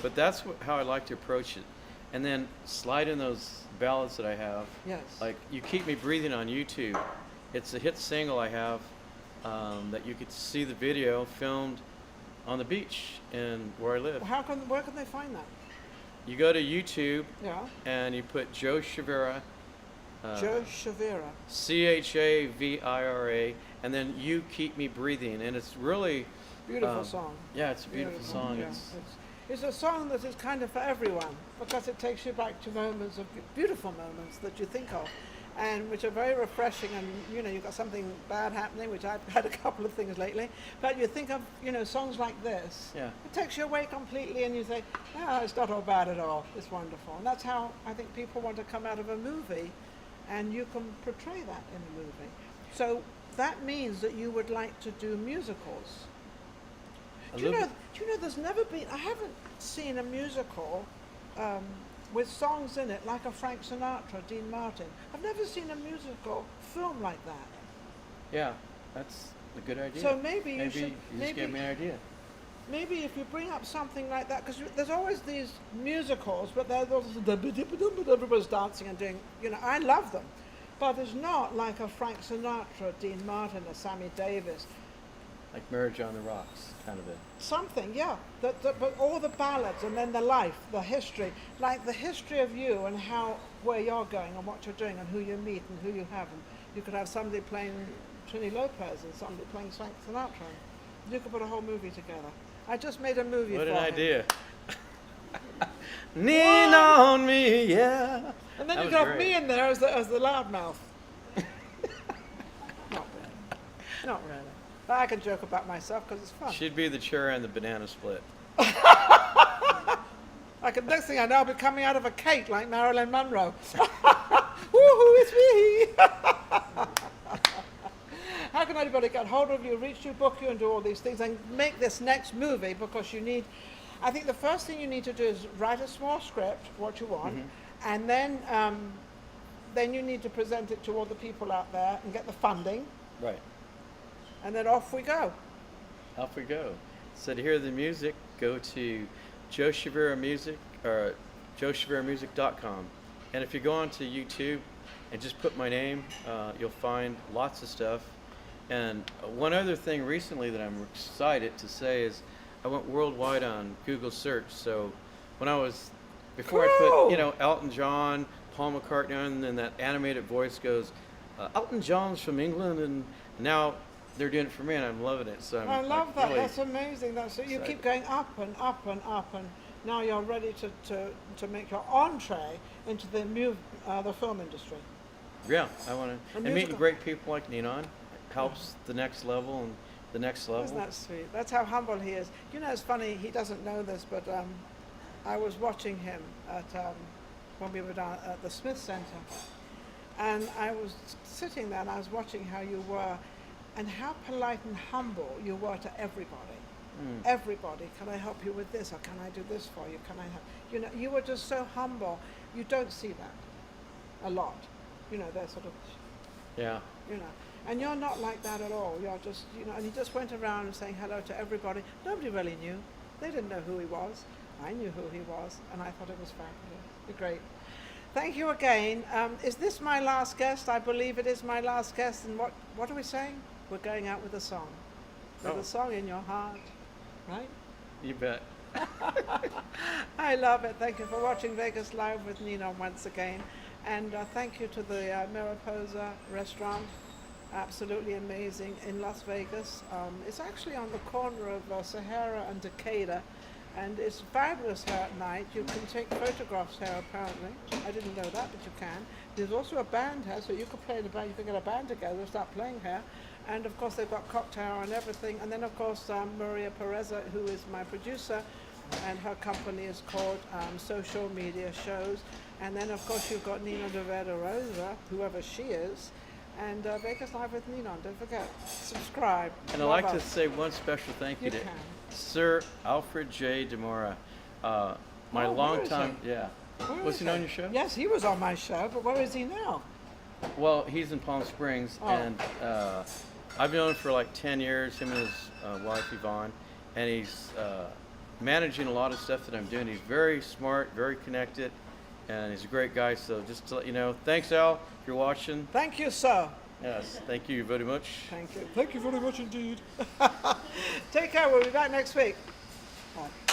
but that's how I like to approach it, and then slide in those ballads that I have. Yes. Like "You Keep Me Breathing" on YouTube. It's a hit single I have that you could see the video filmed on the beach in where I live. Well, where can they find that? You go to YouTube Yeah. and you put Joe Chavira, Joe Chavira. Chavira, and then "You Keep Me Breathing," and it's really Beautiful song. yeah, it's a beautiful song. Yeah. It's It's a song that is kind of for everyone because it takes you back to moments of beautiful moments that you think of, and which are very refreshing. And you've got something bad happening, which I've had a couple of things lately. But you think of songs like this. Yeah. It takes you away completely, and you say, "Oh, it's not all bad at all. It's wonderful." And that's how I think people want to come out of a movie, and you can portray that in a movie. So that means that you would like to do musicals. a Do you little know there's never been, I haven't seen a musical with songs in it like a Frank Sinatra, Dean Martin. I've never seen a musical film like that. yeah, that's a good idea. So maybe you should, you just gave me an idea. maybe if you bring up something like that, because there's always these musicals, but everybody's dancing and doing, I love them. But it's not like a Frank Sinatra, Dean Martin, or Sammy Davis. Like "Marriage on the Rocks," kind of it. Something, yeah. But all the ballads and then the life, the history, like the history of you and where you're going and what you're doing and who you meet and who you have. And you could have somebody playing Trini Lopez and somebody playing Frank Sinatra. You could put a whole movie together. I just made a movie What for an him. idea! Lean on me, yeah. And then That you was could have great. me in there as the loudmouth. Not really. Not really. But I can joke about myself because it's fun. She'd be the cherry and the banana split. Next thing I know, I'll be coming out of a cake like Marilyn Monroe. Woohoo, it's me! How can anybody get hold of you, reach you, book you, and do all these things and make this next movie? Because I think the first thing you need to do is write a small script, what you want, and then you need to present it to all the people out there and get the funding, Right. and then off we go. Off we go. So to hear the music, go to Joe Chavira Music or joechaviramusic.com. And if you go onto YouTube and just put my name, you'll find lots of stuff. And one other thing recently that I'm excited to say is I went worldwide on Google search. So when before I put, Elton John, Paul McCartney, and then that animated voice goes, Elton John's from England, and now they're doing it for me, and I'm loving it. So I love that. really That's amazing. You keep going up and up and up, and now you're ready to make your entree into the film industry. Yeah, I want to. And meeting musical. great people like Ninon helps the next level and the next level. Isn't that sweet? That's how humble he is. It's funny. He doesn't know this, but I was watching him when we were down at the Smith Center, and I was sitting there and I was watching how you were. And how polite and humble you were to everybody. Everybody, can I help you with this, or can I do this for you? Can I help? You were just so humble. You don't see that a lot. They're sort of, Yeah. and you're not like that at all. You're just, and he just went around saying hello to everybody. Nobody really knew. They didn't know who he was. I knew who he was, and I thought it was fabulous. You're great. Thank you again. Is this my last guest? I believe it is my last guest. And what are we saying? We're going out with a song. With a song in your heart, right? You bet. I love it. Thank you for watching Vegas Live with Ninon once again. And thank you to the Mariposa restaurant. Absolutely amazing in Las Vegas. It's actually on the corner of Sahara and Decatur. And it's fabulous here at night. You can take photographs here, apparently. I didn't know that, but you can. There's also a band here, so you could play in a band. You could get a band together and start playing here. And of course, they've got cocktail and everything. And then, of course, Pureza, who is my producer, and her company is called Social Media Shows. And then, of course, you've got Nina de Rosa, whoever she is. And Vegas Live with Ninon. Don't forget, subscribe. And I'd Love like to us. say one special thank you You to can. Sir Alfred J. Demora, my Oh, where longtime, is he? yeah. Where Was is he on your show? Yes, he was on my show, but where is he now? Well, he's in Palm Springs, Oh. and I've known him for like 10 years, him and his wife Yvonne, and he's managing a lot of stuff that I'm doing. He's very smart, very connected, and he's a great guy. So just to let you know, thanks, Al, if you're watching. Thank you, sir. Yes, thank you very much. Thank you. Thank you very much indeed. Take care. We'll be back next week. Bye.